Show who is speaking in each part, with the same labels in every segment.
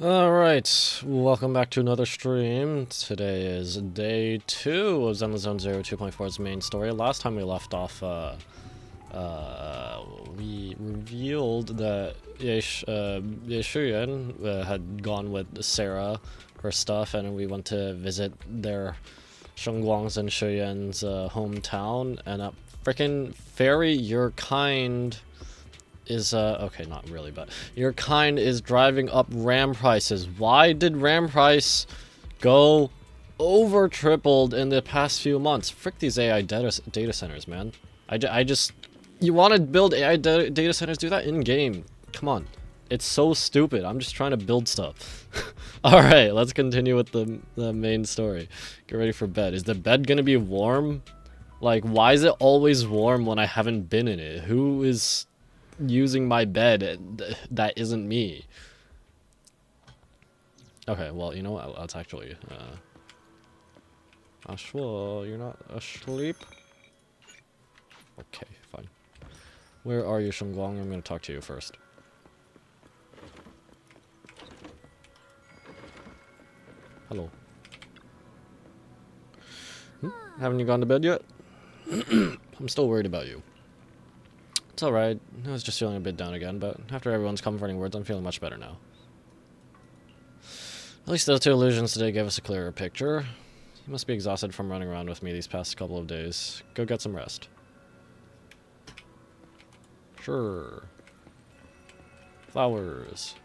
Speaker 1: Alright, welcome back to another stream. Today is day 2 of Zenless Zone Zero 2.4's main story. Last time we left off, we revealed that Shuyan had gone with Sarah for stuff, and we went to visit their Shengguang's and Shuyan's hometown, and a freaking fairy, your kind is okay, not really, but your kind is driving up RAM prices. Why did RAM price go over tripled in the past few months? Frick these AI data centers, man. I just, you want to build AI data centers, do that in game. Come on, it's so stupid. I'm just trying to build stuff. All right, let's continue with the main story. Get ready for bed. Is the bed gonna be warm? Like, why is it always warm when I haven't been in it? Who is using my bed that isn't me? Okay, well, you know what? Let's actually, Ashwa, you're not asleep? Okay, fine. Where are you, Shengguang? I'm gonna talk to you first. Hello. Haven't you gone to bed yet? I'm still worried about you. It's alright. I was just feeling a bit down again, but after everyone's comforting words, I'm feeling much better now. At least those two illusions today gave us a clearer picture. You must be exhausted from running around with me these past couple of days. Go get some rest. Sure. Flowers.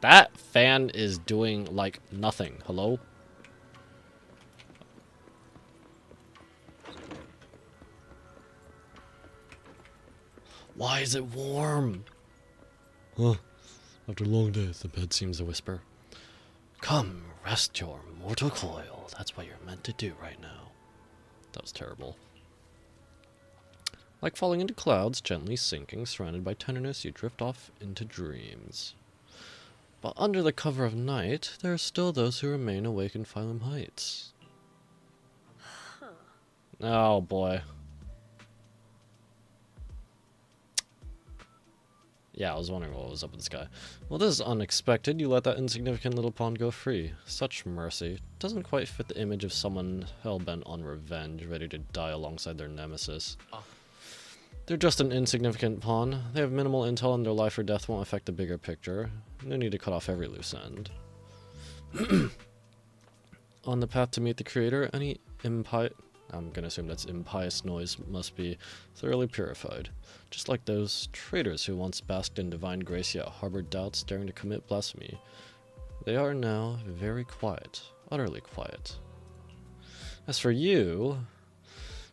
Speaker 1: That fan is doing, like, nothing. Hello? Why is it warm? Huh. After long days, the bed seems to whisper. Come, rest your mortal coil. That's what you're meant to do right now. That was terrible. Like falling into clouds, gently sinking, surrounded by tenderness, you drift off into dreams. But under the cover of night, there are still those who remain awake in Phylum Heights. Oh boy. Yeah, I was wondering what was up with this guy. Well, this is unexpected. You let that insignificant little pawn go free. Such mercy. Doesn't quite fit the image of someone hell-bent on revenge, ready to die alongside their nemesis. They're just an insignificant pawn. They have minimal intel and their life or death won't affect the bigger picture. No need to cut off every loose end. On the path to meet the creator, any I'm gonna assume that's impious noise must be thoroughly purified. Just like those traitors who once basked in divine grace yet harbored doubts, daring to commit blasphemy. They are now very quiet, utterly quiet. As for you,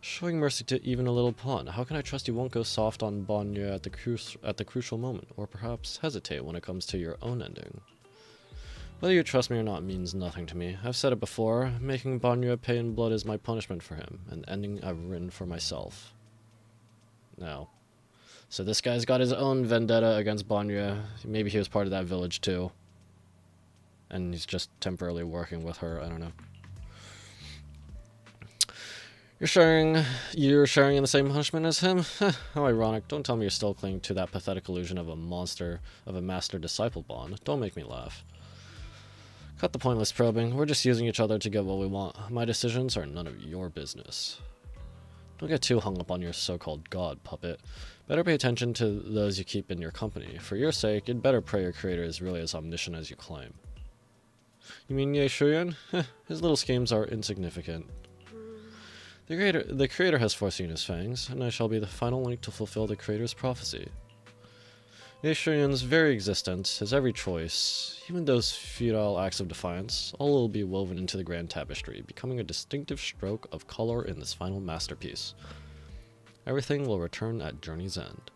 Speaker 1: showing mercy to even a little pawn, how can I trust you won't go soft on Banya at the crucial moment, or perhaps hesitate when it comes to your own ending? Whether you trust me or not means nothing to me. I've said it before, making Banya pay in blood is my punishment for him, an ending I've written for myself. Now, so this guy's got his own vendetta against Banya. Maybe he was part of that village too. And he's just temporarily working with her, I don't know. You're sharing in the same punishment as him? How ironic. Don't tell me you're still clinging to that pathetic illusion of a master-disciple bond. Don't make me laugh. Cut the pointless probing. We're just using each other to get what we want. My decisions are none of your business. Don't get too hung up on your so-called god, puppet. Better pay attention to those you keep in your company. For your sake, you'd better pray your creator is really as omniscient as you claim. You mean Ye Shuyan? His little schemes are insignificant. The creator has foreseen his fangs, and I shall be the final link to fulfill the creator's prophecy. Ye Shuyan's very existence, his every choice, even those futile acts of defiance, all will be woven into the grand tapestry, becoming a distinctive stroke of color in this final masterpiece. Everything will return at journey's end.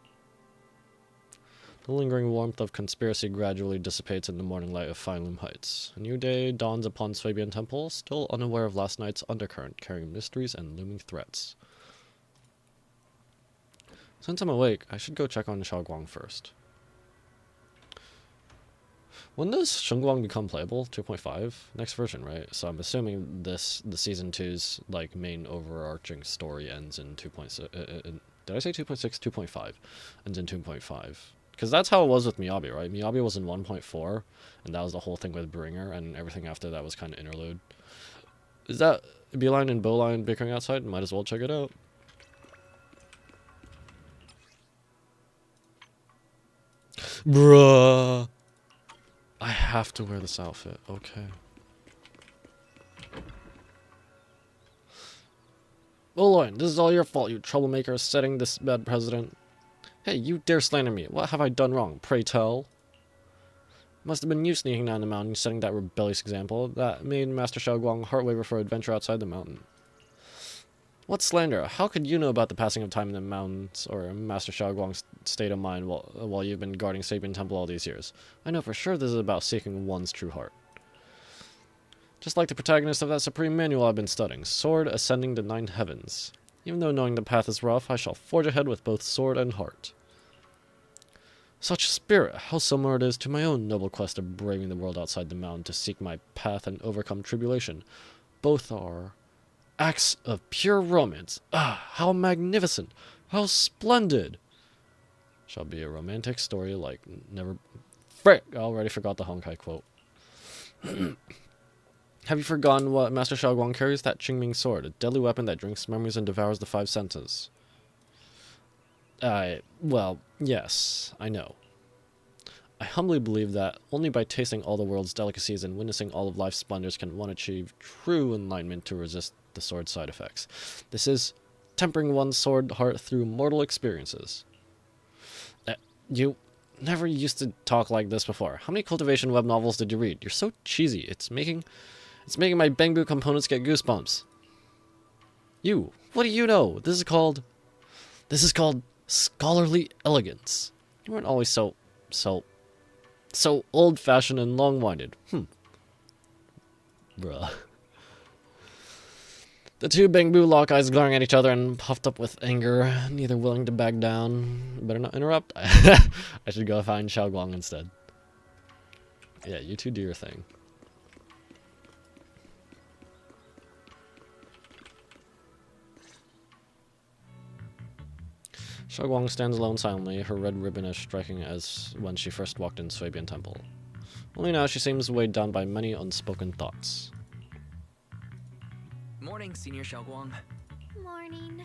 Speaker 1: The lingering warmth of conspiracy gradually dissipates in the morning light of Phylum Heights. A new day dawns upon Swabian Temple, still unaware of last night's undercurrent, carrying mysteries and looming threats. Since I'm awake, I should go check on Xiaoguang first. When does Shengguang become playable? 2.5? Next version, right? So I'm assuming the Season 2's like main overarching story ends in 2.6. Did I say 2.6? 2.5. Ends in 2.5. Because that's how it was with Miyabi, right? Miyabi was in 1.4, and that was the whole thing with Bringer, and everything after that was kind of interlude. Is that Beeline and Bowline bickering outside? Might as well check it out. Bruh. I have to wear this outfit. Okay. Bowline, this is all your fault, you troublemaker, setting this bad precedent. Hey, you dare slander me. What have I done wrong? Pray tell. Must have been you sneaking down the mountain, setting that rebellious example. That made Master Xiaoguang heart waver for adventure outside the mountain. What slander? How could you know about the passing of time in the mountains, or Master Xiaoguang's state of mind while you've been guarding Sapien Temple all these years? I know for sure this is about seeking one's true heart. Just like the protagonist of that supreme manual I've been studying, Sword Ascending the Nine Heavens. Even though knowing the path is rough, I shall forge ahead with both sword and heart. Such spirit, how similar it is to my own noble quest of braving the world outside the mountain to seek my path and overcome tribulation. Both are acts of pure romance. Ah, how magnificent! How splendid! Shall be a romantic story like never... Frick! I already forgot the Honkai quote. Have you forgotten what Master Xiaoguang carries? That Qingming sword, a deadly weapon that drinks memories and devours the five senses. Well, yes, I know. I humbly believe that only by tasting all the world's delicacies and witnessing all of life's splendors can one achieve true enlightenment to resist the sword's side effects. This is tempering one's sword heart through mortal experiences. You never used to talk like this before. How many cultivation web novels did you read? You're so cheesy. It's making my Bangbu components get goosebumps. You, what do you know? This is called scholarly elegance. You weren't always so old-fashioned and long-winded. Bruh. The two Bangbu lock eyes glaring at each other and puffed up with anger, neither willing to back down. Better not interrupt. I should go find Xiaoguang instead. Yeah, you two do your thing. Xiaoguang stands alone silently, her red ribbon as striking as when she first walked in Swabian Temple. Only now she seems weighed down by many unspoken thoughts.
Speaker 2: Morning, Senior Xiaoguang.
Speaker 3: Morning.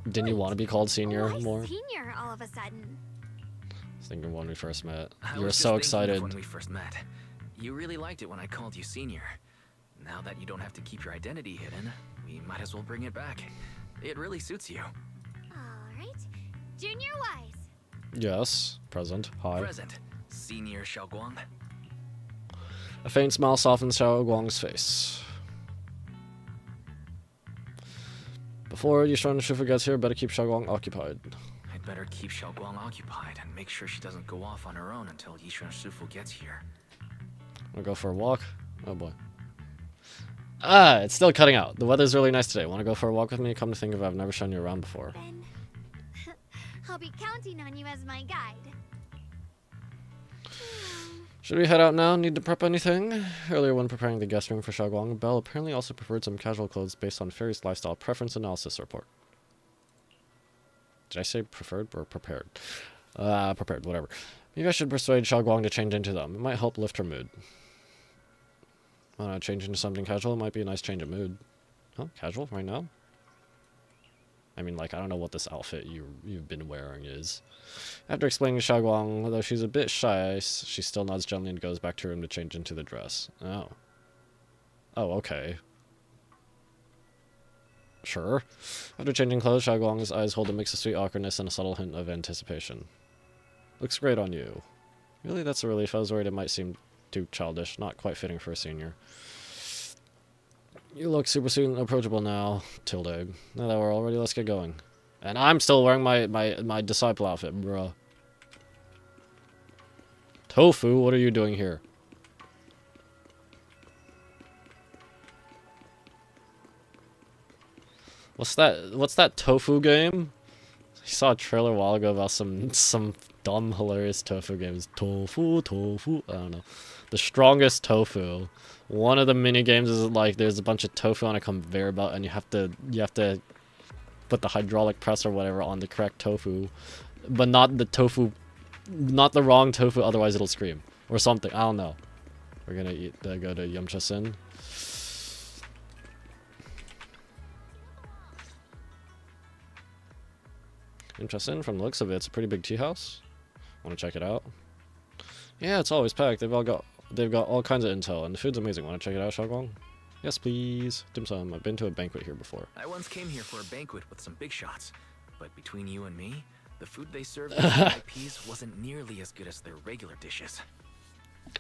Speaker 1: Didn't you want to be called Senior more?
Speaker 3: Senior all of a sudden.
Speaker 1: I was thinking when we first met.
Speaker 2: I
Speaker 1: You were
Speaker 2: was
Speaker 1: so
Speaker 2: just thinking of
Speaker 1: excited.
Speaker 2: when we first met. You really liked it when I called you Senior. Now that you don't have to keep your identity hidden, we might as well bring it back. It really suits you.
Speaker 3: Alright. Junior Wise.
Speaker 1: Yes. Present. Hi.
Speaker 2: Present, Senior Xiaoguang.
Speaker 1: A faint smile softens Xiaoguang's face. Before Yishuan Shufu gets here, better keep Xiaoguang occupied.
Speaker 2: I'd better keep Xiaoguang occupied and make sure she doesn't go off on her own until Yishuan Shifu gets here.
Speaker 1: Wanna go for a walk? Oh boy. Ah, it's still cutting out. The weather's really nice today. Wanna go for a walk with me? Come to think of it, I've never shown you around before.
Speaker 3: Then I'll be counting on you as my guide.
Speaker 1: Should we head out now? Need to prep anything? Earlier when preparing the guest room for Xiaoguang, Belle apparently also preferred some casual clothes based on Fairy's lifestyle preference analysis report. Did I say preferred or prepared? Prepared, whatever. Maybe I should persuade Xiaoguang to change into them. It might help lift her mood. Change into something casual? It might be a nice change of mood. Huh? Casual? Right now? I mean, like, I don't know what this outfit you've been wearing is. After explaining to Xiaoguang, though she's a bit shy, she still nods gently and goes back to her room to change into the dress. Oh. Oh, okay. Sure. After changing clothes, Xiaoguang's eyes hold a mix of sweet awkwardness and a subtle hint of anticipation. Looks great on you. Really, that's a relief. I was worried it might seem too childish, not quite fitting for a senior. You look super sweet and approachable now, Tilde. Now that we're all ready, let's get going. And I'm still wearing my disciple outfit, bruh. Tofu, what are you doing here? What's that tofu game? I saw a trailer a while ago about some dumb, hilarious tofu games. Tofu. I don't know. The strongest tofu. One of the mini games is like there's a bunch of tofu on a conveyor belt, and you have to put the hydraulic press or whatever on the correct tofu, but not the tofu not the wrong tofu, otherwise it'll scream. Or something, I don't know. We're gonna go to Yumchasin. Yumchasin, from the looks of it, it's a pretty big tea house. Wanna check it out? Yeah, it's always packed. They've got all kinds of intel, and the food's amazing. Wanna check it out, Xiaoguang? Yes, please. Dim sum. I've been to a banquet here before.
Speaker 2: I once came here for a banquet with some big shots, but between you and me, the food they served at VIPs wasn't nearly as good as their regular dishes.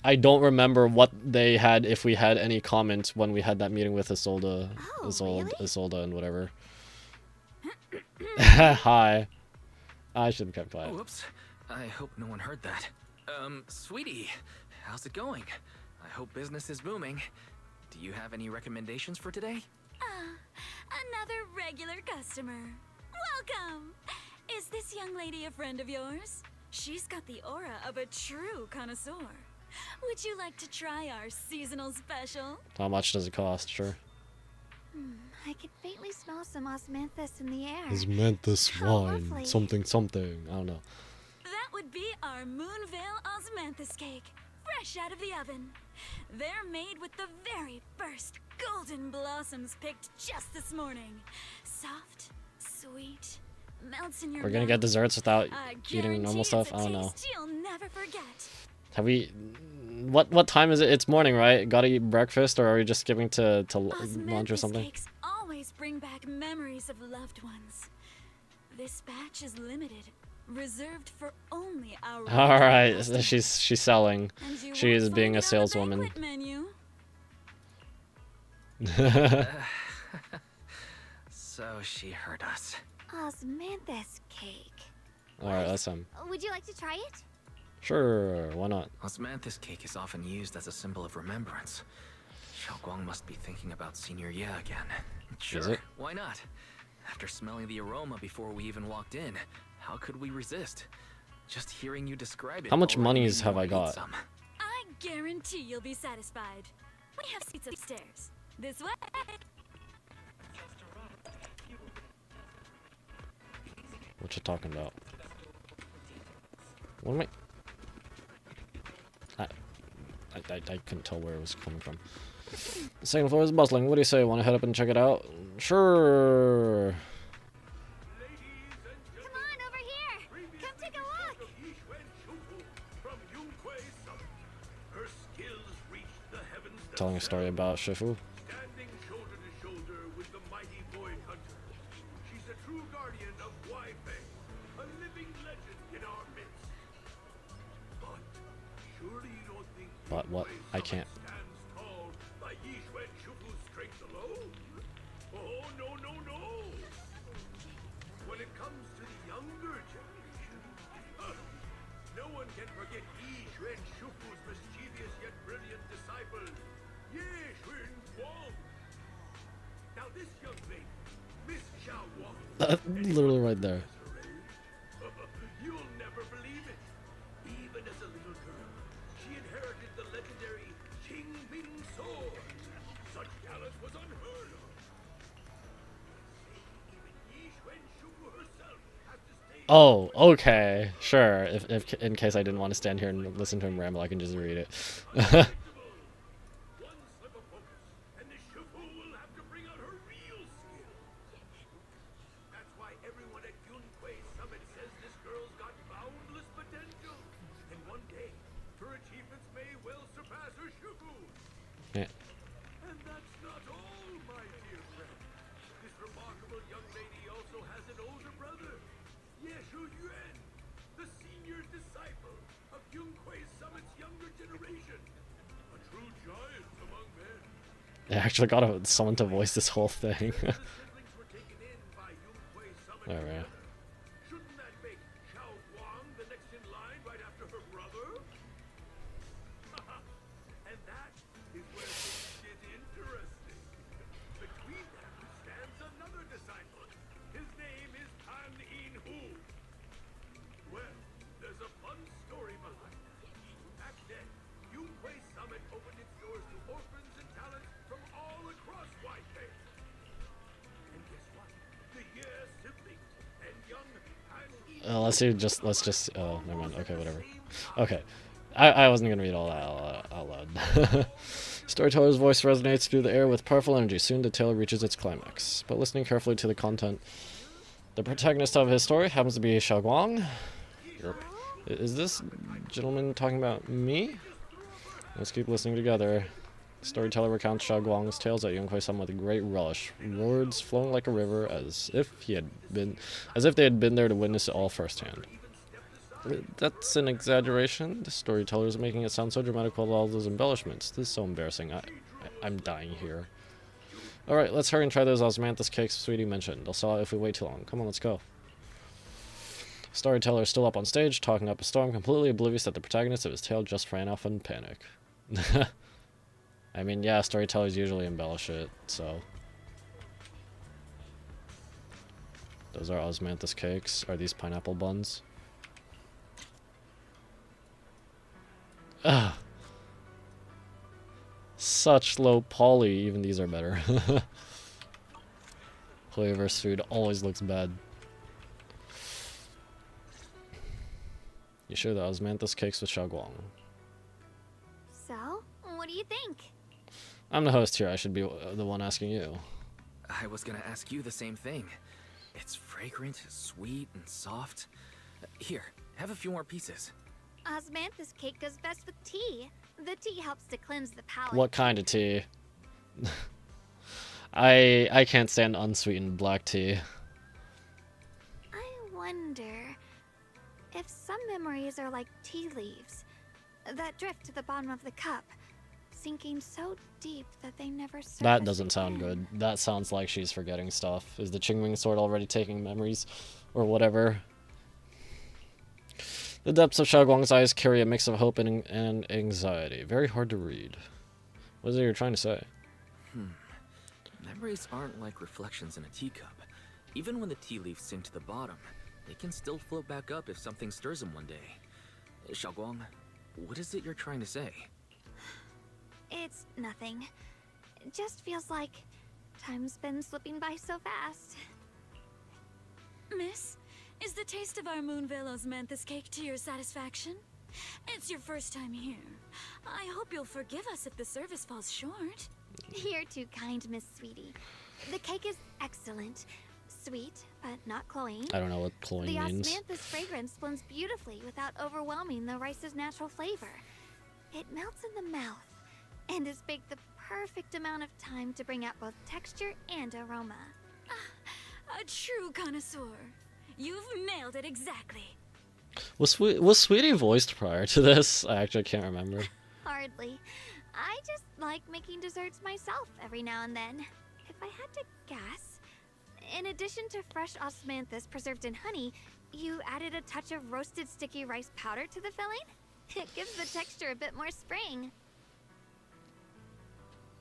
Speaker 1: I don't remember what they had, if we had any comments when we had that meeting with Isolde,
Speaker 3: really?
Speaker 1: Isolde and whatever. Hi. I should have kept quiet.
Speaker 2: Oh, whoops. I hope no one heard that. Sweetie, how's it going? I hope business is booming. Do you have any recommendations for today?
Speaker 4: Another regular customer. Welcome! Is this young lady a friend of yours? She's got the aura of a true connoisseur. Would you like to try our seasonal special?
Speaker 1: How much does it cost? Sure.
Speaker 3: I can faintly smell some osmanthus in the air.
Speaker 1: Osmanthus
Speaker 3: How
Speaker 1: wine.
Speaker 3: lovely.
Speaker 1: Something. I don't know.
Speaker 4: That would be our Moonvale Osmanthus cake, fresh out of the oven. They're made with the very first golden blossoms picked just this morning. Soft, sweet, melts in your
Speaker 1: We're gonna
Speaker 4: mouth.
Speaker 1: get desserts without
Speaker 4: I
Speaker 1: eating normal
Speaker 4: guarantee
Speaker 1: stuff?
Speaker 4: it's
Speaker 1: I
Speaker 4: a
Speaker 1: don't know.
Speaker 4: taste you'll never forget.
Speaker 1: Have we... What time is it? It's morning, right? Gotta eat breakfast, or are we just skipping to lunch or
Speaker 4: Osmanthus
Speaker 1: something?
Speaker 4: cakes always bring back memories of loved ones. This batch is limited, reserved for only our
Speaker 1: Alright,
Speaker 4: customers.
Speaker 1: she's selling.
Speaker 4: And you
Speaker 1: She
Speaker 4: won't
Speaker 1: is
Speaker 4: find
Speaker 1: being a
Speaker 4: it on the
Speaker 1: saleswoman.
Speaker 4: banquet menu.
Speaker 2: So she heard us.
Speaker 3: Osmanthus cake.
Speaker 1: Alright, that's him.
Speaker 3: Would you like to try it?
Speaker 1: Sure, why not?
Speaker 2: Osmanthus cake is often used as a symbol of remembrance. Xiaoguang must be thinking about Senior Ye again. Sure,
Speaker 1: it?
Speaker 2: why not? After smelling the aroma before we even walked in, how could we resist? Just hearing you describe it.
Speaker 1: How much
Speaker 2: already
Speaker 1: monies
Speaker 2: made me
Speaker 1: have I
Speaker 2: want to eat
Speaker 1: got?
Speaker 2: some.
Speaker 4: I guarantee you'll be satisfied. We have seats upstairs. This way.
Speaker 1: What you talking about? What am I couldn't tell where it was coming from. The second floor is bustling. What do you say? Want to head up and check it out? Sure.
Speaker 3: Come on, over here. Come take a look.
Speaker 1: Telling a story about Shifu.
Speaker 5: Standing shoulder to shoulder with the mighty void hunter. She's a true guardian of Wai-Fei, a living legend in our midst. But surely you don't think
Speaker 1: But what? I can't.
Speaker 5: stands tall by Yi Xuan Shufu's strength alone? Oh, no, no, no. When it comes to the younger generation, no one can forget Yi Xuan Shufu's mischievous yet brilliant disciple, Ye Xuan Guang. Now this young lady, Miss Xiao Wang,
Speaker 1: Literally right there.
Speaker 5: you'll never believe it. Even as a little girl, she inherited the legendary Qing Ming sword. Such talent was unheard of. Even Yi Xuan Shufu herself has to stay.
Speaker 1: Oh, okay. Sure. If in case I didn't want to stand here and listen to him ramble, I can just read it.
Speaker 5: One slip of focus, and the Shufu will have to bring out her real skill. That's why everyone at Yunquei Summit says this girl's got boundless potential. And one day, her achievements may well surpass her Shufu.
Speaker 1: Yeah.
Speaker 5: And that's not all, my dear friend. This remarkable young lady also has an older brother, Ye Shu Yuan, the senior disciple of Yunquei Summit's younger generation. A true giant among men.
Speaker 1: I actually got someone to voice this whole thing.
Speaker 5: The siblings were taken in by Yunquei Summit
Speaker 1: Alright.
Speaker 5: together. Shouldn't that make Xiao Guang the next in line right after her brother? And that is where things get interesting. Between them stands another disciple. His name is Tan In Hu. Well, there's a fun story behind that. Back then, Yunquei Summit opened its doors to orphans and talents from all across Wai-Fei. And guess what? The Ye siblings and
Speaker 1: let's just. Oh, never mind. Okay, whatever. Okay, I wasn't gonna read all that out loud. Storyteller's voice resonates through the air with powerful energy. Soon the tale reaches its climax. But listening carefully to the content, the protagonist of his story happens to be Xiaoguang. Is this gentleman talking about me? Let's keep listening together. Storyteller recounts Xiaoguang's tales at Yunhui-sama with a great relish, words flowing like a river, as if they had been there to witness it all firsthand. That's an exaggeration. The storyteller is making it sound so dramatic with all those embellishments. This is so embarrassing. I'm dying here. Alright, let's hurry and try those osmanthus cakes Sweetie mentioned. They'll sell out if we wait too long. Come on, let's go. Storyteller is still up on stage, talking up a storm, completely oblivious that the protagonist of his tale just ran off in panic. I mean, yeah, storytellers usually embellish it, so. Those are osmanthus cakes. Are these pineapple buns? Ugh. Such low poly, even these are better. Flavorless food always looks bad. You share the osmanthus cakes with Xiaoguang.
Speaker 3: So, what do you think?
Speaker 1: I'm the host here, I should be the one asking you.
Speaker 2: I was gonna ask you the same thing. It's fragrant, sweet, and soft. Here, have a few more pieces.
Speaker 3: Osmanthus cake goes best with tea. The tea helps to cleanse the palate.
Speaker 1: What kind of tea? I can't stand unsweetened black tea.
Speaker 3: I wonder if some memories are like tea leaves that drift to the bottom of the cup, sinking so deep that they never surface.
Speaker 1: That doesn't sound
Speaker 3: again.
Speaker 1: good. That sounds like she's forgetting stuff. Is the Qingming sword already taking memories? Or whatever? The depths of Xiaoguang's eyes carry a mix of hope and anxiety. Very hard to read. What is it you're trying to say?
Speaker 2: Memories aren't like reflections in a teacup. Even when the tea leaves sink to the bottom, they can still float back up if something stirs them one day. Xiaoguang, what is it you're trying to say?
Speaker 3: It's nothing. It just feels like time's been slipping by so fast.
Speaker 4: Miss, is the taste of our Moonvale osmanthus cake to your satisfaction? It's your first time here. I hope you'll forgive us if the service falls short.
Speaker 3: You're too kind, Miss Sweetie. The cake is excellent. Sweet, but not cloying.
Speaker 1: I don't know what cloying
Speaker 3: The
Speaker 1: means.
Speaker 3: osmanthus fragrance blends beautifully without overwhelming the rice's natural flavor. It melts in the mouth and is baked the perfect amount of time to bring out both texture and aroma.
Speaker 4: A true connoisseur. You've nailed it exactly.
Speaker 1: Was Sweetie voiced prior to this? I actually can't remember.
Speaker 3: Hardly. I just like making desserts myself every now and then. If I had to guess, in addition to fresh osmanthus preserved in honey, you added a touch of roasted sticky rice powder to the filling? It gives the texture a bit more spring.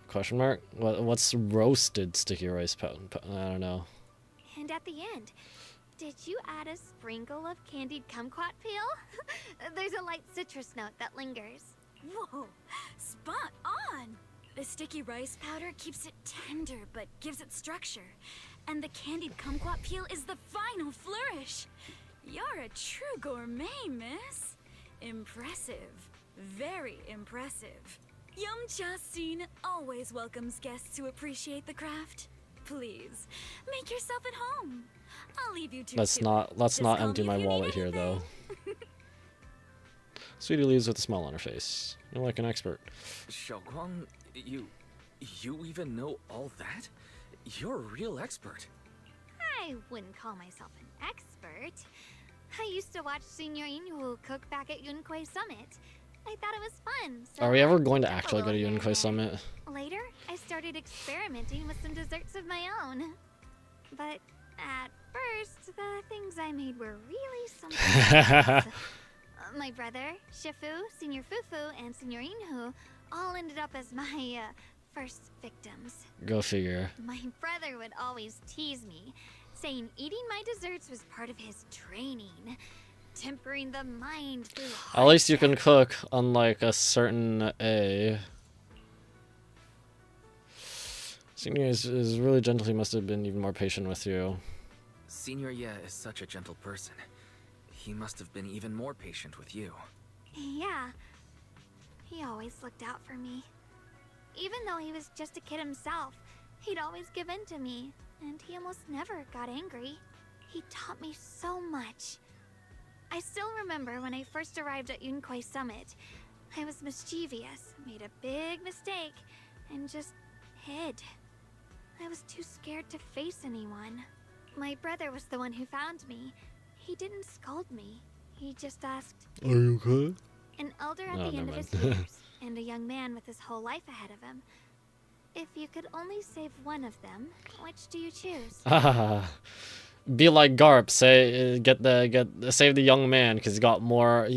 Speaker 1: Question mark? What's roasted sticky rice powder? I don't know.
Speaker 3: And at the end, did you add a sprinkle of candied kumquat peel? There's a light citrus note that lingers.
Speaker 4: Whoa, spot on! The sticky rice powder keeps it tender but gives it structure. And the candied kumquat peel is the final flourish. You're a true gourmet, miss. Impressive. Very impressive. Yum-Cha Scene always welcomes guests who appreciate the craft. Please, make yourself at home. I'll leave you to
Speaker 1: Let's
Speaker 4: it.
Speaker 1: not
Speaker 4: Just call
Speaker 1: empty
Speaker 4: me
Speaker 1: my
Speaker 4: if you need
Speaker 1: wallet here though. Sweetie leaves with a smile on her face. You're like an expert.
Speaker 2: Xiaoguang, you even know all that? You're a real expert.
Speaker 3: I wouldn't call myself an expert. I used to watch Senior Inhu cook back at Yunhui Summit. I thought it was fun. So
Speaker 1: Are we ever
Speaker 3: I
Speaker 1: going to
Speaker 3: picked up a
Speaker 1: actually go to
Speaker 3: little here and
Speaker 1: Yunhui
Speaker 3: there.
Speaker 1: Summit?
Speaker 3: Later, I started experimenting with some desserts of my own. But at first, the things I made were really something else. My brother, Shifu, Senior Fufu, and Senior Inhu all ended up as my first victims.
Speaker 1: Go figure.
Speaker 3: My brother would always tease me, saying eating my desserts was part of his training, tempering the mind through
Speaker 1: At least you can
Speaker 3: hardship.
Speaker 1: cook, unlike a certain A. Senior is really gentle. He must have been even more patient with you.
Speaker 2: Senior Ye is such a gentle person. he must have been even more patient with you.
Speaker 3: Yeah. He always looked out for me. Even though he was just a kid himself, he'd always give in to me, and he almost never got angry. He taught me so much. I still remember when I first arrived at Yunquai Summit. I was mischievous, made a big mistake, and just hid. I was too scared to face anyone. My brother was the one who found me. He didn't scold me. He just asked,
Speaker 1: Are you okay?
Speaker 3: an elder at
Speaker 1: Oh,
Speaker 3: the end
Speaker 1: never
Speaker 3: of his
Speaker 1: mind.
Speaker 3: years, and a young man with his whole life ahead of him. If you could only save one of them, which do you choose?
Speaker 1: Be like Garp, say save the young man because he's got more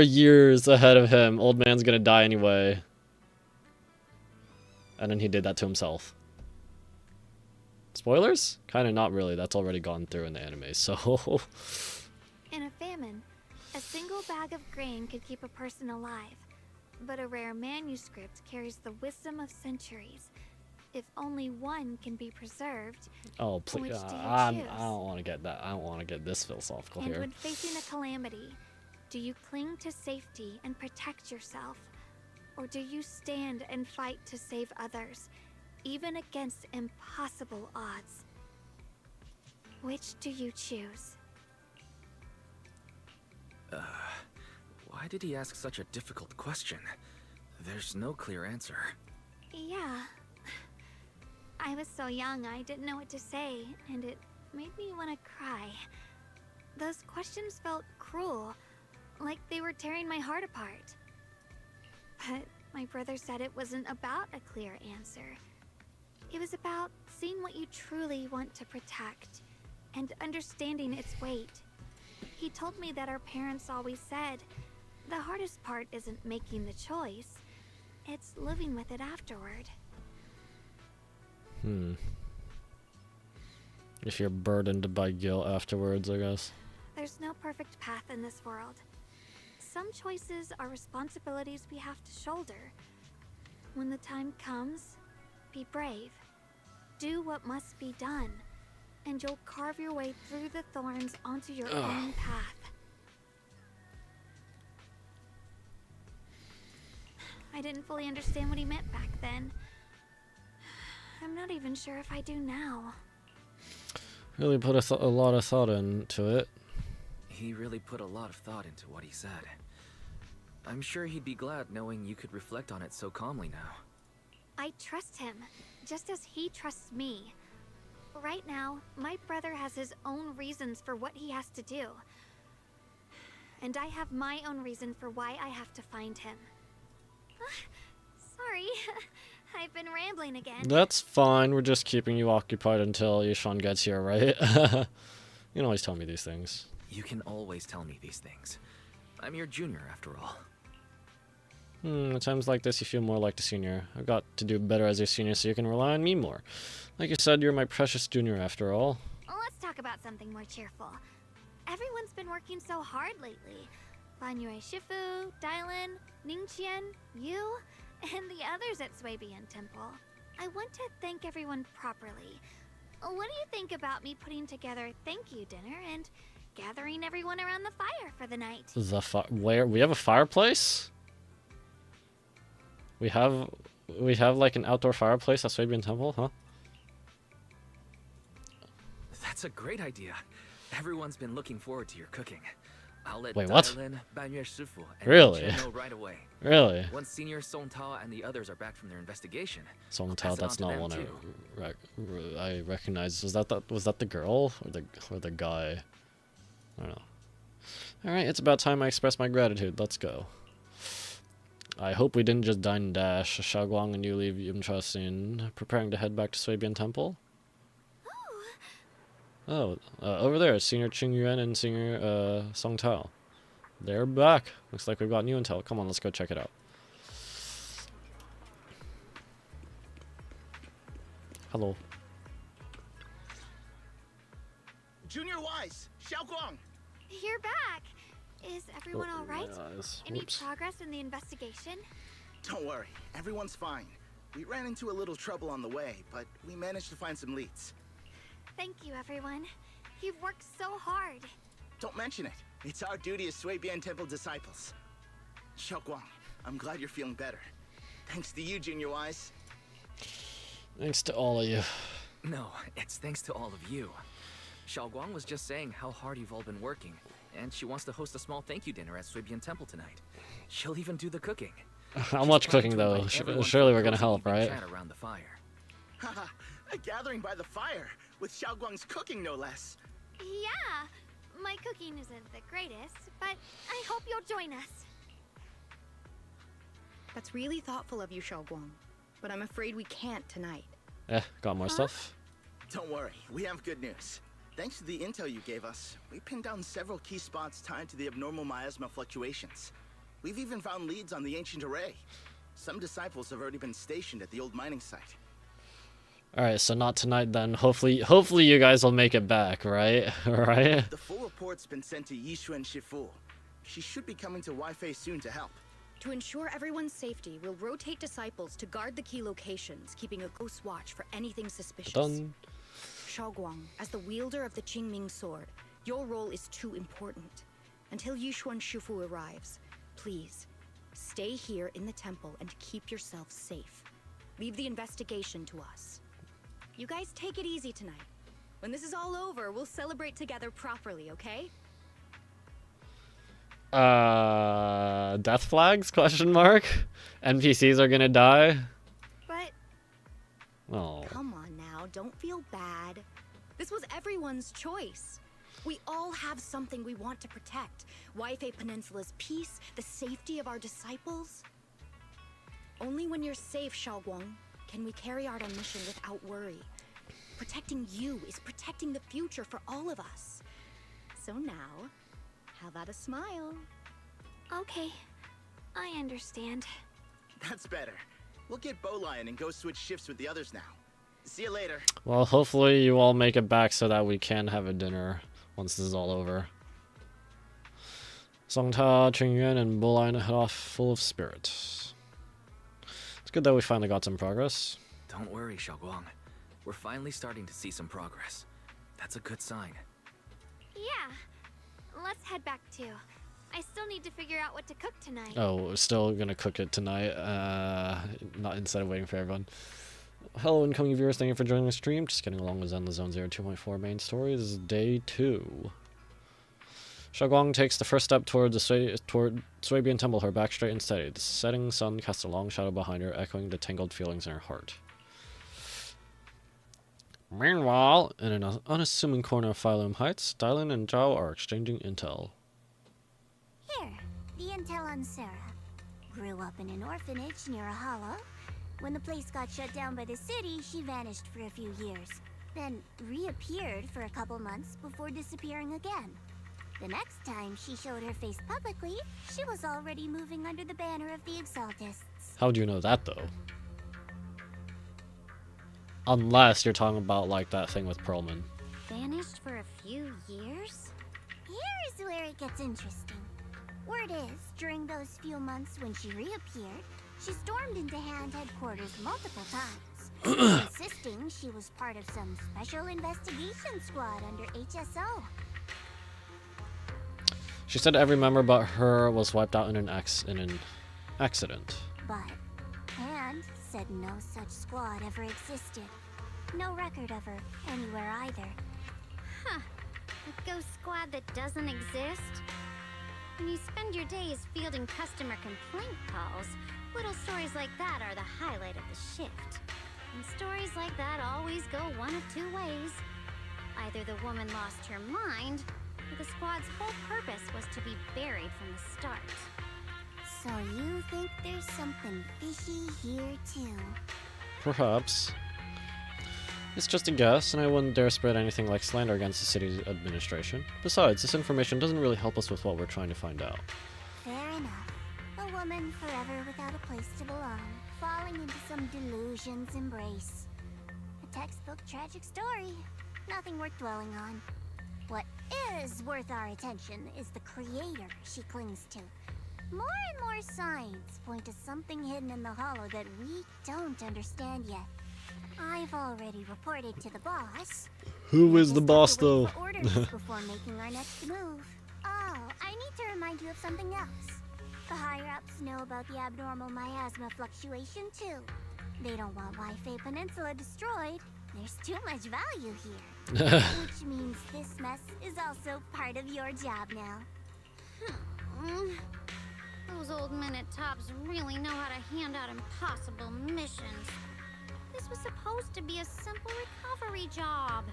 Speaker 1: years ahead of him. Old man's gonna die anyway. And then he did that to himself. Spoilers? Kind of not really. That's already gone through in the anime. So
Speaker 3: In a famine, a single bag of grain could keep a person alive, but a rare manuscript carries the wisdom of centuries. If only one can be preserved,
Speaker 1: oh please,
Speaker 3: which do you
Speaker 1: I
Speaker 3: choose?
Speaker 1: don't want to get that. I don't want to get this philosophical
Speaker 3: And
Speaker 1: here.
Speaker 3: when facing a calamity, do you cling to safety and protect yourself? Or do you stand and fight to save others, even against impossible odds? Which do you choose?
Speaker 2: Why did he ask such a difficult question? There's no clear answer.
Speaker 3: Yeah. I was so young, I didn't know what to say, and it made me want to cry. Those questions felt cruel, like they were tearing my heart apart. But my brother said it wasn't about a clear answer. It was about seeing what you truly want to protect, and understanding its weight. He told me that our parents always said, the hardest part isn't making the choice, it's living with it afterward.
Speaker 1: If you're burdened by guilt afterwards, I guess.
Speaker 3: There's no perfect path in this world. Some choices are responsibilities we have to shoulder. When the time comes, be brave. Do what must be done, and you'll carve your way through the thorns onto your own path. I didn't fully understand what he meant back then. I'm not even sure if I do now.
Speaker 1: Really put a lot of thought into it.
Speaker 2: He really put a lot of thought into what he said. I'm sure he'd be glad knowing you could reflect on it so calmly now.
Speaker 3: I trust him, just as he trusts me. Right now, my brother has his own reasons for what he has to do. And I have my own reason for why I have to find him. Sorry, I've been rambling again.
Speaker 1: That's fine. We're just keeping you occupied until Yishan gets here, right? You can always tell me these things.
Speaker 2: You can always tell me these things. I'm your junior, after all.
Speaker 1: At times like this, you feel more like the senior. I've got to do better as a senior so you can rely on me more. Like you said, you're my precious junior after all.
Speaker 3: Let's talk about something more cheerful. Everyone's been working so hard lately. Banyue Shifu, Dylan, Ningqian, you, and the others at Swabian Temple. I want to thank everyone properly. What do you think about me putting together a thank you dinner and gathering everyone around the fire for the night?
Speaker 1: Where we have a fireplace? We have like an outdoor fireplace at Swabian Temple, huh?
Speaker 2: That's a great idea. Everyone's been looking forward to your cooking. I'll let
Speaker 1: Wait, what?
Speaker 2: Dylan, Banyue Shifu, and
Speaker 1: Really?
Speaker 2: Ningqian know right away.
Speaker 1: Really?
Speaker 2: Once Senior Song Tao and the others are back from their investigation,
Speaker 1: Song
Speaker 2: I'll
Speaker 1: Tao,
Speaker 2: pass it
Speaker 1: that's
Speaker 2: on
Speaker 1: not
Speaker 2: to
Speaker 1: one
Speaker 2: them,
Speaker 1: I recognize. Was that the girl or the guy? I don't know. All right, it's about time I express my gratitude. Let's go. I hope we didn't just dine and dash. Xiaoguang and you leave Yumcha soon, preparing to head back to Swabian Temple. Oh, over there, Senior Qing Yuan and Senior Song Tao. They're back. Looks like we've got new intel. Come on, let's go check it out. Hello.
Speaker 6: Junior Wise, Xiaoguang.
Speaker 3: You're back! Is everyone all right? Any
Speaker 1: Whoops.
Speaker 3: progress in the investigation?
Speaker 6: Don't worry, everyone's fine. We ran into a little trouble on the way, but we managed to find some leads.
Speaker 3: Thank you, everyone. You've worked so hard.
Speaker 6: Don't mention it. It's our duty as Suibian Temple disciples. Xiaoguang, I'm glad you're feeling better. Thanks to you, Junior Wise.
Speaker 1: Thanks to all of you.
Speaker 2: No, it's thanks to all of you. Xiaoguang was just saying how hard you've all been working, and she wants to host a small thank you dinner at Suibian Temple tonight. She'll even do the cooking.
Speaker 1: How much cooking though? Surely we're gonna help, right?
Speaker 2: Chat around the fire.
Speaker 6: Haha, a gathering by the fire, with Xiaoguang's cooking no less.
Speaker 3: Yeah, my cooking isn't the greatest, but I hope you'll join us.
Speaker 7: That's really thoughtful of you, Xiaoguang. But I'm afraid we can't tonight.
Speaker 1: Got more stuff?
Speaker 6: Don't worry, we have good news. Thanks to the intel you gave us, we pinned down several key spots tied to the abnormal miasma fluctuations. We've even found leads on the ancient array. Some disciples have already been stationed at the old mining site.
Speaker 1: Alright, so not tonight then. Hopefully you guys will make it back, right? Alright?
Speaker 6: The full report's been sent to Yishuan Shifu. She should be coming to Waifei soon to help.
Speaker 7: To ensure everyone's safety, we'll rotate disciples to guard the key locations, keeping a close watch for anything suspicious.
Speaker 1: Done.
Speaker 7: Xiaoguang, as the wielder of the Qingming sword, your role is too important. Until Yishuan Shifu arrives, please, stay here in the temple and keep yourself safe. Leave the investigation to us. You guys take it easy tonight. When this is all over, we'll celebrate together properly, okay?
Speaker 1: Death flags? Question mark? NPCs are gonna die?
Speaker 3: But
Speaker 1: Oh.
Speaker 7: Come on now, don't feel bad. This was everyone's choice. We all have something we want to protect. Waifei Peninsula's peace, the safety of our disciples. Only when you're safe, Xiaoguang, can we carry out our mission without worry. Protecting you is protecting the future for all of us. So now, how about a smile?
Speaker 3: okay, I understand.
Speaker 6: That's better. We'll get Bowlion and go switch shifts with the others now. See you later.
Speaker 1: Well, hopefully you all make it back so that we can have a dinner once this is all over. Songta, Qingyuan, and Bolian head off full of spirit. It's good that we finally got some progress.
Speaker 2: Don't worry, Xiaoguang. We're finally starting to see some progress. That's a good sign.
Speaker 3: Yeah, let's head back too. I still need to figure out what to cook tonight.
Speaker 1: Oh, we're still gonna cook it tonight, not instead of waiting for everyone. Hello, incoming viewers, thank you for joining the stream. Just getting along with Zenless Zone Zero 2.4 main story. This is day 2. Xiaoguang takes the first step toward Suibian Temple, her back straight and steady. The setting sun casts a long shadow behind her, echoing the tangled feelings in her heart. Meanwhile, in an unassuming corner of Phylum Heights, Dylan and Zhao are exchanging intel.
Speaker 8: Here, the intel on Sarah. Grew up in an orphanage near a hollow. When the place got shut down by the city, she vanished for a few years. Then reappeared for a couple months before disappearing again. The next time she showed her face publicly, she was already moving under the banner of the Exaltists.
Speaker 1: How do you know that, though? Unless you're talking about, like, that thing with Perlman.
Speaker 8: Vanished for a few years? Here's where it gets interesting. Word is, during those few months when she reappeared, she stormed into Hand headquarters multiple times, insisting she was part of some special investigation squad under HSO.
Speaker 1: She said every member but her was wiped out in an accident.
Speaker 8: But Hand said no such squad ever existed. No record of her anywhere either.
Speaker 3: Huh. A ghost squad that doesn't exist? When you spend your days fielding customer complaint calls, little stories like that are the highlight of the shift. And stories like that always go one of two ways. Either the woman lost her mind, or the squad's whole purpose was to be buried from the start.
Speaker 8: So you think there's something fishy here too?
Speaker 1: Perhaps. It's just a guess, and I wouldn't dare spread anything like slander against the city's administration. Besides, this information doesn't really help us with what we're trying to find out.
Speaker 8: Fair enough. A woman forever without a place to belong, falling into some delusion's embrace. A textbook tragic story. Nothing worth dwelling on. What is worth our attention is the creator she clings to. More and more signs point to something hidden in the hollow that we don't understand yet. I've already reported to the boss.
Speaker 1: Who is the
Speaker 8: Just
Speaker 1: boss
Speaker 8: have to wait
Speaker 1: though?
Speaker 8: for orders before making our next move. Oh, I need to remind you of something else. The higher-ups know about the abnormal miasma fluctuation too. They don't want Wi-Fi Peninsula destroyed. There's too much value here. Which means this mess is also part of your job now.
Speaker 3: Those old men at Tops really know how to hand out impossible missions. This was supposed to be a simple recovery job.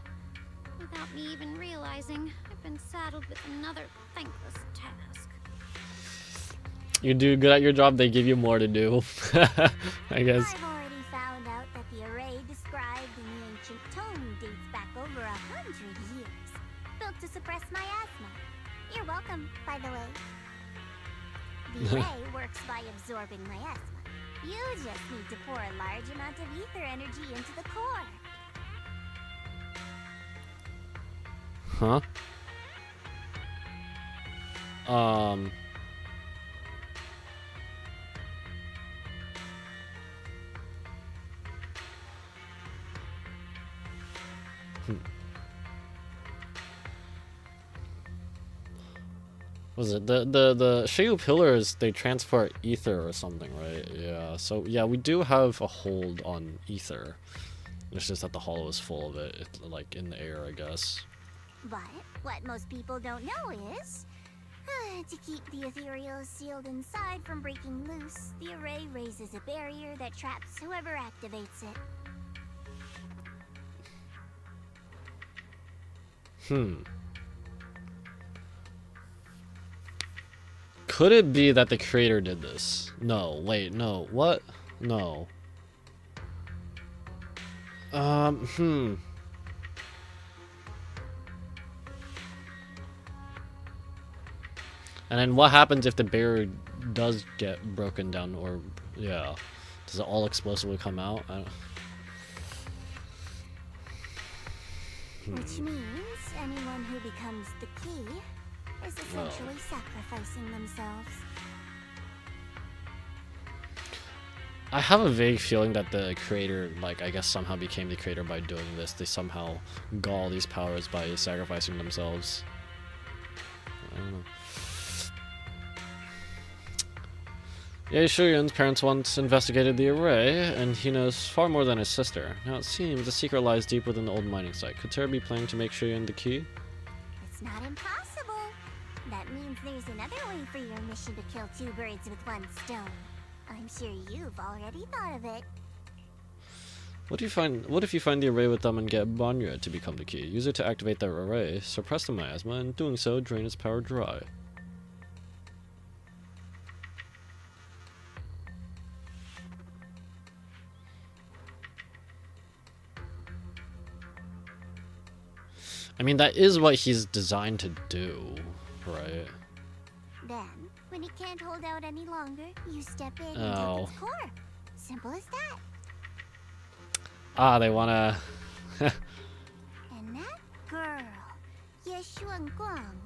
Speaker 3: Without me even realizing, I've been saddled with another thankless task.
Speaker 1: You do good at your job, they give you more to do. I guess.
Speaker 8: I've already found out that the array described in the ancient tome dates back over 100 years. Built to suppress miasma. You're welcome, by the way. The array works by absorbing miasma. You just need to pour a large amount of ether energy into the core.
Speaker 1: Huh? Was it the Sheu pillars? They transport ether or something, right? Yeah. So yeah, we do have a hold on ether. It's just that the hollow is full of it, like in the air, I guess.
Speaker 8: But what most people don't know is, to keep the ethereal sealed inside from breaking loose, the array raises a barrier that traps whoever activates it.
Speaker 1: Could it be that the creator did this? No, wait, no. What? No. And then what happens if the barrier does get broken down, or yeah, does it all explosively come out? I don't...
Speaker 8: Which means anyone who becomes the key is essentially sacrificing themselves.
Speaker 1: I have a vague feeling that the creator, like, I guess somehow became the creator by doing this. They somehow gall these powers by sacrificing themselves. I don't know. Yeah, Shuyun's parents once investigated the array, and he knows far more than his sister. Now it seems the secret lies deep within the old mining site. Could Terra be planning to make Shuyun the key?
Speaker 8: It's not impossible. That means there's another way for your mission to kill two birds with one stone. I'm sure you've already thought of it.
Speaker 1: What if you find the array with them and get Banya to become the key? Use it to activate the array, suppress the miasma, and doing so, drain its power dry. I mean, that is what he's designed to do, right?
Speaker 8: Then, when it can't hold out any longer, you step in and
Speaker 1: Oh.
Speaker 8: take its core. Simple as that.
Speaker 1: Ah, they wanna...
Speaker 8: And that girl, Yeshuan Guang,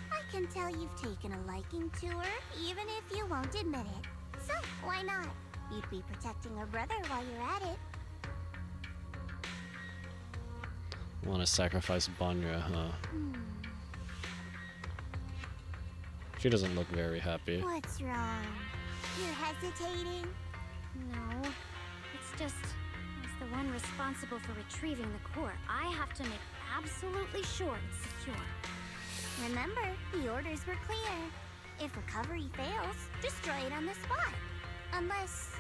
Speaker 8: I can tell you've taken a liking to her, even if you won't admit it. So, why not? You'd be protecting her brother while you're at it.
Speaker 1: wanna sacrifice Banya, huh? She doesn't look very happy.
Speaker 8: What's wrong? You're hesitating?
Speaker 3: No, it's just, as the one responsible for retrieving the core, I have to make absolutely sure it's secure.
Speaker 8: Remember, the orders were clear. If recovery fails, destroy it on the spot. Unless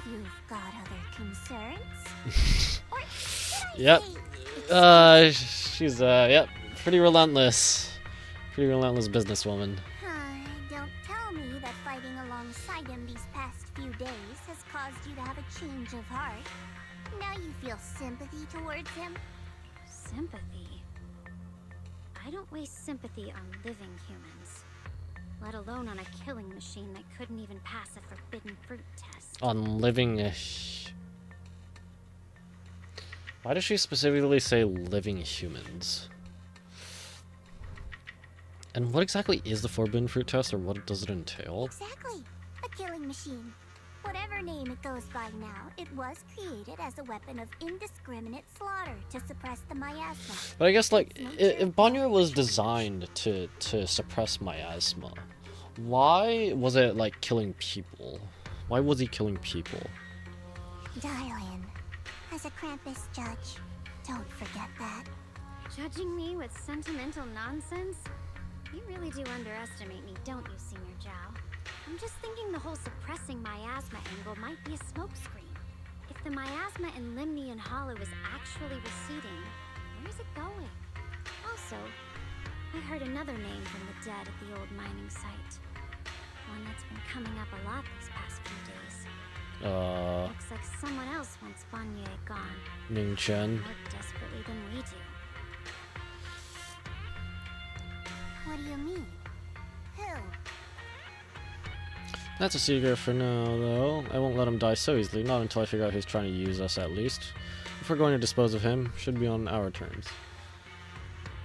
Speaker 8: you've got other concerns. Or should I
Speaker 1: Yep.
Speaker 8: say,
Speaker 1: She's, yep, pretty relentless. Pretty relentless businesswoman.
Speaker 8: don't tell me that fighting alongside him these past few days has caused you to have a change of heart. Now you feel sympathy towards him?
Speaker 3: Sympathy? I don't waste sympathy on living humans. Let alone on a killing machine that couldn't even pass a forbidden fruit test.
Speaker 1: On living... Why does she specifically say living humans? And what exactly is the forbidden fruit test, or what does it entail?
Speaker 8: Exactly. A killing machine. Whatever name it goes by now, it was created as a weapon of indiscriminate slaughter to suppress the miasma.
Speaker 1: But I guess, like, if Banyo was designed to suppress miasma, why was it, like, killing people? Why was he killing people?
Speaker 8: Darling, as a Krampus judge, don't forget that.
Speaker 3: Judging me with sentimental nonsense? You really do underestimate me, don't you, Senior Zhao? I'm just thinking the whole suppressing miasma angle might be a smokescreen. If the miasma in Limnian Hollow is actually receding, where is it going? Also, I heard another name from the dead at the old mining site. One that's been coming up a lot these past few days. Looks like someone else wants Banye gone.
Speaker 1: Ning Chen.
Speaker 3: More desperately than we do.
Speaker 8: What do you mean? Who?
Speaker 1: That's a secret for now, though. I won't let him die so easily, not until I figure out who's trying to use us, at least. If we're going to dispose of him, should be on our terms.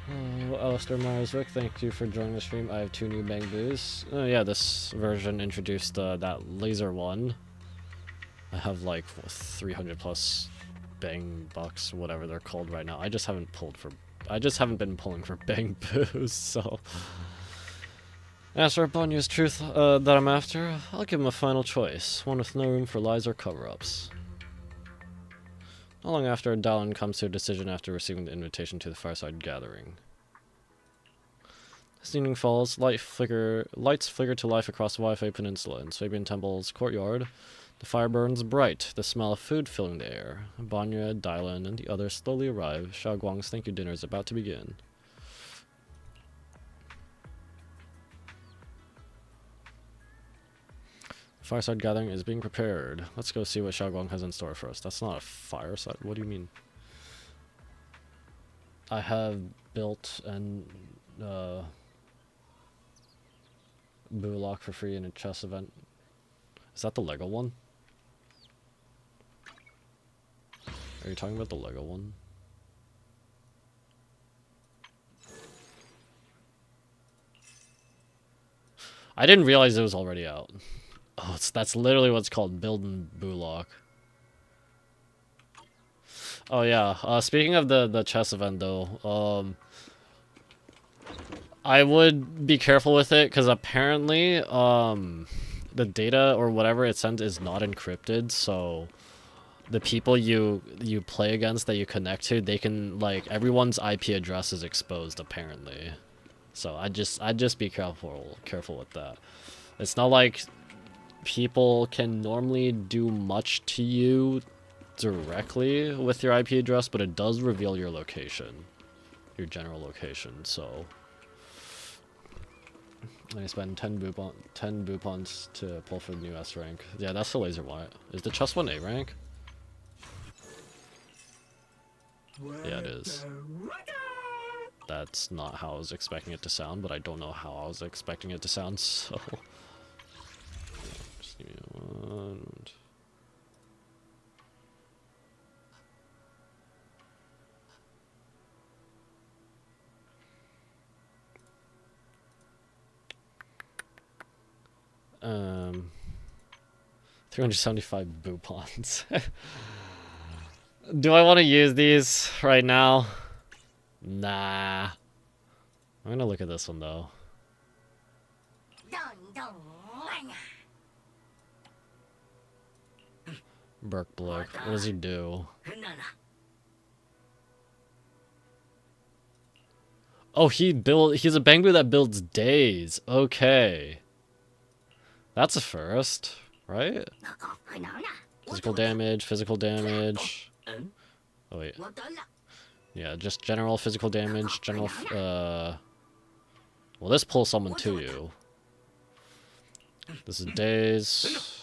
Speaker 1: Oh, Alistair Marswick, thank you for joining the stream. I have 2 new Bang Boos. Oh yeah, this version introduced that laser one. I have like 300 plus Bang Bucks, whatever they're called right now. I just haven't been pulling for Bang Boos, so... As for Banyo's truth that I'm after, I'll give him a final choice, one with no room for lies or cover-ups. Not long after, Dallin comes to a decision after receiving the invitation to the Fireside Gathering. As evening falls, lights flicker to life across the Wi-Fi Peninsula. In Swabian Temple's courtyard, the fire burns bright, the smell of food filling the air. Banya, Dallin, and the others slowly arrive. Xiaoguang's thank you dinner is about to begin. Fireside Gathering is being prepared. Let's go see what Xiaoguang has in store for us. That's not a fireside. What do you mean? I have built an Bullock for free in a chess event. Is that the Lego one? Are you talking about the Lego one? I didn't realize it was already out. Oh, that's literally what's called building Bullock. Oh yeah, speaking of the chess event though, I would be careful with it because apparently the data or whatever it sends is not encrypted, so the people you play against that you connect to, they can, like, everyone's IP address is exposed apparently. So I'd just be careful with that. It's not like people can normally do much to you directly with your IP address, but it does reveal your location, your general location. So I spend 10 Boopons to pull for the new S rank. Yeah, that's the laser one. Is the chess one A rank? Yeah, it is. That's not how I was expecting it to sound, but I don't know how I was expecting it to sound, so... Just give me one... Um... 375 Boopons. Do I want to use these right now? Nah. I'm gonna look at this one though. Burkblick. What does he do? Oh, he's a Bangbu that builds days. Okay. That's a first, right? Physical damage. Oh wait. Yeah, just general physical damage, general well, this pulls someone to you. This is days.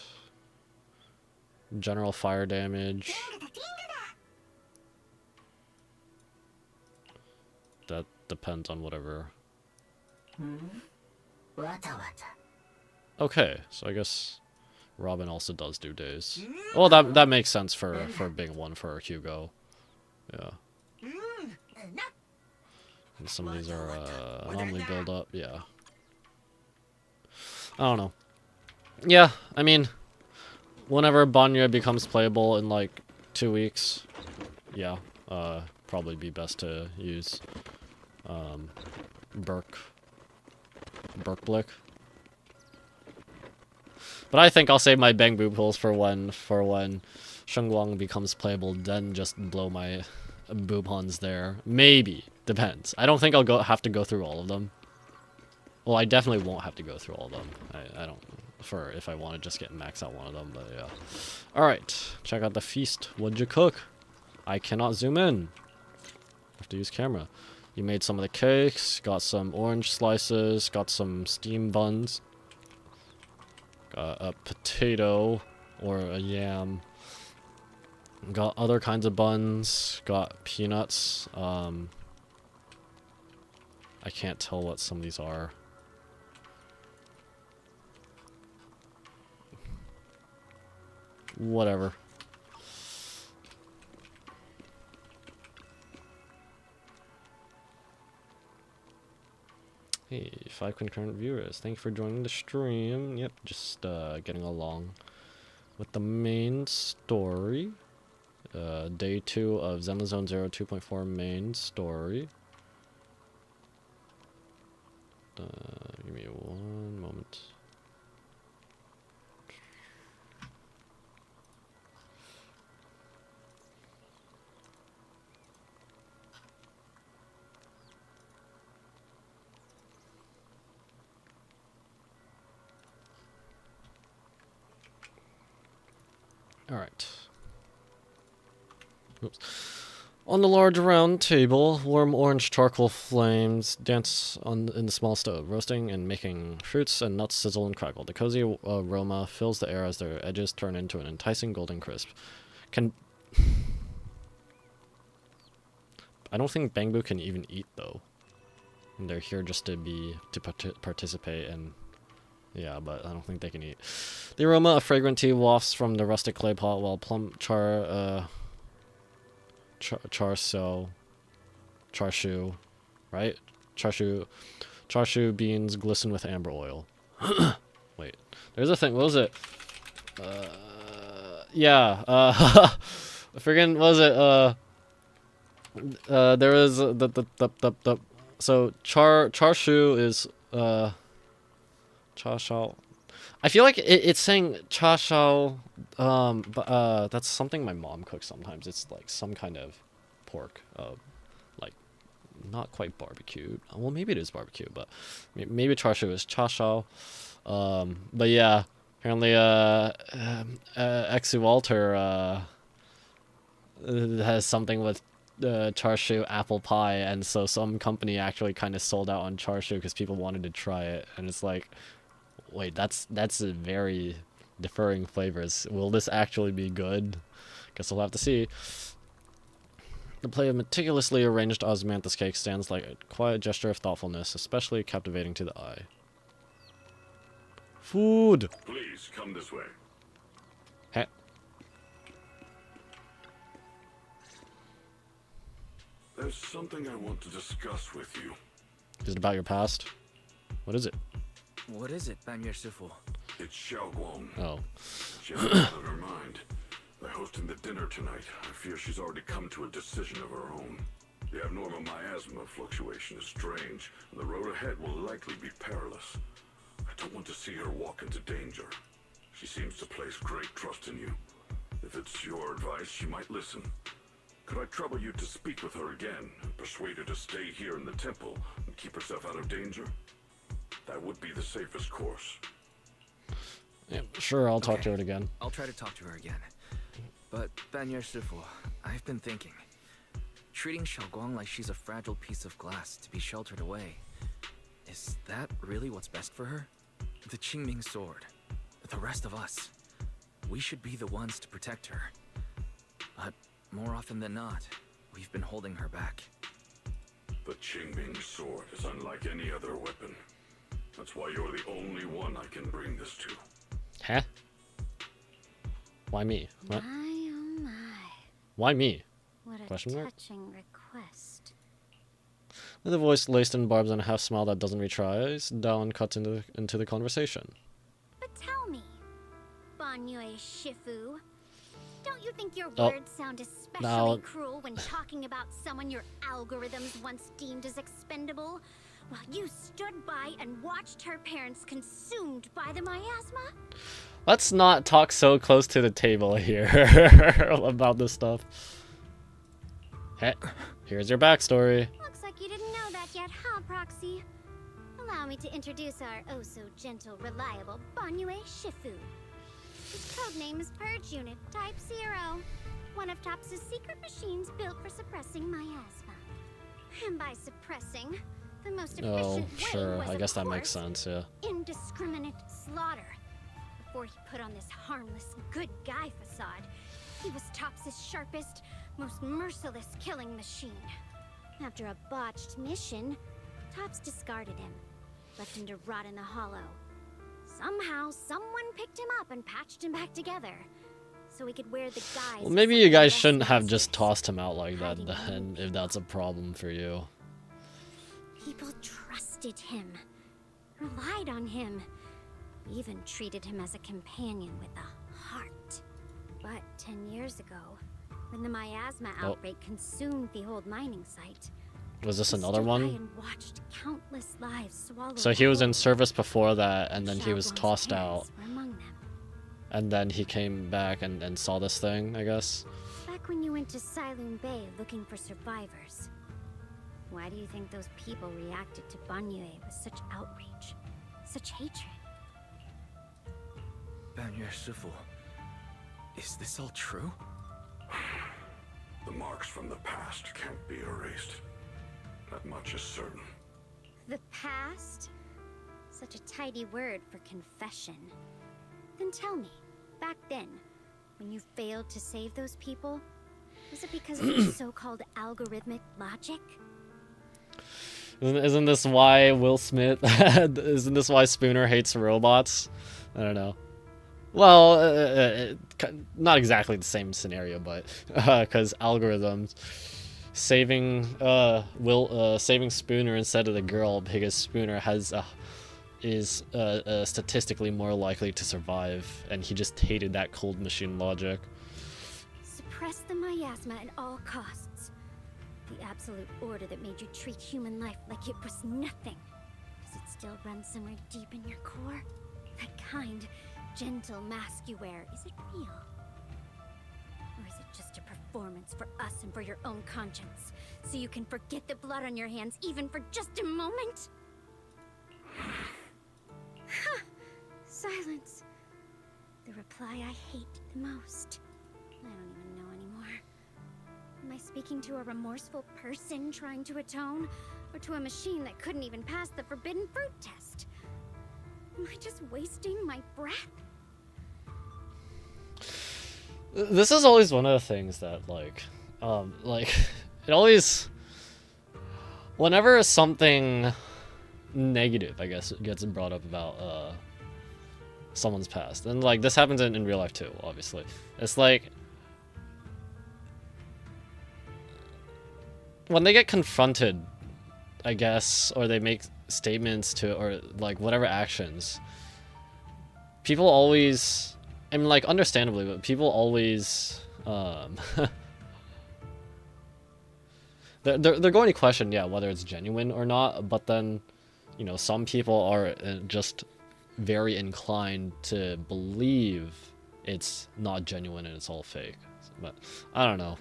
Speaker 1: General fire damage. That depends on whatever. Okay, so I guess Robin also does do days. Well, that makes sense for a big one for Hugo. Yeah. And some of these are anomaly build up, yeah. I don't know. Yeah, I mean, whenever Banya becomes playable in like 2 weeks, yeah, probably be best to use Berkblick. But I think I'll save my Bang Boo pulls for when Shengguang becomes playable, then just blow my Boopons there. Maybe. Depends. I don't think I'll have to go through all of them. Well, I definitely won't have to go through all of them. I don't, for if I want to just get max out one of them, but yeah. Alright, check out the feast. What'd you cook? I cannot zoom in. Have to use camera. You made some of the cakes, got some orange slices, got some steam buns. Got a potato or a yam. Got other kinds of buns. Got peanuts. I can't tell what some of these are. Whatever. Hey, 5 concurrent viewers. Thank you for joining the stream. Yep, just getting along with the main story. Day 2 of Zenless Zone Zero 2.4 main story. Give me one moment. Alright. Oops. On the large round table, warm orange charcoal flames dance in the small stove, roasting and making fruits and nuts sizzle and crackle. The cozy aroma fills the air as their edges turn into an enticing golden crisp. I don't think Bangbu can even eat, though. And they're here just to participate and... Yeah, but I don't think they can eat. The aroma of fragrant tea wafts from the rustic clay pot while plum char-siu, right? Char-siu beans glisten with amber oil. Wait, there's a thing. What was it? Yeah. Friggin' what was it? There was the so char-siu is cha shao. I feel like it's saying cha shao, but that's something my mom cooks sometimes. It's like some kind of pork, like not quite barbecued. Well, maybe it is barbecued, but maybe char siu is cha shao. But yeah, apparently Exu Walter has something with char siu apple pie, and so some company actually kind of sold out on char siu because people wanted to try it, and it's like, wait, that's a very differing flavors. Will this actually be good? Guess we'll have to see. The play of meticulously arranged osmanthus cake stands like a quiet gesture of thoughtfulness, especially captivating to the eye. Food!
Speaker 5: Please come this way.
Speaker 1: Heh.
Speaker 5: There's something I want to discuss with you.
Speaker 1: Is it about your past? What is it?
Speaker 2: What is it, Banyue Shifu?
Speaker 5: It's Xiaoguang.
Speaker 1: Oh.
Speaker 5: She has it on her mind. They're hosting the dinner tonight. I fear she's already come to a decision of her own. The abnormal miasma fluctuation is strange, and the road ahead will likely be perilous. I don't want to see her walk into danger. She seems to place great trust in you. If it's your advice, she might listen. Could I trouble you to speak with her again, and persuade her to stay here in the temple and keep herself out of danger? That would be the safest course.
Speaker 1: Yeah, sure, I'll talk to her again.
Speaker 2: I'll try to talk to her again. But, Banyue Shifu, I've been thinking. Treating Xiaoguang like she's a fragile piece of glass to be sheltered away. Is that really what's best for her? The Qingming sword. The rest of us. We should be the ones to protect her. But, more often than not, we've been holding her back.
Speaker 5: The Qingming sword is unlike any other weapon. That's why you're the only one I can bring this to.
Speaker 1: Huh? Why me? What?
Speaker 8: My oh my.
Speaker 1: Why me?
Speaker 8: What a
Speaker 1: Question mark?
Speaker 8: touching request.
Speaker 1: With a voice laced in barbs and a half smile that doesn't reach her eyes, Dallin cuts into the conversation.
Speaker 8: But tell me, Banyue Shifu. Don't you think your
Speaker 1: Oh.
Speaker 8: words sound especially
Speaker 1: Now-
Speaker 8: cruel when talking about someone your algorithms once deemed as expendable? While you stood by and watched her parents consumed by the miasma?
Speaker 1: Let's not talk so close to the table here about this stuff. Hey, here's your backstory.
Speaker 8: Looks like you didn't know that yet, huh, Proxy? Allow me to introduce our oh-so-gentle, reliable Banyue Shifu. His codename is Purge Unit Type 0, one of Tops's secret machines built for suppressing miasma. And by suppressing, the most efficient
Speaker 1: Oh,
Speaker 8: way
Speaker 1: sure.
Speaker 8: was,
Speaker 1: I
Speaker 8: of
Speaker 1: guess that makes
Speaker 8: course,
Speaker 1: sense, yeah.
Speaker 8: indiscriminate slaughter. Before he put on this harmless, good guy facade, he was Tops's sharpest, most merciless killing machine. After a botched mission, Tops discarded him, left him to rot in the hollow. Somehow, someone picked him up and patched him back together, so he could wear the guise.
Speaker 1: Well,
Speaker 8: of
Speaker 1: maybe you
Speaker 8: something
Speaker 1: guys
Speaker 8: less
Speaker 1: shouldn't have just
Speaker 8: monstrous.
Speaker 1: tossed him out like that
Speaker 8: Hiding
Speaker 1: then,
Speaker 8: in
Speaker 1: if that's a problem for you.
Speaker 8: People trusted him, relied on him, even treated him as a companion with a heart. But 10 years ago, when the miasma
Speaker 1: Oh.
Speaker 8: outbreak consumed the old mining site,
Speaker 1: Was this
Speaker 8: he
Speaker 1: another
Speaker 8: stood by
Speaker 1: one?
Speaker 8: and watched countless lives swallowed
Speaker 1: So he was in
Speaker 8: whole.
Speaker 1: service before that, and then he was
Speaker 8: Xiaoguang's
Speaker 1: tossed out,
Speaker 8: parents were among them.
Speaker 1: and then he came back and saw this thing, I guess.
Speaker 8: Back when you went to Silum Bay looking for survivors, why do you think those people reacted to Banyue with such outrage, such hatred?
Speaker 2: Banyue Shifu, is this all true?
Speaker 5: The marks from the past can't be erased. That much is certain.
Speaker 8: The past? Such a tidy word for confession. Then tell me, back then, when you failed to save those people, was it because of your so-called algorithmic logic?
Speaker 1: Isn't this why Will Smith? Isn't this why Spooner hates robots? I don't know. Well, not exactly the same scenario, but because algorithms saving saving Spooner instead of the girl because Spooner is statistically more likely to survive, and he just hated that cold machine logic.
Speaker 8: Suppress the miasma at all costs. The absolute order that made you treat human life like it was nothing. Does it still run somewhere deep in your core? That kind, gentle mask you wear, is it real? Or is it just a performance for us and for your own conscience? So you can forget the blood on your hands even for just a moment? Silence. The reply I hate the most. I don't even know anymore. Am I speaking to a remorseful person trying to atone? Or to a machine that couldn't even pass the forbidden fruit test? Am I just wasting my breath?
Speaker 1: This is always one of the things that it always, whenever something negative, I guess, gets brought up about someone's past, and like this happens in real life too, obviously. It's like when they get confronted, I guess, or they make statements to, or like whatever actions, people always, I mean, like, understandably, but people always they're going to question, yeah, whether it's genuine or not, but then, you know, some people are just very inclined to believe it's not genuine and it's all fake. But I don't know.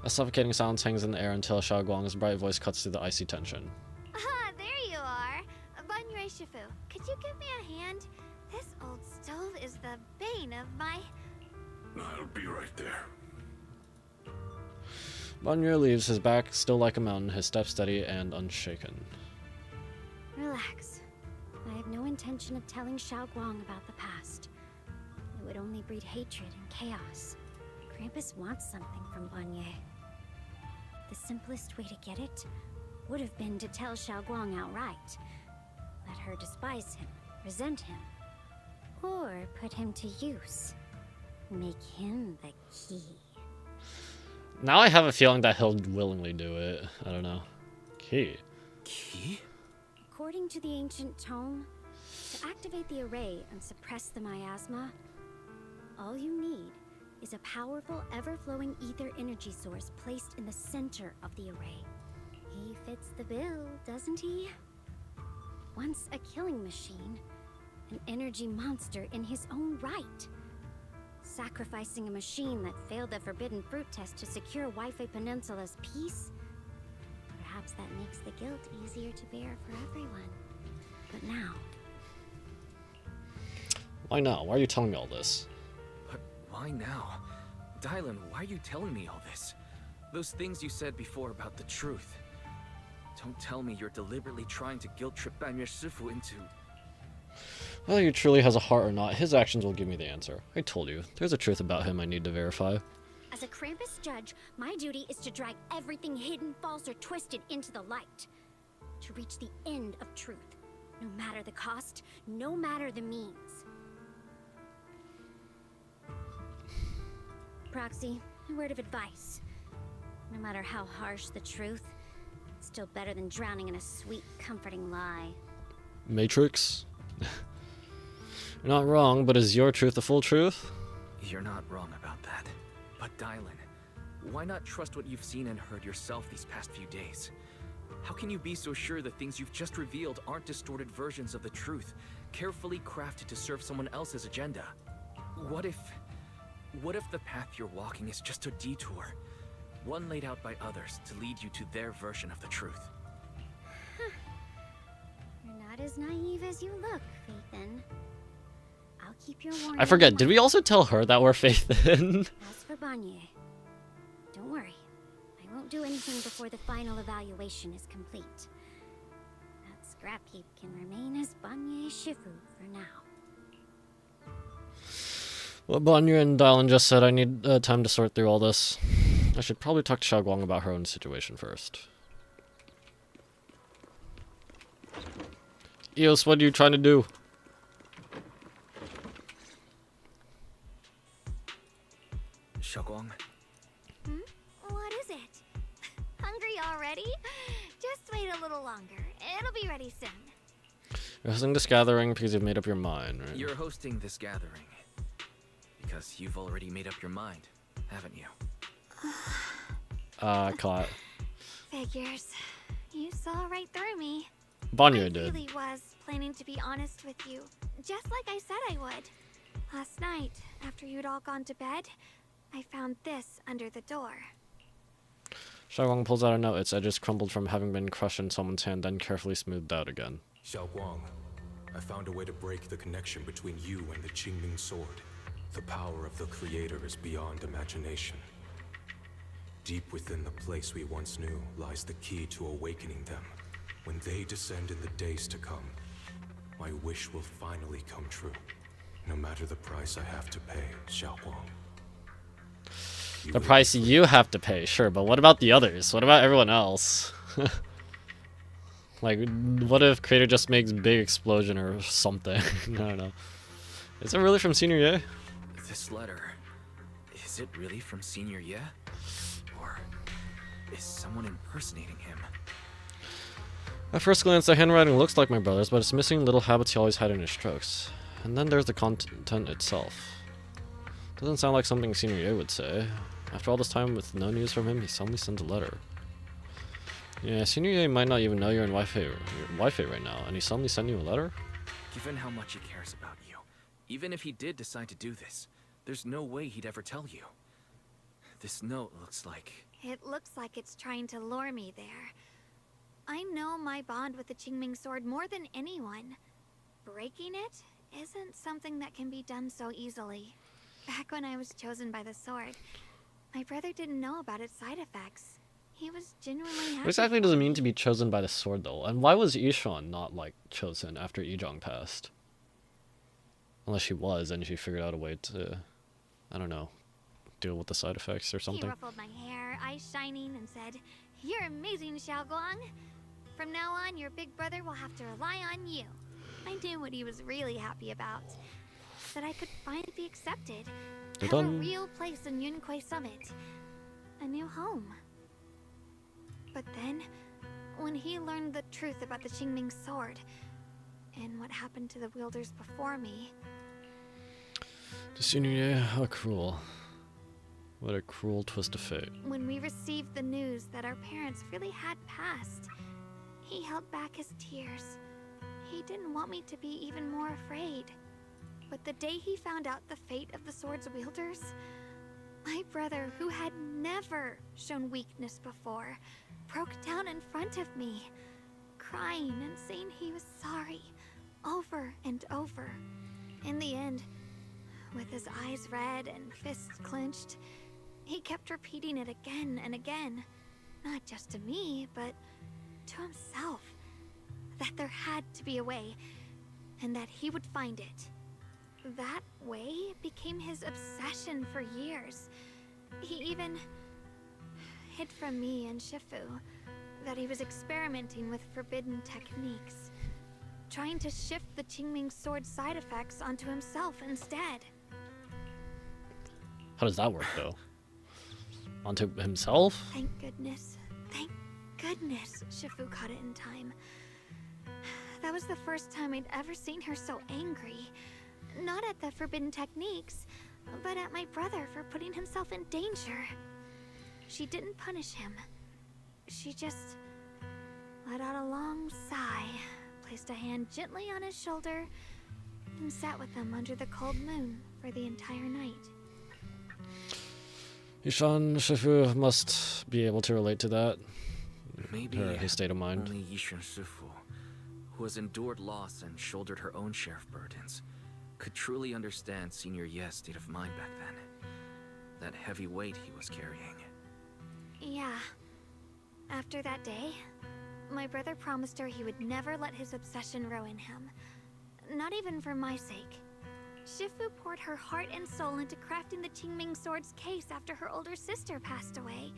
Speaker 1: A suffocating silence hangs in the air until Xiaoguang's bright voice cuts through the icy tension.
Speaker 3: Ah, there you are. Banyue Shifu, could you give me a hand? This old stove is the bane of my...
Speaker 5: I'll be right there.
Speaker 1: Banyue leaves, his back still like a mountain, his step steady and unshaken.
Speaker 8: Relax. I have no intention of telling Xiaoguang about the past. It would only breed hatred and chaos. Krampus wants something from Banyue. The simplest way to get it would have been to tell Xiaoguang outright. Let her despise him, resent him, or put him to use. Make him the key.
Speaker 1: Now I have a feeling that he'll willingly do it. I don't know. Key.
Speaker 2: Key?
Speaker 8: According to the ancient tome, to
Speaker 9: activate the array and suppress the miasma, all you need is a powerful, ever-flowing ether energy source placed in the center of the array. He fits the bill, doesn't he? Once a killing machine, an energy monster in his own right. Sacrificing a machine that failed the forbidden fruit test to secure Wi-Fi Peninsula's peace? Perhaps that makes the guilt easier to bear for everyone. But now...
Speaker 1: Why now? Why are you telling me all this?
Speaker 2: But why now? Dylan, why are you telling me all this? Those things you said before about the truth. Don't tell me you're deliberately trying to guilt-trip Banyu Shifu into...
Speaker 1: Whether he truly has a heart or not, his actions will give me the answer. I told you, there's a truth about him I need to verify.
Speaker 9: As a Krampus judge, my duty is to drag everything hidden, false, or twisted into the light. To reach the end of truth. No matter the cost, no matter the means. Proxy, a word of advice. No matter how harsh the truth, it's still better than drowning in a sweet, comforting lie.
Speaker 1: Matrix? You're not wrong, but is your truth the full truth?
Speaker 2: You're not wrong about that. But Dylan, why not trust what you've seen and heard yourself these past few days? How can you be so sure the things you've just revealed aren't distorted versions of the truth, carefully crafted to serve someone else's agenda? What if the path you're walking is just a detour, one laid out by others to lead you to their version of the truth?
Speaker 9: You're not as naive as you look, Faithin. I'll keep your warning.
Speaker 1: I forget, did we also tell her that we're Faithin?
Speaker 9: As for Banye, don't worry. I won't do anything before the final evaluation is complete. That scrap heap can remain as Banye Shifu for now.
Speaker 1: What Banyu and Dylan just said, I need time to sort through all this. I should probably talk to Xiaoguang about her own situation first. Eos, what are you trying to do?
Speaker 2: Xiaoguang?
Speaker 3: What is it? Hungry already? Just wait a little longer. It'll be ready soon.
Speaker 1: You're hosting this gathering because you've made up your mind, right?
Speaker 2: You're hosting this gathering because you've already made up your mind, haven't you?
Speaker 1: Caught.
Speaker 3: Figures. You saw right through me.
Speaker 1: Banyu
Speaker 3: I
Speaker 1: did.
Speaker 3: really was planning to be honest with you, just like I said I would. Last night, after you'd all gone to bed, I found this under the door.
Speaker 1: Xiaoguang pulls out a note. Its edges crumbled from having been crushed in someone's hand, then carefully smoothed out again.
Speaker 10: Xiaoguang, I found a way to break the connection between you and the Qingming sword. The power of the Creator is beyond imagination. Deep within the place we once knew lies the key to awakening them. When they descend in the days to come, my wish will finally come true. No matter the price I have to pay, Xiaoguang.
Speaker 1: The price you have to pay, sure, but what about the others? What about everyone else? Like, what if Creator just makes big explosion or something? I don't know. Is it really from Senior Ye?
Speaker 2: This letter, is it really from Senior Ye? Or is someone impersonating him?
Speaker 1: At first glance, the handwriting looks like my brother's, but it's missing little habits he always had in his strokes. And then there's the content itself. Doesn't sound like something Senior Ye would say. After all this time with no news from him, he suddenly sends a letter. Yeah, Senior Ye might not even know you're in Wi-Fi right now, and he suddenly sent you a letter?
Speaker 2: Given how much he cares about you, even if he did decide to do this, there's no way he'd ever tell you. This note looks like...
Speaker 3: It looks like it's trying to lure me there. I know my bond with the Qingming sword more than anyone. Breaking it isn't something that can be done so easily. Back when I was chosen by the sword, my brother didn't know about its side effects. He was genuinely happy.
Speaker 1: What exactly does it mean to be chosen by the sword, though? And why was Ishan not, like, chosen after Ijong passed? Unless she was, and she figured out a way to, I don't know, deal with the side effects or something.
Speaker 3: He ruffled my hair, eyes shining, and said, "You're amazing, Xiaoguang. From now on, your big brother will have to rely on you." I knew what he was really happy about. That I could finally be accepted. Have a real place in Yunquei Summit. A new home. But then, when he learned the truth about the Qingming sword, in what happened to the wielders before me.
Speaker 1: The senior year, how cruel. What a cruel twist of fate.
Speaker 3: When we received the news that our parents really had passed, he held back his tears. He didn't want me to be even more afraid. But the day he found out the fate of the sword's wielders, my brother, who had never shown weakness before, broke down in front of me, crying and saying he was sorry, over and over. In the end, with his eyes red and fists clenched, he kept repeating it again and again, not just to me, but to himself, that there had to be a way, and that he would find it. That way became his obsession for years. He even hid from me and Shifu that he was experimenting with forbidden techniques, trying to shift the Qingming sword side effects onto himself instead.
Speaker 1: How does that work, though? Onto himself?
Speaker 3: Thank goodness Shifu caught it in time. That was the first time I'd ever seen her so angry. Not at the forbidden techniques, but at my brother for putting himself in danger. She didn't punish him. She just let out a long sigh, placed a hand gently on his shoulder, and sat with him under the cold moon for the entire night.
Speaker 1: Yishan Shifu must be able to relate to that.
Speaker 2: Maybe
Speaker 1: His state of mind.
Speaker 2: only Yishan Shifu, who has endured loss and shouldered her own share of burdens, could truly understand Senior Ye's state of mind back then. That heavy weight he was carrying.
Speaker 3: Yeah. After that day, my brother promised her he would never let his obsession ruin him. Not even for my sake. Shifu poured her heart and soul into crafting the Qingming sword's case after her older sister passed away.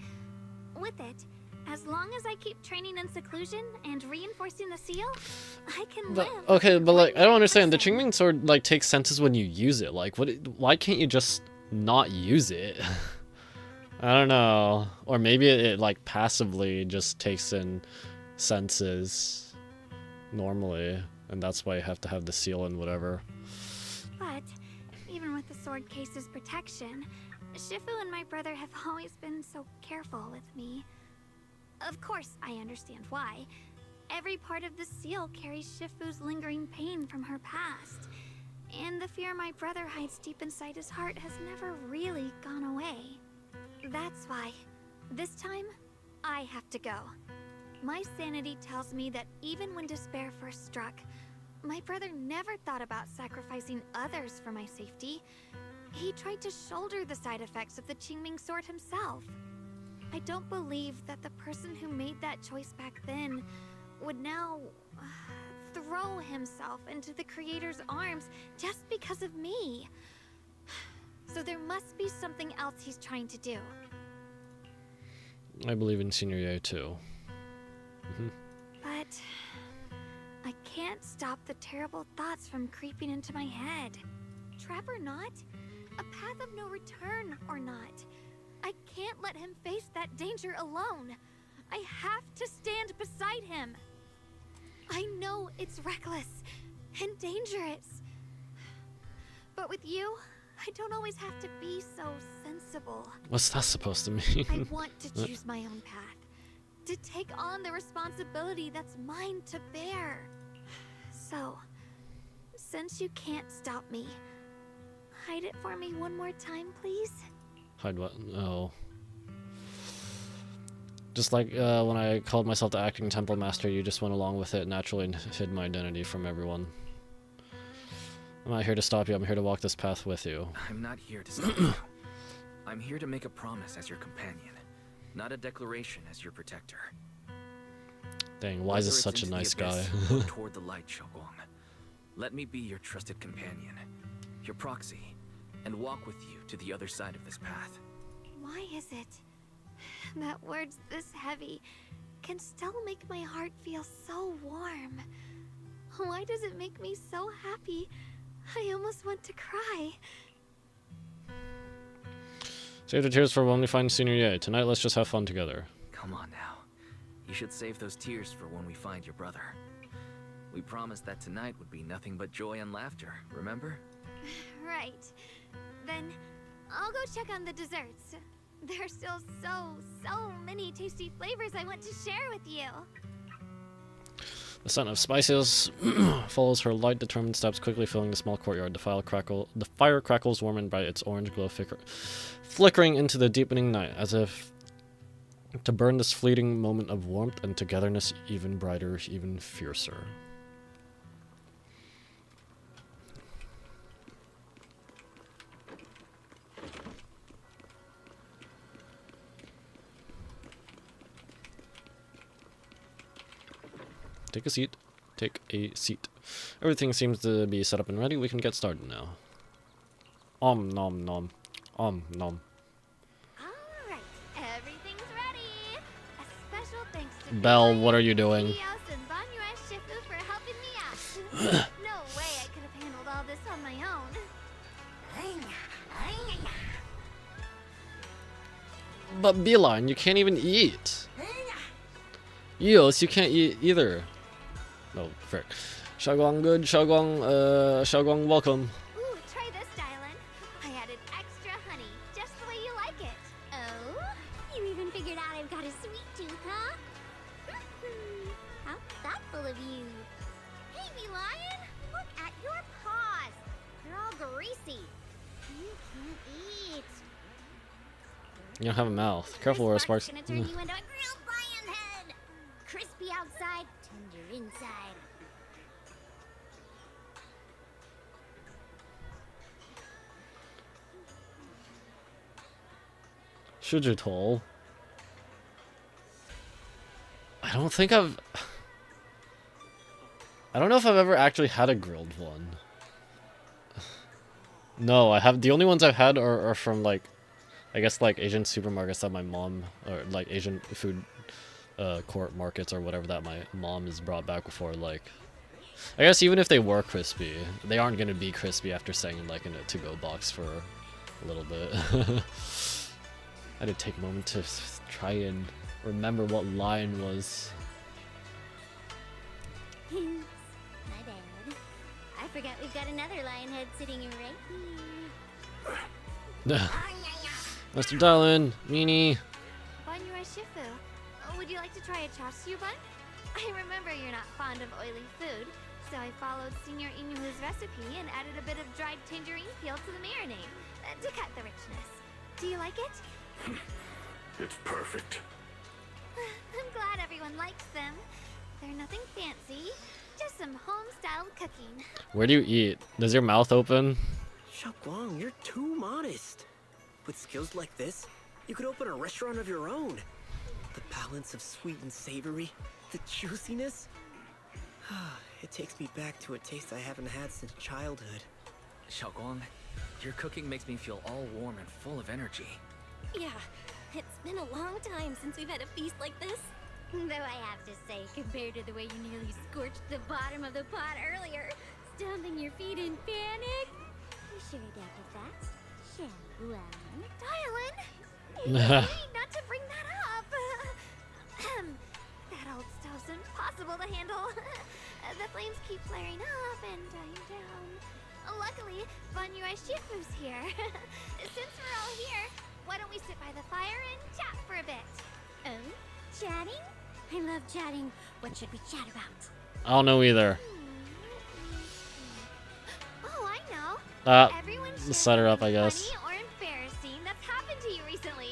Speaker 3: With it, as long as I keep training in seclusion and reinforcing the seal, I can live.
Speaker 1: Okay, but like, I don't understand. The Qingming sword like takes senses when you use it. Like, why can't you just not use it? I don't know. Or maybe it like passively just takes in senses normally, and that's why you have to have the seal and whatever.
Speaker 3: But even with the sword case's protection, Shifu and my brother have always been so careful with me. Of course, I understand why. Every part of the seal carries Shifu's lingering pain from her past. And the fear my brother hides deep inside his heart has never really gone away. That's why, this time, I have to go. My sanity tells me that even when despair first struck, my brother never thought about sacrificing others for my safety. He tried to shoulder the side effects of the Qingming sword himself. I don't believe that the person who made that choice back then would now throw himself into the Creator's arms just because of me. So there must be something else he's trying to do.
Speaker 1: I believe in Senior Ye too.
Speaker 3: But I can't stop the terrible thoughts from creeping into my head. Trap or not, a path of no return or not, I can't let him face that danger alone. I have to stand beside him. I know it's reckless and dangerous. But with you, I don't always have to be so sensible.
Speaker 1: What's that supposed to mean?
Speaker 3: I want to choose my own path. To take on the responsibility that's mine to bear. So, since you can't stop me, hide it for me one more time, please?
Speaker 1: Hide what? No. Just like when I called myself the acting temple master, you just went along with it naturally and hid my identity from everyone. I'm not here to stop you, I'm here to walk this path with you.
Speaker 2: I'm not here to stop you. I'm here to make a promise as your companion, not a declaration as your protector.
Speaker 1: Dang, why is this
Speaker 2: Whether
Speaker 1: such a
Speaker 2: it's
Speaker 1: nice
Speaker 2: into the
Speaker 1: guy?
Speaker 2: abyss or toward the light, Xiaoguang. Let me be your trusted companion, your proxy, and walk with you to the other side of this path.
Speaker 3: Why is it that words this heavy can still make my heart feel so warm? Why does it make me so happy I almost want to cry?
Speaker 1: Save the tears for when we find Senior Ye. Tonight, let's just have fun together.
Speaker 2: Come on now. You should save those tears for when we find your brother. We promised that tonight would be nothing but joy and laughter, remember?
Speaker 3: Right. Then I'll go check on the desserts. There are still so many tasty flavors I want to share with you.
Speaker 1: The scent of spices follows her light, determined steps, quickly filling the small courtyard. The fire crackles warm and bright, its orange glow flickering into the deepening night, as if to burn this fleeting moment of warmth and togetherness even brighter, even fiercer. Take a seat. Take a seat. Everything seems to be set up and ready. We can get started now. Nom nom. Nom.
Speaker 3: Alright, everything's ready. A special thanks to
Speaker 1: Belle, what are you doing?
Speaker 3: Eos and Banyue Shifu for helping me out. No way I could have handled all this on my own.
Speaker 1: But Beeline, you can't even eat. Eos, you can't eat either. No, frick. Xiaoguang good, Xiaoguang welcome.
Speaker 3: Ooh, try this, Dylan. I added extra honey, just the way you like it.
Speaker 8: Oh? You even figured out I've got a sweet tooth, huh? How thoughtful of you. Hey, Bee Lion, look at your paws. They're all greasy. You can't eat.
Speaker 1: You don't have a mouth. Careful where sparks.
Speaker 8: Gonna turn you into a grilled lion head. Crispy outside, tender inside.
Speaker 1: Shujitol. I don't know if I've ever actually had a grilled one. No, I have. The only ones I've had are from like, I guess like Asian supermarkets that my mom, or like Asian food court markets or whatever that my mom has brought back before. Like, I guess even if they were crispy, they aren't gonna be crispy after staying like in a to-go box for a little bit. I had to take a moment to try and remember what line was.
Speaker 8: My bad. I forgot we've got another lion head sitting right here.
Speaker 1: Mr. Dylan, Meanie.
Speaker 3: Banyue Shifu, would you like to try a chashu bun? I remember you're not fond of oily food, so I followed Senior Inu's recipe and added a bit of dried tangerine peel to the marinade to cut the richness. Do you like it?
Speaker 5: It's perfect.
Speaker 3: I'm glad everyone likes them. They're nothing fancy, just some home-styled cooking.
Speaker 1: Where do you eat? Does your mouth open?
Speaker 11: Xiaoguang, you're too modest. With skills like this, you could open a restaurant of your own. The balance of sweet and savory, the juiciness. It takes me back to a taste I haven't had since childhood.
Speaker 2: Xiaoguang, your cooking makes me feel all warm and full of energy.
Speaker 8: Yeah, it's been a long time since we've had a feast like this. Though I have to say, compared to the way you nearly scorched the bottom of the pot earlier, stomping your feet in panic, you sure adapted fast. Xiaoguang.
Speaker 3: Dylan! You need not to bring that up! That old stove's impossible to handle. The flames keep flaring up and dying down. Luckily, Banyue Shifu's here. Since we're all here, why don't we sit by the fire and chat for a bit?
Speaker 8: Oh, chatting? I love chatting. What should we chat about?
Speaker 1: I don't know either.
Speaker 3: Oh, I know. Everyone
Speaker 1: Set her up, I guess.
Speaker 3: funny or embarrassing that's happened to you recently.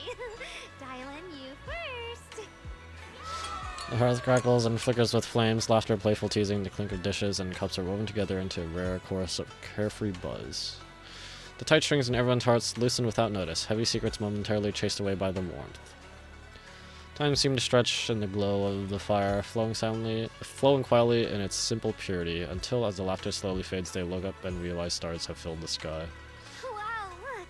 Speaker 3: Dylan, you first.
Speaker 1: The hearth crackles and flickers with flames, laughter, playful teasing, the clink of dishes and cups are woven together into a rare chorus of carefree buzz. The tight strings in everyone's hearts loosen without notice, heavy secrets momentarily chased away by the warmth. Time seemed to stretch in the glow of the fire, flowing quietly in its simple purity, until as the laughter slowly fades, they look up and realize stars have filled the sky.
Speaker 3: Wow, look.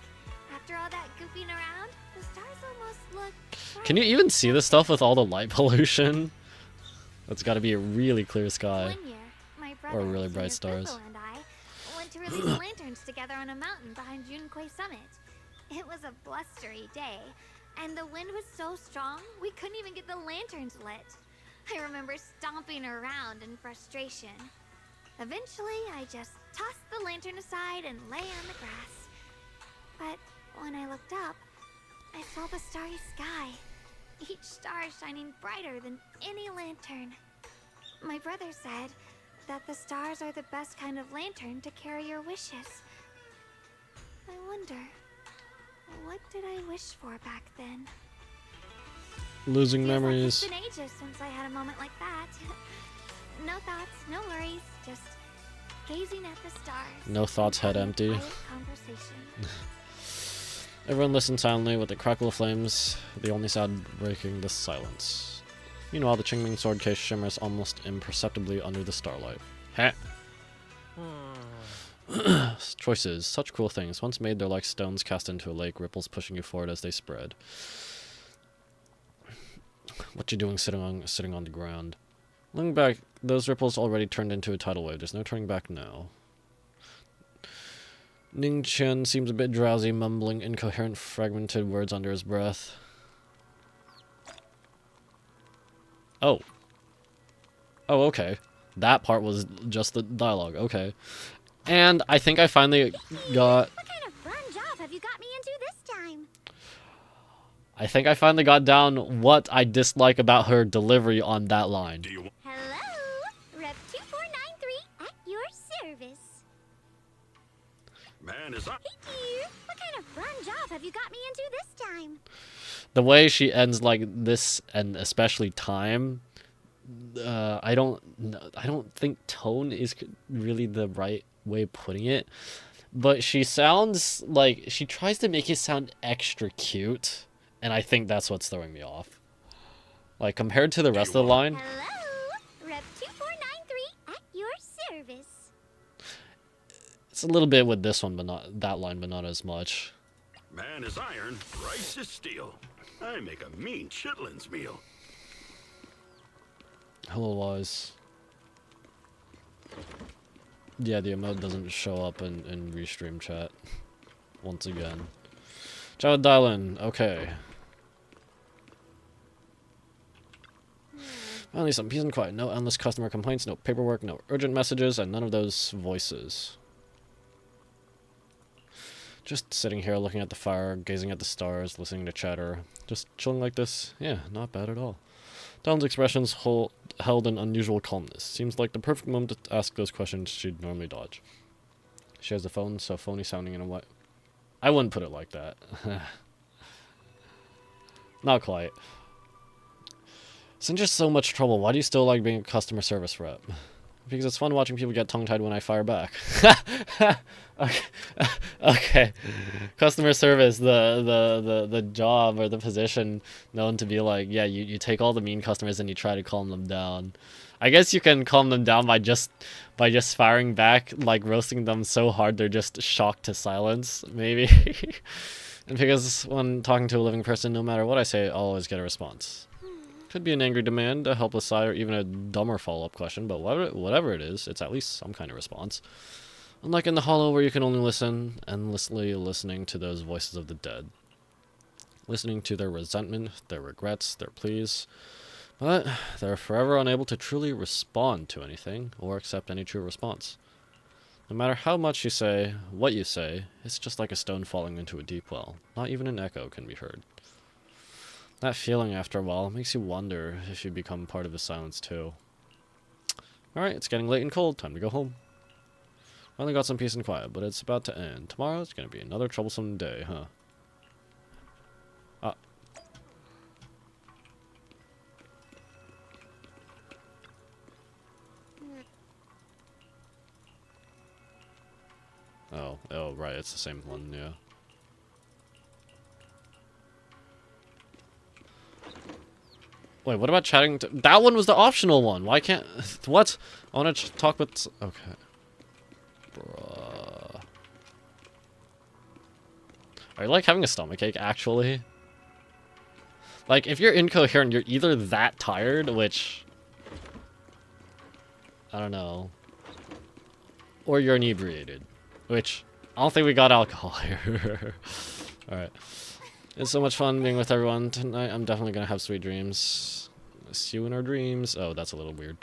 Speaker 3: After all that goofing around, the stars almost look bright.
Speaker 1: Can you even see this stuff with all the light pollution? That's gotta be a really clear sky.
Speaker 3: One year, my brother,
Speaker 1: Or really bright
Speaker 3: Senior
Speaker 1: stars.
Speaker 3: Purple, and I went to release lanterns together on a mountain behind Junkui Summit. It was a blustery day, and the wind was so strong we couldn't even get the lanterns lit. I remember stomping around in frustration. Eventually, I just tossed the lantern aside and lay on the grass. But when I looked up, I saw the starry sky, each star shining brighter than any lantern. My brother said that the stars are the best kind of lantern to carry your wishes. I wonder, what did I wish for back then?
Speaker 1: Losing
Speaker 3: Feels like
Speaker 1: memories.
Speaker 3: it's been ages since I had a moment like that. No thoughts, no worries, just gazing at the stars.
Speaker 1: No thoughts, head
Speaker 3: having a
Speaker 1: empty.
Speaker 3: quiet conversation.
Speaker 1: Everyone listened silently with the crackle of flames, the only sound breaking the silence. Meanwhile, the Qingming sword case shimmers almost imperceptibly under the starlight. Heh. Choices, such cruel things. Once made, they're like stones cast into a lake, ripples pushing you forward as they spread. What you doing sitting on the ground? Looking back, those ripples already turned into a tidal wave. There's no turning back now. Ning Chen seems a bit drowsy, mumbling incoherent, fragmented words under his breath. Oh. Oh, okay. That part was just the dialogue. Okay. And I think I finally got...
Speaker 8: What kind of fun job have you got me into this time?
Speaker 1: I think I finally got down what I dislike about her delivery on that line.
Speaker 8: Hello? Rep 2493 at your service.
Speaker 5: Man, is up.
Speaker 8: Hey dear, what kind of fun job have you got me into this time?
Speaker 1: The way she ends like this, and especially time, I don't think tone is really the right way of putting it, but she sounds like she tries to make it sound extra cute, and I think that's what's throwing me off. Like compared to the rest of the line.
Speaker 8: Hello? Rep 2493 at your service.
Speaker 1: It's a little bit with this one, but not that line, but not as much.
Speaker 5: Man is iron, rice is steel. I make a mean chitlins meal.
Speaker 1: Hello, Wise. Yeah, the emote doesn't show up in restream chat. Once again. Ciao, Dylan. Okay. Finally, some peace and quiet. No endless customer complaints, no paperwork, no urgent messages, and none of those voices. Just sitting here looking at the fire, gazing at the stars, listening to chatter. Just chilling like this. Yeah, not bad at all. Dawn's expressions held an unusual calmness. Seems like the perfect moment to ask those questions she'd normally dodge. She has the phone, so phony sounding in a way. I wouldn't put it like that. Not quite. It's in just so much trouble. Why do you still like being a customer service rep? Because it's fun watching people get tongue-tied when I fire back. Okay. Okay. Customer service, the job or the position known to be like, yeah, you take all the mean customers and you try to calm them down. I guess you can calm them down by just firing back, like roasting them so hard they're just shocked to silence, maybe. And because when talking to a living person, no matter what I say, I'll always get a response. Could be an angry demand, a helpless sigh, or even a dumber follow-up question, but whatever it is, it's at least some kind of response. Unlike in the Hollow, where you can only listen, endlessly listening to those voices of the dead. Listening to their resentment, their regrets, their pleas. But they're forever unable to truly respond to anything, or accept any true response. No matter how much you say, what you say, it's just like a stone falling into a deep well. Not even an echo can be heard. That feeling, after a while, makes you wonder if you become part of the silence, too. Alright, it's getting late and cold. Time to go home. Finally got some peace and quiet, but it's about to end. Tomorrow, it's going to be another troublesome day, huh? Oh, right, it's the same one, yeah. Wait, what about chatting to... That one was the optional one! Why can't... What? I want to talk with... Okay. Bruh. Are you, like, having a stomachache, actually? Like, if you're incoherent, you're either that tired, which... I don't know. Or you're inebriated. Which... I don't think we got alcohol here. Alright. It's so much fun being with everyone tonight. I'm definitely gonna have sweet dreams. See you in our dreams. Oh, that's a little weird.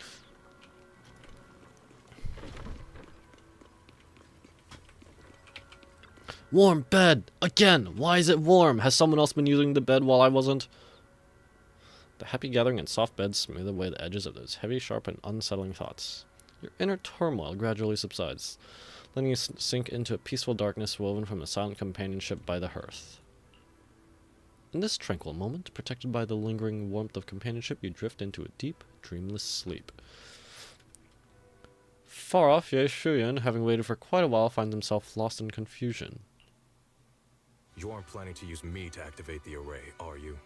Speaker 1: Warm bed! Again! Why is it warm? Has someone else been using the bed while I wasn't? The happy gathering and soft beds smooth away the edges of those heavy, sharp, and unsettling thoughts. Your inner turmoil gradually subsides, letting you sink into a peaceful darkness woven from a silent companionship by the hearth. In this tranquil moment, protected by the lingering warmth of companionship, you drift into a deep, dreamless sleep. Far off, Ye Shuyan, having waited for quite a while, finds himself lost in confusion.
Speaker 10: You aren't planning to use me to activate the array, are you?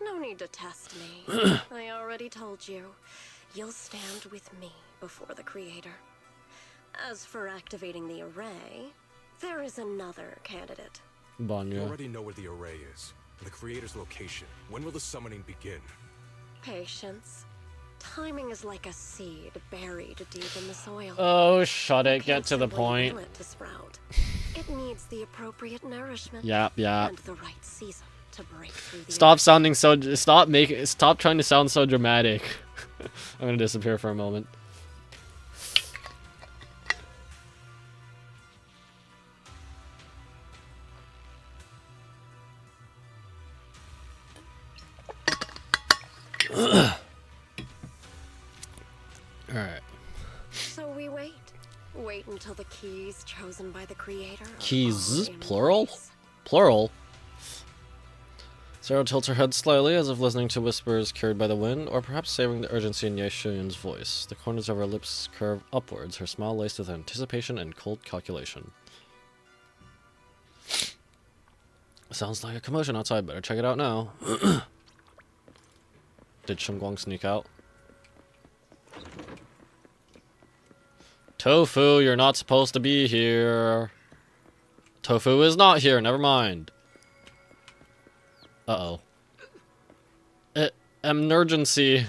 Speaker 12: No need to test me. I already told you. You'll stand with me before the Creator. As for activating the array, there is another candidate.
Speaker 10: You
Speaker 1: Banya.
Speaker 10: already know where the array is, and the Creator's location. When will the summoning begin?
Speaker 12: Patience. Timing is like a seed buried deep in the soil.
Speaker 1: Oh, shut it. Get to the
Speaker 12: Can't simply
Speaker 1: point.
Speaker 12: will it to sprout. It needs the appropriate nourishment.
Speaker 1: Yep.
Speaker 12: And the right season to break through the
Speaker 1: Stop sounding so. Stop trying to sound so dramatic. I'm gonna disappear for a moment. Alright.
Speaker 12: So we wait. Wait until the keys chosen by the Creator are
Speaker 1: Keys?
Speaker 12: all in
Speaker 1: Plural?
Speaker 12: place.
Speaker 1: Plural? Sarah tilts her head slightly, as if listening to whispers carried by the wind, or perhaps savoring the urgency in Ye Shuyun's voice. The corners of her lips curve upwards, her smile laced with anticipation and cold calculation. Sounds like a commotion outside. Better check it out now. Did Shimguang sneak out? Tofu, you're not supposed to be here. Tofu is not here, never mind. Uh-oh. Emergency.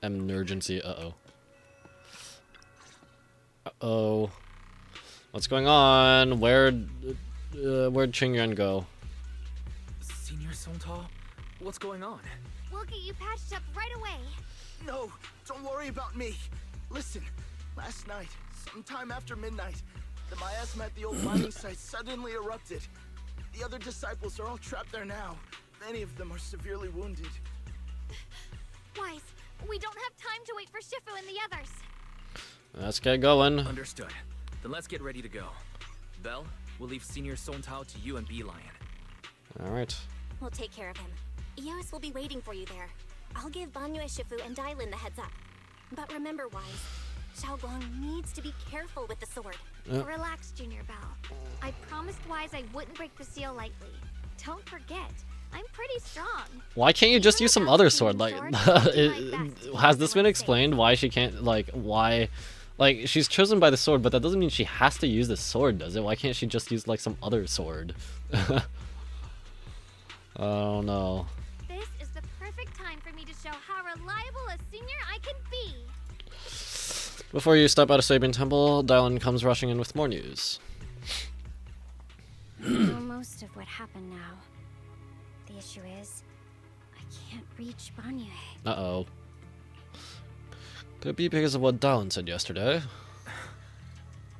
Speaker 1: Emergency, uh-oh. Uh-oh. What's going on? Where'd Qingyuan go?
Speaker 2: Senior Sontal, what's going on?
Speaker 3: We'll get you patched up right away.
Speaker 6: No, don't worry about me. Listen, last night, sometime after midnight, the miasma at the old mining site suddenly erupted. The other disciples are all trapped there now. Many of them are severely wounded.
Speaker 3: Wise, we don't have time to wait for Shifu and the others.
Speaker 1: Let's get going.
Speaker 2: Understood. Then let's get ready to go. Belle, we'll leave Senior Sontao to you and Bee-Lion.
Speaker 1: Alright.
Speaker 8: We'll take care of him. Eos will be waiting for you there. I'll give Banyue Shifu and Dailin the heads up. But remember, Wise, Xiaoguang needs to be careful with the sword.
Speaker 3: Relax, Junior Belle. I promised Wise I wouldn't break the seal lightly. Don't forget, I'm pretty strong.
Speaker 1: Why can't you just use some other sword? Like, has this been explained why she can't, like, why... Like, she's chosen by the sword, but that doesn't mean she has to use the sword, does it? Why can't she just use, like, some other sword? Oh, no.
Speaker 3: This is the perfect time for me to show how reliable a senior I can be.
Speaker 1: Before you step out of Sabian Temple, Dailin comes rushing in with more news.
Speaker 9: I know most of what happened now. The issue is, I can't reach Banyue.
Speaker 1: Uh-oh. Could it be because of what Dailin said yesterday?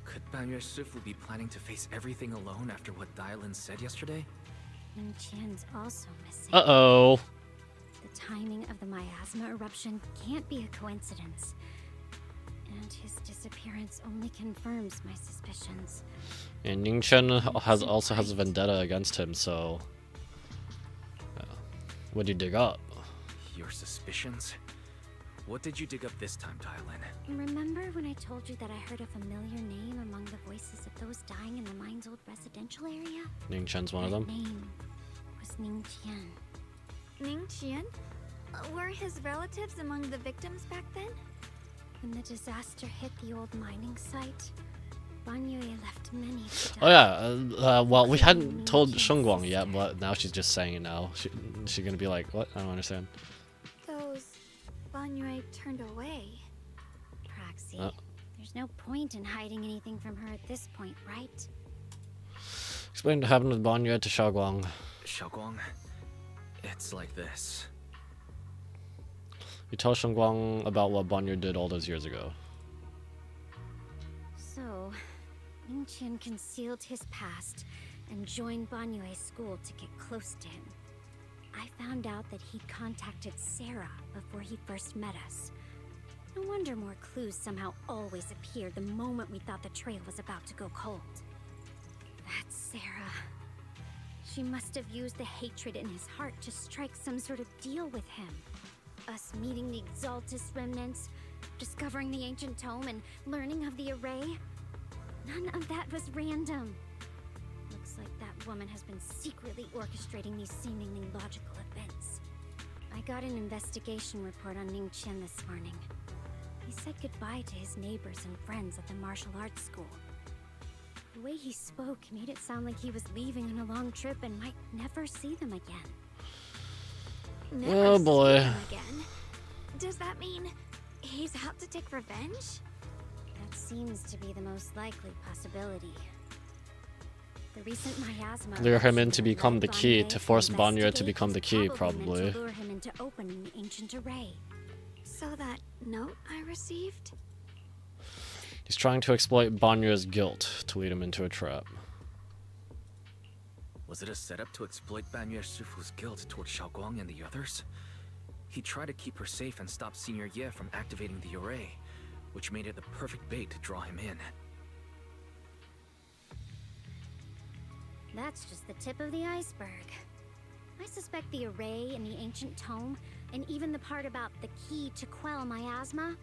Speaker 2: Could Banyue Shifu be planning to face everything alone after what Dailin said yesterday?
Speaker 9: Ning Qian's also missing.
Speaker 1: Uh-oh.
Speaker 9: The timing of the miasma eruption can't be a coincidence. And his disappearance only confirms my suspicions.
Speaker 1: And Ningchen also has a vendetta against him, so... what'd you dig up?
Speaker 2: Your suspicions? What did you dig up this time, Dailin?
Speaker 9: Remember when I told you that I heard a familiar name among the voices of those dying in the mine's old residential area?
Speaker 1: Ningchen's one of
Speaker 9: That
Speaker 1: them.
Speaker 9: name was Ning Qian.
Speaker 3: Ning Qian? Were his relatives among the victims back then?
Speaker 9: When the disaster hit the old mining site, Banyue left many to die.
Speaker 1: Oh yeah, well, we hadn't told Shengguang yet, but now she's just saying it now. She's gonna be like, what? I don't understand.
Speaker 3: Those Banyue turned away.
Speaker 9: Praxi, there's no point in hiding anything from her at this point, right?
Speaker 1: Explain what happened with Banyue to Xiaoguang.
Speaker 2: Xiaoguang, It's like this.
Speaker 1: You tell Shengguang about what Banyu did all those years ago.
Speaker 9: So, Ningqian concealed his past and joined Banyue's school to get close to him. I found out that he'd contacted Sarah before he first met us. No wonder more clues somehow always appeared the moment we thought the trail was about to go cold. That's Sarah. She must have used the hatred in his heart to strike some sort of deal with him. Us meeting the Exaltus remnants, discovering the ancient tome, and learning of the array. None of that was random. Looks like that woman has been secretly orchestrating these seemingly logical events. I got an investigation report on Ningqian this morning. He said goodbye to his neighbors and friends at the martial arts school. The way he spoke made it sound like he was leaving on a long trip and might never see them again.
Speaker 1: Oh boy.
Speaker 3: See him again? Does that mean he's out to take revenge?
Speaker 9: That seems to be the most likely possibility. The recent miasma
Speaker 1: Lure him in to
Speaker 9: eruption
Speaker 1: become
Speaker 9: led
Speaker 1: the key,
Speaker 9: Banyue
Speaker 1: to force Banyu to
Speaker 9: investigate
Speaker 1: become the
Speaker 9: was
Speaker 1: key,
Speaker 9: meant
Speaker 1: probably.
Speaker 9: to lure him into opening the ancient array.
Speaker 3: So that note I received?
Speaker 1: He's trying to exploit Banyu's guilt to lead him into a trap.
Speaker 2: Was it a setup to exploit Banyue Shifu's guilt towards Xiaoguang and the others? He tried to keep her safe and stop Senior Ye from activating the array, which made it the perfect bait to draw him in.
Speaker 9: That's just the tip of the iceberg. I suspect the array and the ancient tome, and even the part about the key to quell miasma,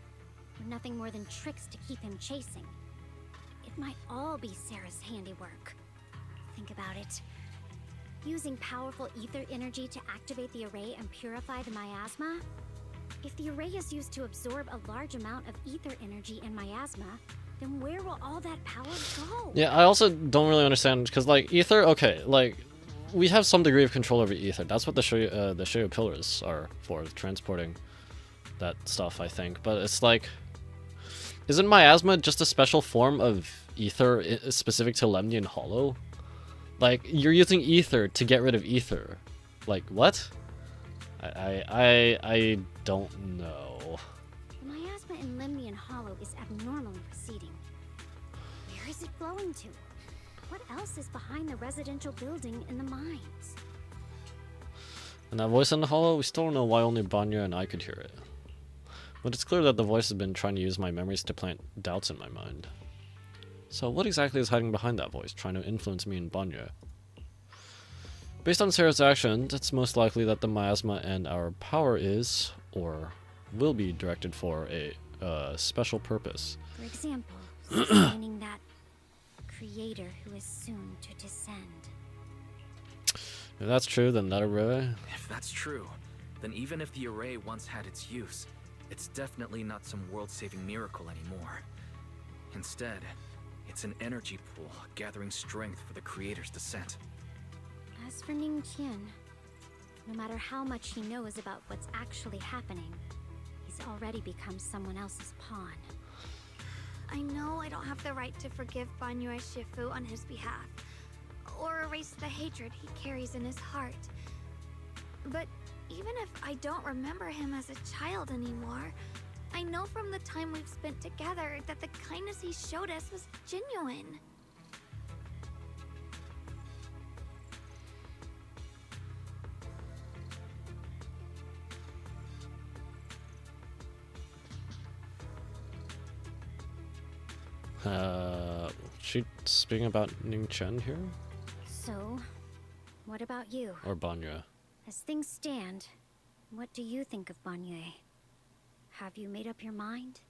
Speaker 9: were nothing more than tricks to keep him chasing. It might all be Sarah's handiwork. Think about it. Using powerful ether energy to activate the array and purify the miasma? If the array is used to absorb a large amount of ether energy and miasma, then where will all that power go?
Speaker 1: Yeah, I also don't really understand, because, like, ether, okay, like, we have some degree of control over ether. That's what the Sheo pillars are for, transporting that stuff, I think. But it's like, isn't miasma just a special form of ether specific to Lemnian Hollow? Like, you're using ether to get rid of ether. Like, what? I don't know.
Speaker 9: The miasma in Lemnian Hollow is abnormally receding. Where is it flowing to? What else is behind the residential building in the mines?
Speaker 1: And that voice in the hollow, we still don't know why only Banya and I could hear it. But it's clear that the voice has been trying to use my memories to plant doubts in my mind. So what exactly is hiding behind that voice, trying to influence me and Banya? Based on Sarah's actions, it's most likely that the miasma and our power is, or will be, directed for a special purpose.
Speaker 9: For example, sustaining that creator who is soon to descend.
Speaker 1: If that's true, then that array...
Speaker 2: If that's true, then even if the array once had its use, it's definitely not some world-saving miracle anymore. Instead, it's an energy pool gathering strength for the creator's descent.
Speaker 9: As for Ningqian, no matter how much he knows about what's actually happening, he's already become someone else's pawn.
Speaker 3: I know I don't have the right to forgive Banyue Shifu on his behalf, or erase the hatred he carries in his heart. But even if I don't remember him as a child anymore, I know from the time we've spent together that the kindness he showed us was genuine.
Speaker 1: She speaking about Ningqian here?
Speaker 9: So, what about you?
Speaker 1: Or Banya?
Speaker 9: As things stand, what do you think of Banyue? Have you made up your mind?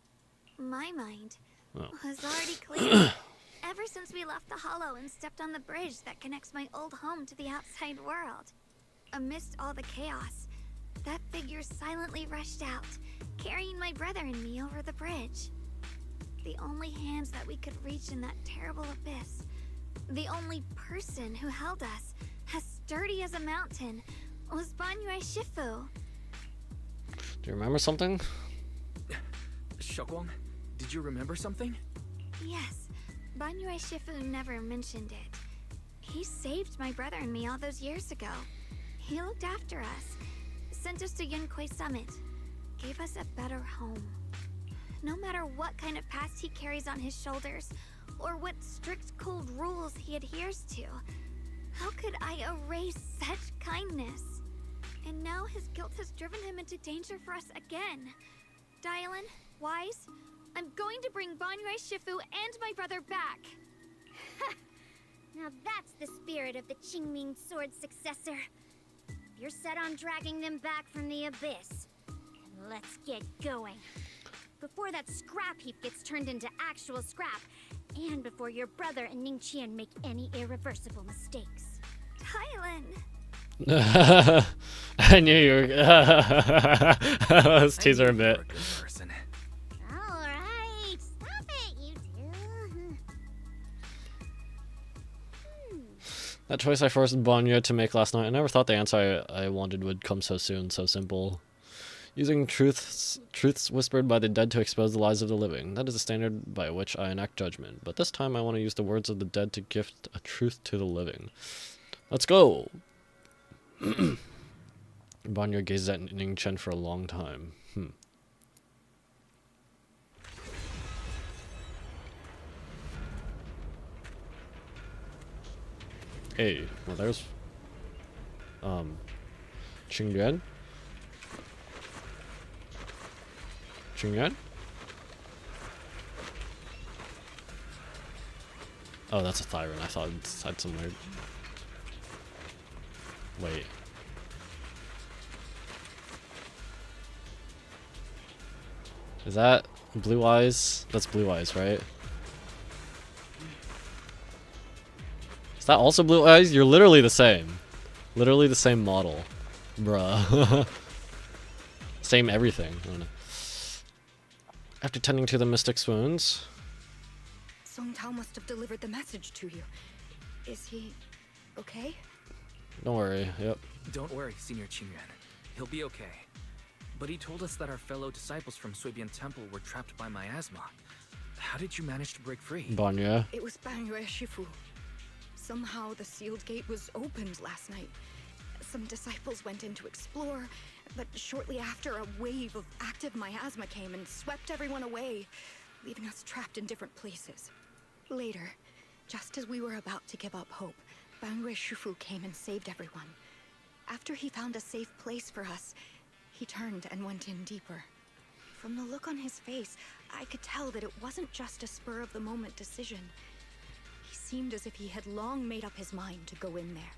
Speaker 3: My mind
Speaker 1: Oh.
Speaker 3: was already clear. Ever since we left the Hollow and stepped on the bridge that connects my old home to the outside world. Amidst all the chaos, that figure silently rushed out, carrying my brother and me over the bridge. The only hands that we could reach in that terrible abyss. The only person who held us, as sturdy as a mountain, was Banyue Shifu.
Speaker 1: Do you remember something?
Speaker 2: Xiaoguang, did you remember something?
Speaker 3: Yes, Banyue Shifu never mentioned it. He saved my brother and me all those years ago. He looked after us, sent us to Yunquay Summit, gave us a better home. No matter what kind of past he carries on his shoulders, or what strict cold rules he adheres to, how could I erase such kindness? And now his guilt has driven him into danger for us again. Dylan, Wise, I'm going to bring Banyue Shifu and my brother back.
Speaker 9: Now that's the spirit of the Qingming Sword successor. You're set on dragging them back from the abyss. Then let's get going. Before that scrap heap gets turned into actual scrap, and before your brother and Ningqian make any irreversible mistakes.
Speaker 3: Dylan!
Speaker 1: I knew you were. Let's tease her a bit.
Speaker 2: You're a good person.
Speaker 9: Alright, stop it, you two.
Speaker 1: That choice I forced Banya to make last night, I never thought the answer I wanted would come so soon, so simple. Using truths whispered by the dead to expose the lies of the living. That is the standard by which I enact judgment. But this time I want to use the words of the dead to gift a truth to the living. Let's go! Banya gazed at Ning Chen for a long time. Hey, well there's Qingyuan? Qingyuan? Oh, that's a Thyron. I thought it had some weird... Wait. Is that Blue Eyes? That's Blue Eyes, right? Is that also Blue Eyes? You're literally the same. Literally the same model. Bruh. Same everything. I don't know. After tending to the mystic's wounds...
Speaker 7: Song Tao must have delivered the message to you. Is he okay?
Speaker 1: Don't worry, yep.
Speaker 2: Don't worry, Senior Qingyuan. He'll be okay. But he told us that our fellow disciples from Suibian Temple were trapped by miasma. How did you manage to break free?
Speaker 1: Banya.
Speaker 7: It was Banyue Shifu. Somehow the sealed gate was opened last night. Some disciples went in to explore, but shortly after, a wave of active miasma came and swept everyone away, leaving us trapped in different places. Later, just as we were about to give up hope, Banyue Shifu came and saved everyone. After he found a safe place for us, he turned and went in deeper. From the look on his face, I could tell that it wasn't just a spur-of-the-moment decision. He seemed as if he had long made up his mind to go in there.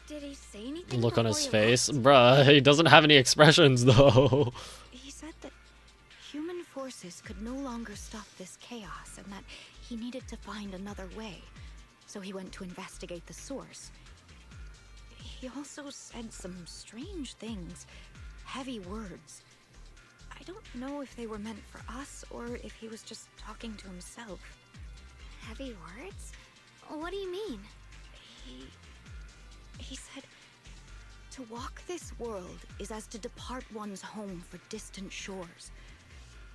Speaker 3: Did he say anything?
Speaker 1: Look on his
Speaker 3: before he
Speaker 1: face.
Speaker 3: left?
Speaker 1: Bruh, he doesn't have any expressions though.
Speaker 7: He said that human forces could no longer stop this chaos and that he needed to find another way. So he went to investigate the source. He also said some strange things, heavy words. I don't know if they were meant for us or if he was just talking to himself.
Speaker 3: Heavy words? What do you mean?
Speaker 7: He said, to walk this world is as to depart one's home for distant shores.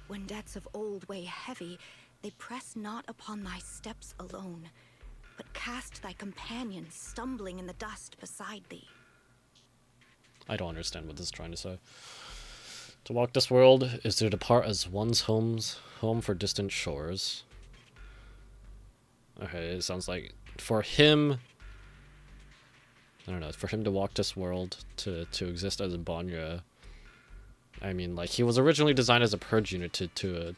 Speaker 7: When debts of old weigh heavy, they press not upon thy steps alone, but cast thy companions stumbling in the dust beside thee.
Speaker 1: I don't understand what this is trying to say. To walk this world is to depart as one's home for distant shores. Okay, it sounds like for him, I don't know, for him to walk this world, to exist as a Banya, I mean, like, he was originally designed as a purge unit to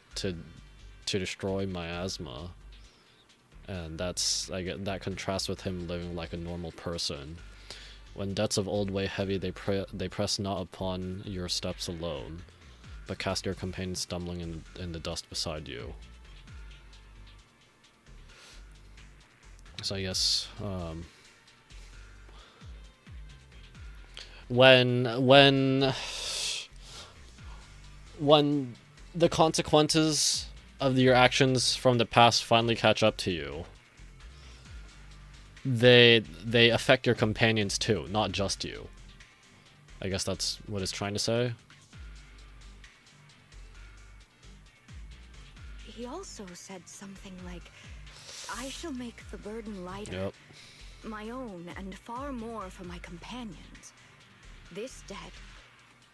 Speaker 1: destroy miasma, and that's, like, that contrasts with him living like a normal person. When debts of old weigh heavy, they press not upon your steps alone, but cast your companions stumbling in the dust beside you. So I guess, when the consequences of your actions from the past finally catch up to you, they affect your companions too, not just you. I guess that's what it's trying to say.
Speaker 7: He also said something like, I shall make the burden lighter.
Speaker 1: Yep.
Speaker 7: My own, and far more for my companions. This debt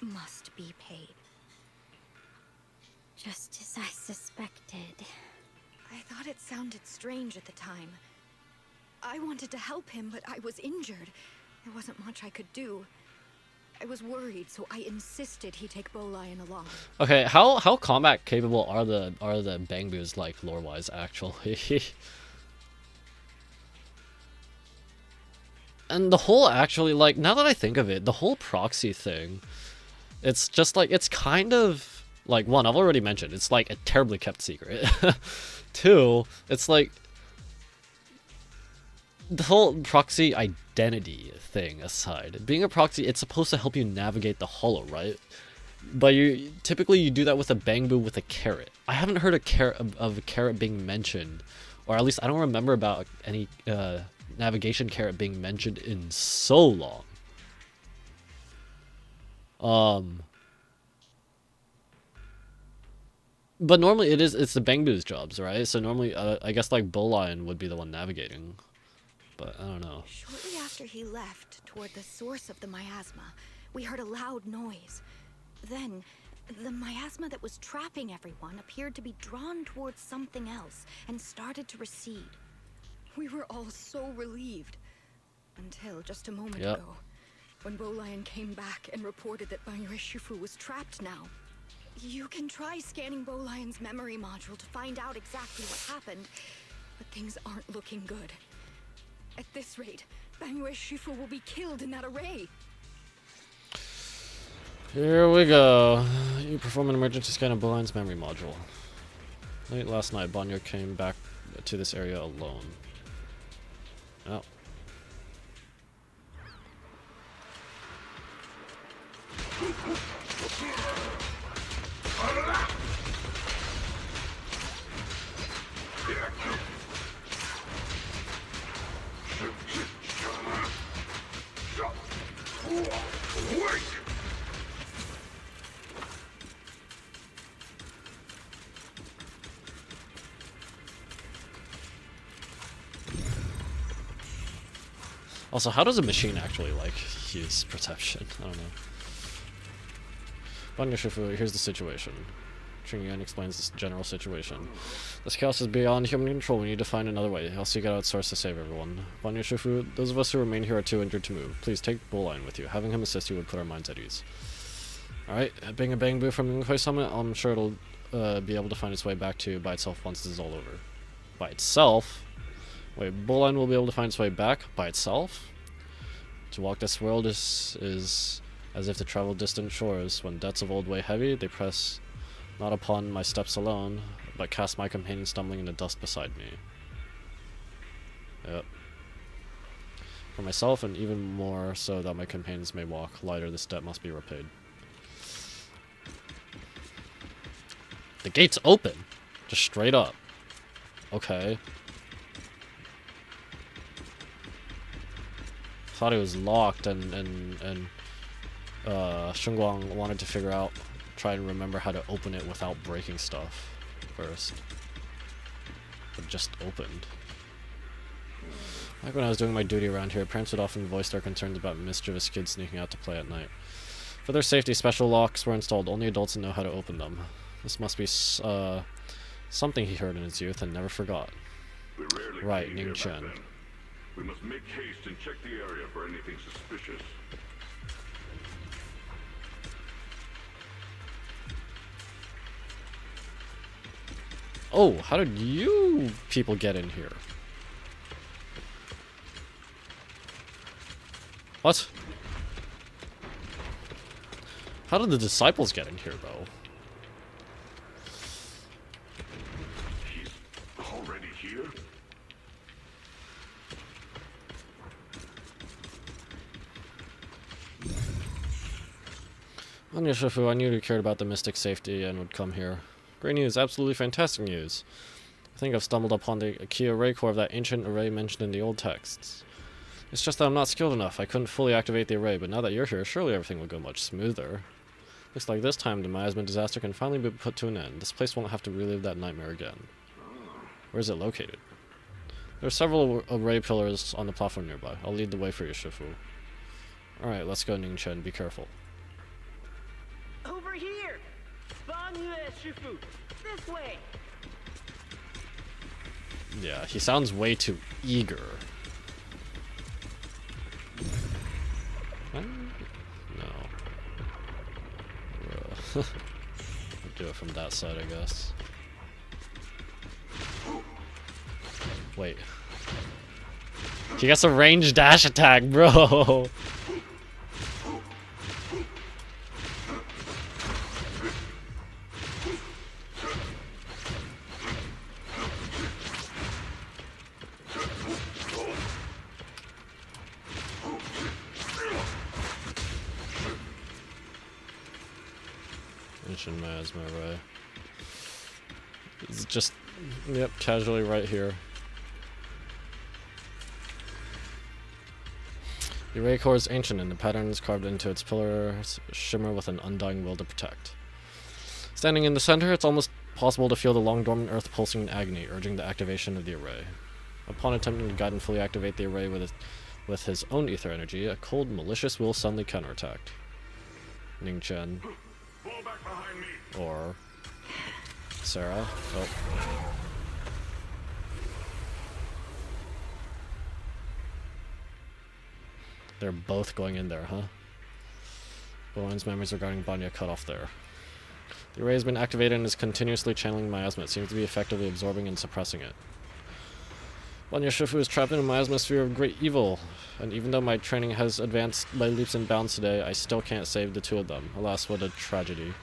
Speaker 7: must be paid.
Speaker 9: Just as I suspected.
Speaker 7: I thought it sounded strange at the time. I wanted to help him, but I was injured. There wasn't much I could do. I was worried, so I insisted he take Bolian along.
Speaker 1: Okay, how combat capable are the Bangboos, like, lore-wise, actually? And the whole, actually, like, now that I think of it, the whole proxy thing, it's just like, it's kind of, like, one, I've already mentioned, it's like a terribly kept secret. Two, it's like, the whole proxy identity thing aside, being a proxy, it's supposed to help you navigate the hollow, right? But typically you do that with a Bangboo with a carrot. I haven't heard of a carrot being mentioned, or at least I don't remember about any navigation carrot being mentioned in so long. But normally it's the Bangboo's jobs, right? So normally I guess like Bolian would be the one navigating. But I don't know.
Speaker 7: Shortly after he left toward the source of the miasma, we heard a loud noise. Then, the miasma that was trapping everyone appeared to be drawn towards something else and started to recede. We were all so relieved. Until just a moment ago, when Bolian came back and reported that Banyue Shifu was trapped now. You can try scanning Bolian's memory module to find out exactly what happened, but things aren't looking good. At this rate, Banyue Shifu will be killed in that array.
Speaker 1: Here we go. You perform an emergency scan of Bolian's memory module. Late last night, Banyu came back to this area alone. Oh. Also, how does a machine actually, like, use perception? I don't know. Banyu Shifu, here's the situation. Tringyuan explains this general situation. This chaos is beyond human control. We need to find another way. I'll seek out its source to save everyone. Banyu Shifu, those of us who remain here are too injured to move. Please take Bolian with you. Having him assist you would put our minds at ease. Alright, being a Bangboo from the Yunhui Summit, I'm sure it'll be able to find its way back to by itself once this is all over. By itself? Wait, Bolian will be able to find its way back by itself? To walk this world is as if to travel distant shores. When debts of old weigh heavy, they press not upon my steps alone, but cast my companion stumbling in the dust beside me. Yep. For myself, and even more so that my companions may walk lighter, this debt must be repaid. The gate's open! Just straight up. Okay. Thought it was locked, and Shunguang wanted to try and remember how to open it without breaking stuff first. It just opened. Like when I was doing my duty around here, parents would often voice their concerns about mischievous kids sneaking out to play at night. For their safety, special locks were installed. Only adults know how to open them. This must be something he heard in his youth and never forgot. Right, Ning Chen.
Speaker 5: We must make haste and check the area for anything suspicious.
Speaker 1: Oh, how did you people get in here? What? How did the disciples get in here, though?
Speaker 5: He's already here?
Speaker 1: Banyu Shifu, I knew you cared about the mystic's safety and would come here. Great news, absolutely fantastic news. I think I've stumbled upon the key array core of that ancient array mentioned in the old texts. It's just that I'm not skilled enough. I couldn't fully activate the array, but now that you're here, surely everything will go much smoother. Looks like this time the miasma disaster can finally be put to an end. This place won't have to relive that nightmare again. Where is it located? There are several array pillars on the platform nearby. I'll lead the way for you, Shifu. Alright, let's go, Ning-Chen. Be careful.
Speaker 11: Over here! Banyue Shifu! This way!
Speaker 1: Yeah, he sounds way too eager. No. I'll do it from that side, I guess. Wait. He gets a ranged dash attack, bro! Ancient Miasma Array. It's just, yep, casually right here. The array core is ancient and the patterns carved into its pillars shimmer with an undying will to protect. Standing in the center, it's almost possible to feel the long-dormant earth pulsing in agony, urging the activation of the array. Upon attempting to guide and fully activate the array with his own ether energy, a cold, malicious will suddenly counterattacked. Ning-Chen.
Speaker 5: Fall back behind me.
Speaker 1: Or Sarah. Oh. They're both going in there, huh? Bowen's memories regarding Banya cut off there. The array has been activated and is continuously channeling miasma. It seems to be effectively absorbing and suppressing it. Banya Shifu is trapped in a miasma sphere of great evil, and even though my training has advanced by leaps and bounds today, I still can't save the two of them. Alas, what a tragedy.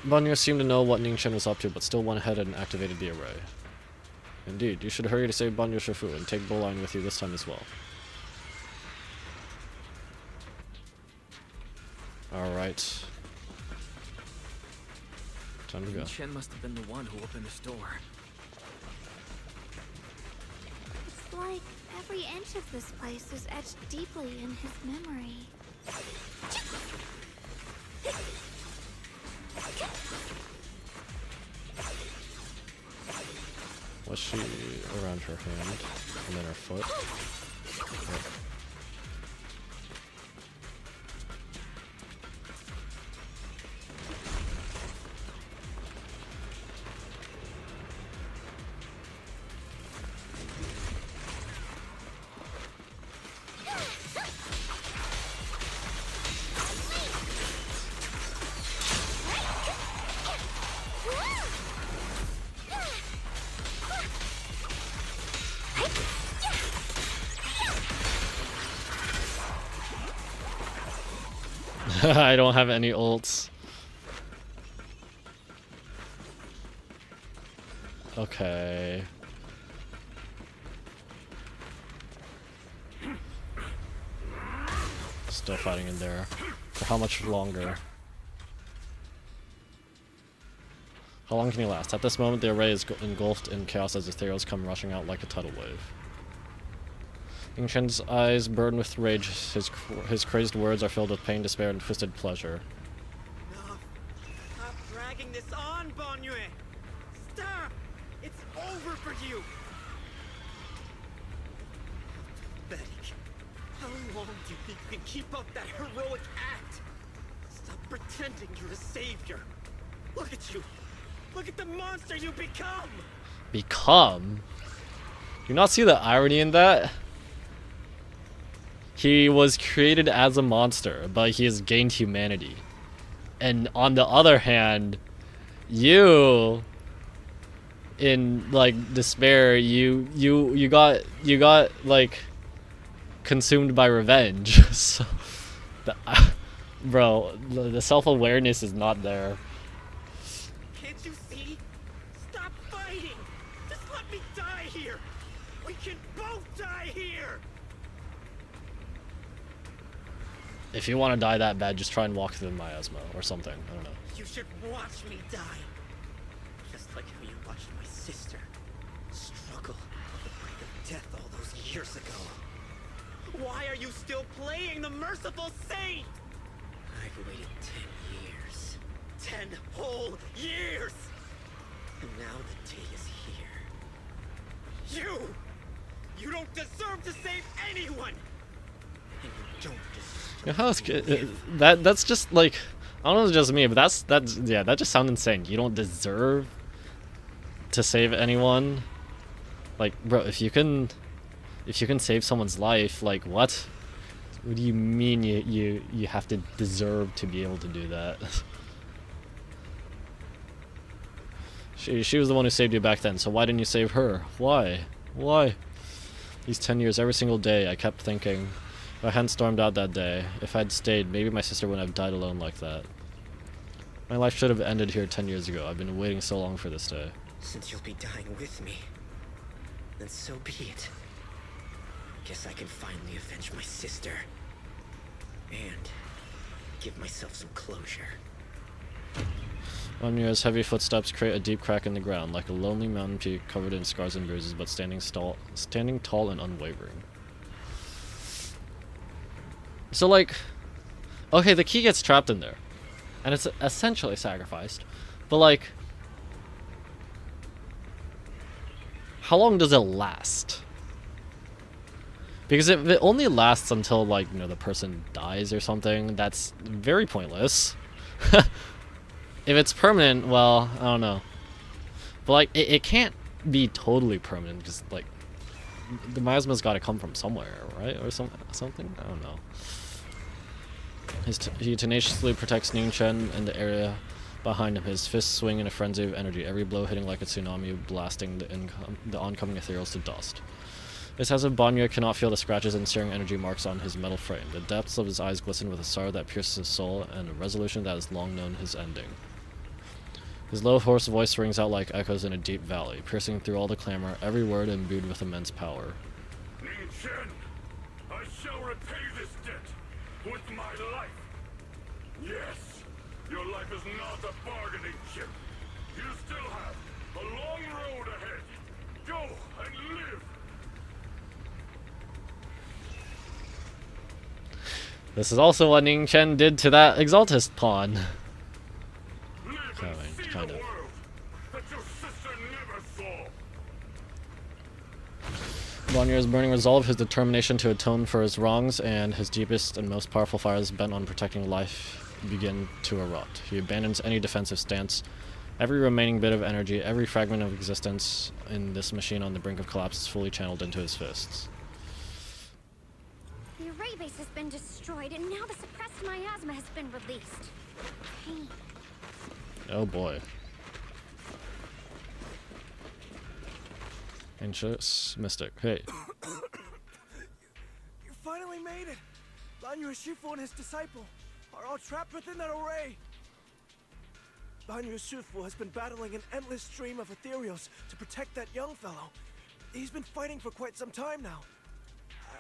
Speaker 1: Banya seemed to know what Ning-Chen was up to, but still went ahead and activated the array. Indeed, you should hurry to save Banya Shifu and take Bowline with you this time as well. Alright. Time to go.
Speaker 2: Chen must have been the one who opened this door.
Speaker 3: It's like every inch of this place is etched deeply in his memory.
Speaker 1: Was she around her hand and then her foot? Yep. I don't have any ults. Okay. Still fighting in there. For how much longer? How long can he last? At this moment, the array is engulfed in chaos as ethereals come rushing out like a tidal wave. Ning-Chen's eyes burn with rage. His crazed words are filled with pain, despair, and twisted pleasure.
Speaker 11: No! Stop dragging this on, Banyue! Stop! It's over for you! Pathetic. How long do you think you can keep up that heroic act? Stop pretending you're a savior. Look at you! Look at the monster you become!
Speaker 1: Become? Do you not see the irony in that? He was created as a monster, but he has gained humanity. And on the other hand, you, in like despair, you got like consumed by revenge. So, bro, the self-awareness is not there.
Speaker 11: Can't you see? Stop fighting! Just let me die here! We can both die here!
Speaker 1: If you want to die that bad, just try and walk through the miasma or something. I don't know.
Speaker 11: You should watch me die. Just like how you watched my sister struggle on the brink of death all those years ago. Why are you still playing the merciful saint? I've waited 10 years. 10 whole years! And now the day is here. You don't deserve to save anyone!
Speaker 1: You know how that's just like, I don't know if it's just me, but that's yeah, that just sounds insane. You don't deserve to save anyone. Like, bro, if you can save someone's life, like what? What do you mean you have to deserve to be able to do that? She was the one who saved you back then, so why didn't you save her? Why? Why? These 10 years, every single day, I kept thinking, if I hadn't stormed out that day, if I'd stayed, maybe my sister wouldn't have died alone like that. My life should have ended here 10 years ago. I've been waiting so long for this day.
Speaker 11: Since you'll be dying with me, then so be it. Guess I can finally avenge my sister. And give myself some closure.
Speaker 1: Onmira's heavy footsteps create a deep crack in the ground, like a lonely mountain peak covered in scars and bruises, but standing tall and unwavering. So, like, okay, the key gets trapped in there, and it's essentially sacrificed, but, like, how long does it last? Because if it only lasts until, like, you know, the person dies or something, that's very pointless. If it's permanent, well, I don't know. But, like, it can't be totally permanent, because, like, the miasma's got to come from somewhere, right? Or something? I don't know. He tenaciously protects Ningchen and the area behind him, his fists swing in a frenzy of energy, every blow hitting like a tsunami, blasting the oncoming ethereals to dust. It's as if Banya cannot feel the scratches and searing energy marks on his metal frame. The depths of his eyes glisten with a sorrow that pierces his soul, and a resolution that has long known his ending. His low, hoarse voice rings out like echoes in a deep valley, piercing through all the clamor, every word imbued with immense power.
Speaker 5: Ningchen, I shall repay this debt with my life. Yes, your life is not a bargaining chip. You still have a long road ahead. Go and live.
Speaker 1: This is also what Ningchen did to that Exaltist pawn. Kind of. Bonier's burning resolve, his determination to atone for his wrongs, and his deepest and most powerful fires bent on protecting life begin to erupt. He abandons any defensive stance. Every remaining bit of energy, every fragment of existence in this machine on the brink of collapse is fully channeled into his fists.
Speaker 9: The array base has been destroyed, and now the suppressed miasma has been released. Pain.
Speaker 1: Oh boy. Anxious Mystic. Hey.
Speaker 13: You finally made it! Banyu Shifu and his disciple are all trapped within that array. Banyu Shifu has been battling an endless stream of ethereals to protect that young fellow. He's been fighting for quite some time now.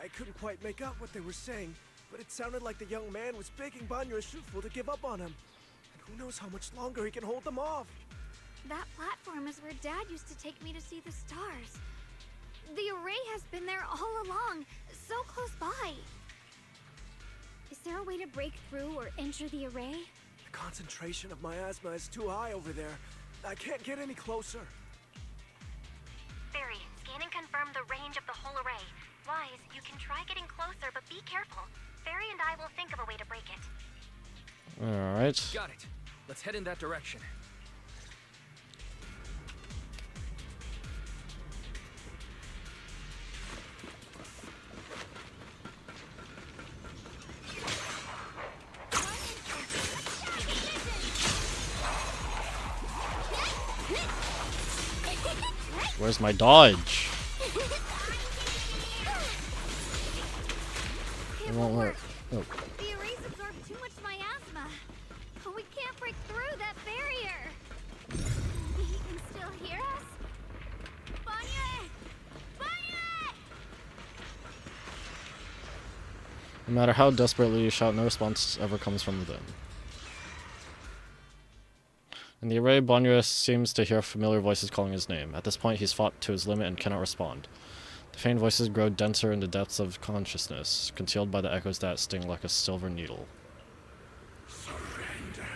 Speaker 13: I couldn't quite make out what they were saying, but it sounded like the young man was begging Banyu Shifu to give up on him. Who knows how much longer he can hold them off?
Speaker 3: That platform is where Dad used to take me to see the stars. The array has been there all along, so close by.
Speaker 9: Is there a way to break through or enter the array?
Speaker 13: The concentration of miasma is too high over there. I can't get any closer.
Speaker 14: Barry, scan and confirm the range of the whole array. Wise, you can try getting closer, but be careful. Barry and I will think of a way to break it.
Speaker 1: Alright.
Speaker 2: Got it. Let's head in that direction.
Speaker 1: Where's my dodge? It won't work. Oh.
Speaker 3: The arrays absorb too much miasma. We can't break through that barrier. He can still hear us? Bonnie! Bonnie!
Speaker 1: No matter how desperately you shout, no response ever comes from within. In the array, Bonnier seems to hear familiar voices calling his name. At this point, he's fought to his limit and cannot respond. The faint voices grow denser in the depths of consciousness, concealed by the echoes that sting like a silver needle.
Speaker 5: Surrender,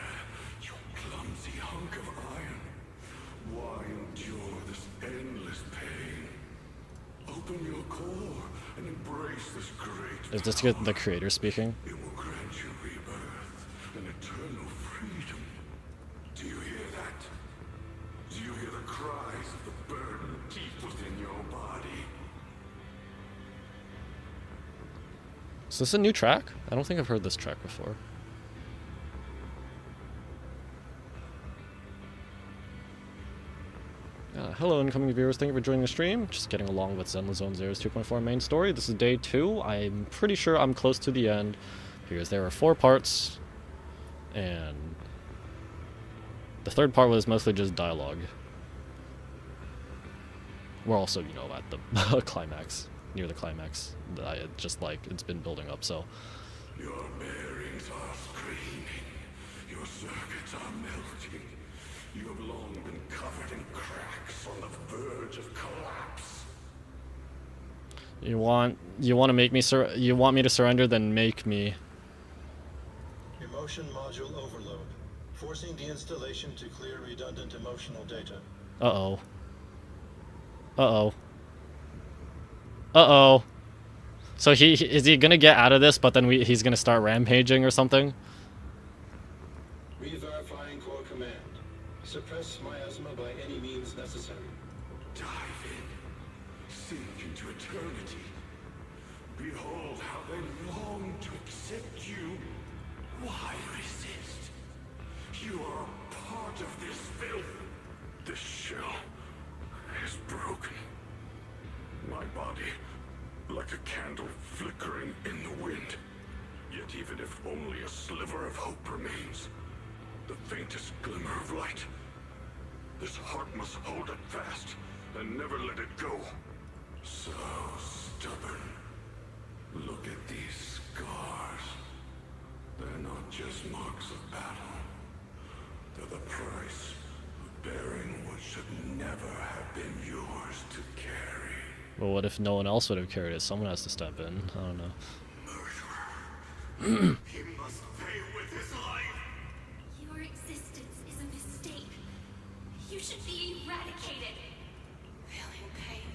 Speaker 5: you clumsy hunk of iron. Why endure this endless pain? Open your core and embrace this great
Speaker 1: Is this the creator speaking?
Speaker 5: It will grant
Speaker 1: Is this a new track? I don't think I've heard this track before. Hello, incoming viewers. Thank you for joining the stream. Just getting along with Zenless Zone Zero's 2.4 main story. This is day 2. I'm pretty sure I'm close to the end because there are 4 parts, and the third part was mostly just dialogue. We're also, you know, at the climax, near the climax. Just like it's been building up, so.
Speaker 5: Your bearings are screaming. Your circuits are melting. You have long been covered in cracks on the verge of collapse.
Speaker 1: You want to make me you want me to surrender, then make me.
Speaker 15: Emotion module overload. Forcing deinstallation to clear redundant emotional data.
Speaker 1: Uh-oh. Uh-oh. Uh-oh. So is he gonna get out of this, but then he's gonna start rampaging or something?
Speaker 15: Re-verifying core command. Suppress miasma by any means necessary.
Speaker 5: Dive in. Sink into eternity. Behold how they long to accept you. Why resist? You are a part of this filth. This shell is broken. My body, like a candle flickering in the wind. Yet even if only a sliver of hope remains, the faintest glimmer of light, this heart must hold it fast and never let it go. So stubborn. Look at these scars. They're not just marks of battle. They're the price of bearing what should never have been yours to carry.
Speaker 1: Well, what if no one else would have carried it? Someone has to step in. I don't know.
Speaker 5: He must pay with his life.
Speaker 4: Your existence is a mistake. You should be eradicated. Feeling pain.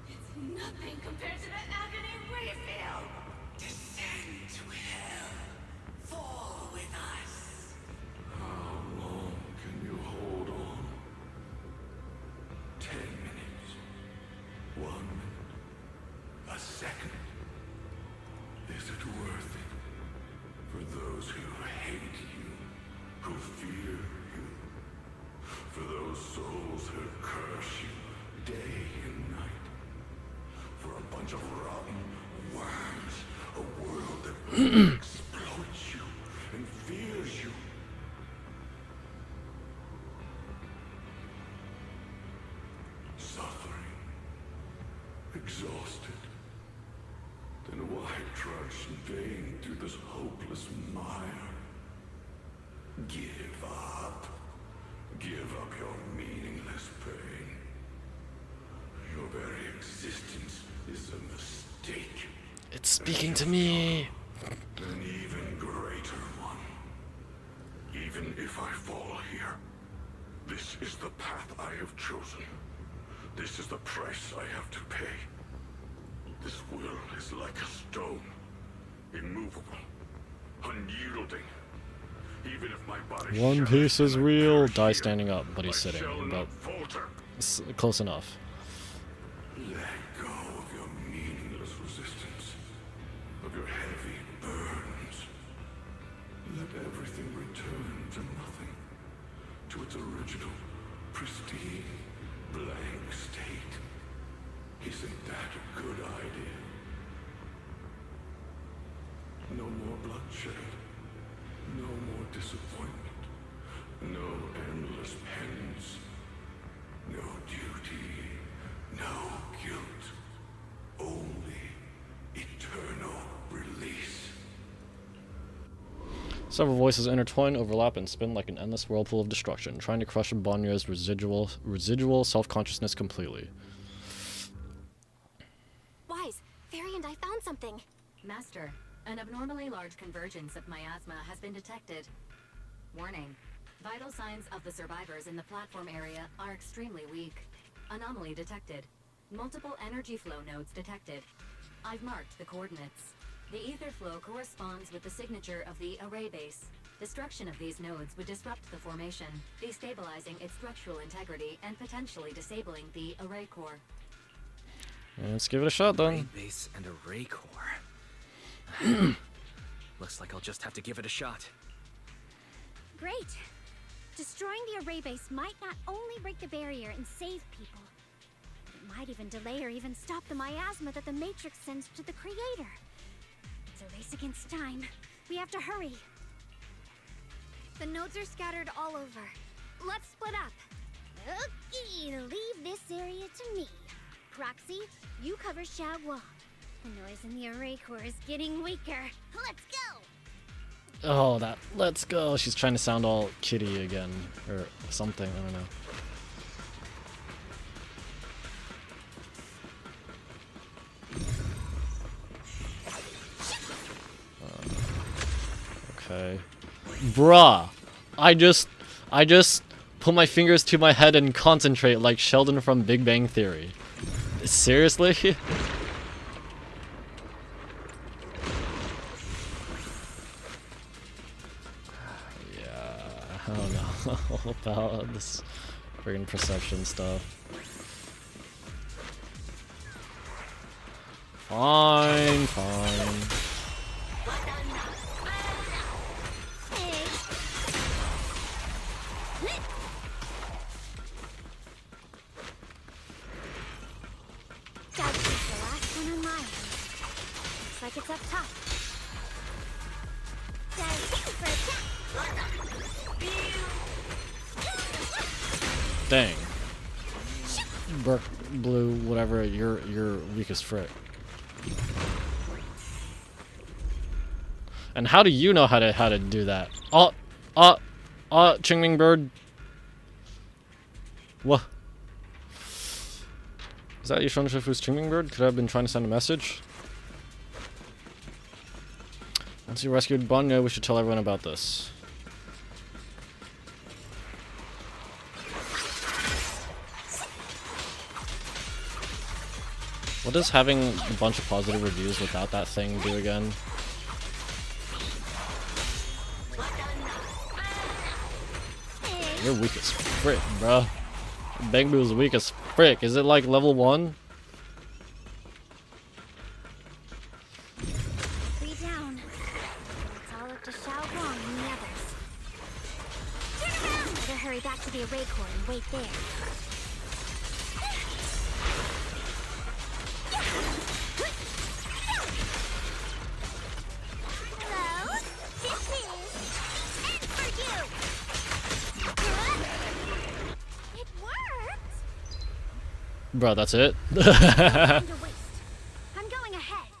Speaker 4: It's nothing compared to the agony we feel.
Speaker 5: Descend to hell. Fall with us. How long can you hold on? 10 minutes. 1 minute. A second. Is it worth it? For those who hate you, who fear you, for those souls who curse you day and night, for a bunch of rotten worms, a world that exploits you and fears you. Suffering, exhausted. Then why trudge in vain through this hopeless mire? Give up. Give up your meaningless pain. Your very existence is a mistake.
Speaker 1: It's speaking to me.
Speaker 5: An even greater one. Even if I fall here, this is the path I have chosen. This is the price I have to pay. This will is like a stone, immovable, unyielding. Even if my body
Speaker 1: One Piece is real. Die
Speaker 5: here,
Speaker 1: standing up, but he's
Speaker 5: I
Speaker 1: sitting.
Speaker 5: shall
Speaker 1: But
Speaker 5: not falter.
Speaker 1: close enough.
Speaker 5: Let go of your meaningless resistance, of your heavy burdens. Let everything return to nothing, to its original, pristine, blank state. Isn't that a good idea? No more bloodshed, no more disappointment, no endless penance, no duty, no guilt, only eternal release.
Speaker 1: Several voices intertwine, overlap, and spin like an endless whirlpool of destruction, trying to crush Banyo's residual self-consciousness completely.
Speaker 7: Wise, Fairy and I found something.
Speaker 16: Master, an abnormally large convergence of miasma has been detected. Warning. Vital signs of the survivors in the platform area are extremely weak. Anomaly detected. Multiple energy flow nodes detected. I've marked the coordinates. The ether flow corresponds with the signature of the array base. Destruction of these nodes would disrupt the formation, destabilizing its structural integrity and potentially disabling the array core.
Speaker 1: Let's give it a shot then.
Speaker 2: Array base and array core. Looks like I'll just have to give it a shot.
Speaker 9: Great. Destroying the array base might not only break the barrier and save people, but it might even delay or even stop the miasma that the Matrix sends to the Creator. It's a race against time. We have to hurry.
Speaker 3: The nodes are scattered all over. Let's split up.
Speaker 9: Okay, leave this area to me. Proxy, you cover Xiaoguang. The noise in the array core is getting weaker. Let's go!
Speaker 1: Oh, that let's go. She's trying to sound all kitty again. Or something, I don't know. Okay. Bruh! I just put my fingers to my head and concentrate like Sheldon from Big Bang Theory. Seriously? I don't know about this friggin' perception stuff. Fine.
Speaker 9: That was the last one on my end. Looks like it's up top.
Speaker 1: Dang. Burk, blue, whatever, you're weak as frick. And how do you know how to do that? Qingming bird. What? Is that Yishun Shifu's Qingming bird? Could I have been trying to send a message? Once you rescued Banyo, we should tell everyone about this. What does having a bunch of positive reviews without that thing do again? You're weak as frick, bruh. Bangbu's weak as frick. Is it like level 1?
Speaker 9: 3 down. It's all up to Xiaoguang and the others. Turn around! Better hurry back to the array core and wait there.
Speaker 8: Hello? This is... And for you!
Speaker 9: It worked!
Speaker 1: Bro, that's it?
Speaker 9: No time to waste. I'm going ahead.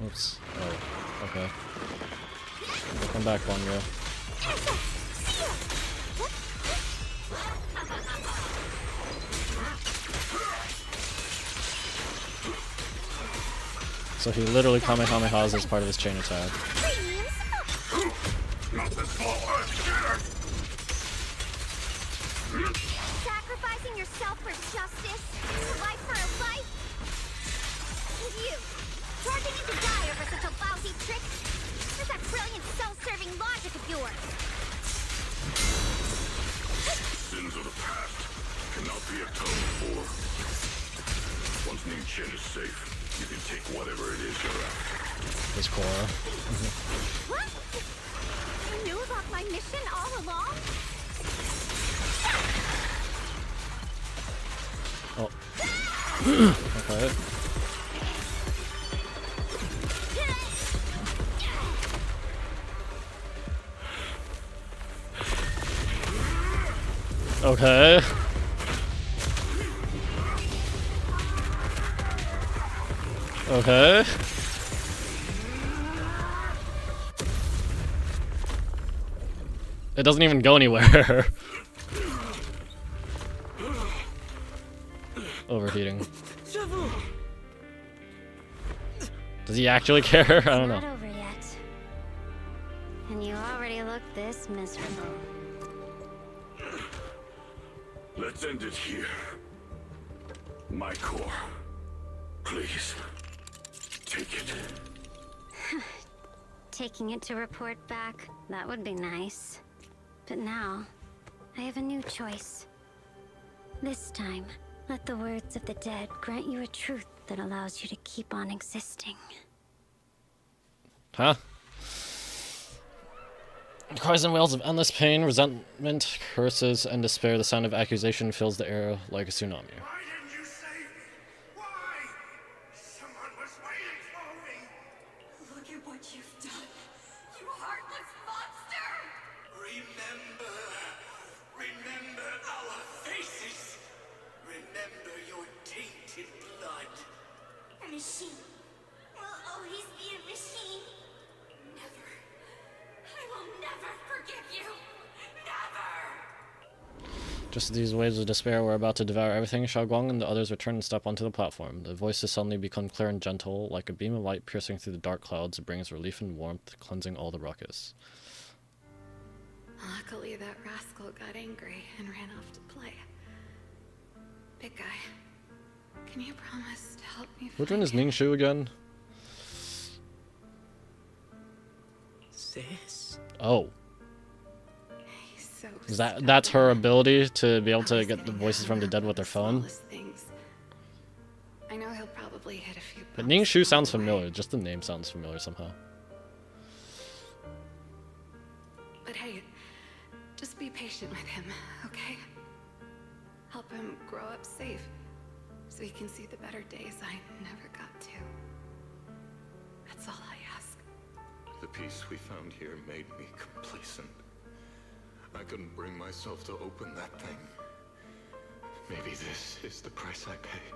Speaker 1: Oops. Oh, okay. Come back, Banyo. So he literally Kamehamehas as part of his chain attack.
Speaker 9: Sacrificing yourself for justice? A life for a life? And you, charging into die over such a lousy trick? Where's that brilliant self-serving logic of yours?
Speaker 5: Sins of the past cannot be atoned for. Once Ning Chen is safe, you can take whatever it is you're after.
Speaker 1: His Korra.
Speaker 9: What? You knew about my mission all along?
Speaker 1: Oh. Okay. Okay. Okay. It doesn't even go anywhere. Overheating. Does he actually care? I don't know.
Speaker 9: Not over yet. And you already look this miserable.
Speaker 5: Let's end it here. My core. Please. Take it.
Speaker 9: Taking it to report back, that would be nice. But now, I have a new choice. This time, Let the words of the dead grant you a truth that allows you to keep on existing.
Speaker 1: Huh? Cries and wails of endless pain, resentment, curses, and despair. The sound of accusation fills the air like a tsunami.
Speaker 5: Why didn't you save me? Why? Someone was waiting for me.
Speaker 4: Look at what you've done, you heartless monster!
Speaker 5: Remember our faces. Remember your tainted blood.
Speaker 8: A machine will always be a machine.
Speaker 4: Never. I will never forgive you. Never!
Speaker 1: Just as these waves of despair were about to devour everything, Xiaoguang and the others returned and stepped onto the platform. The voices suddenly become clear and gentle, like a beam of light piercing through the dark clouds. It brings relief and warmth, cleansing all the ruckus.
Speaker 17: Luckily, that rascal got angry and ran off to play. Big guy, can you promise to help me
Speaker 1: Which one is Ningxu again?
Speaker 11: Sis?
Speaker 1: Oh.
Speaker 17: He's so
Speaker 1: Is that's her ability to be able to get the voices from the dead with her phone?
Speaker 17: things. I know he'll probably hit a few
Speaker 1: But Ningxu sounds familiar, just the name sounds familiar somehow.
Speaker 17: But hey, just be patient with him, okay? Help him grow up safe, so he can see the better days I never got to. That's all I ask.
Speaker 10: The peace we found here made me complacent. I couldn't bring myself to open that thing. Maybe this is the price I pay.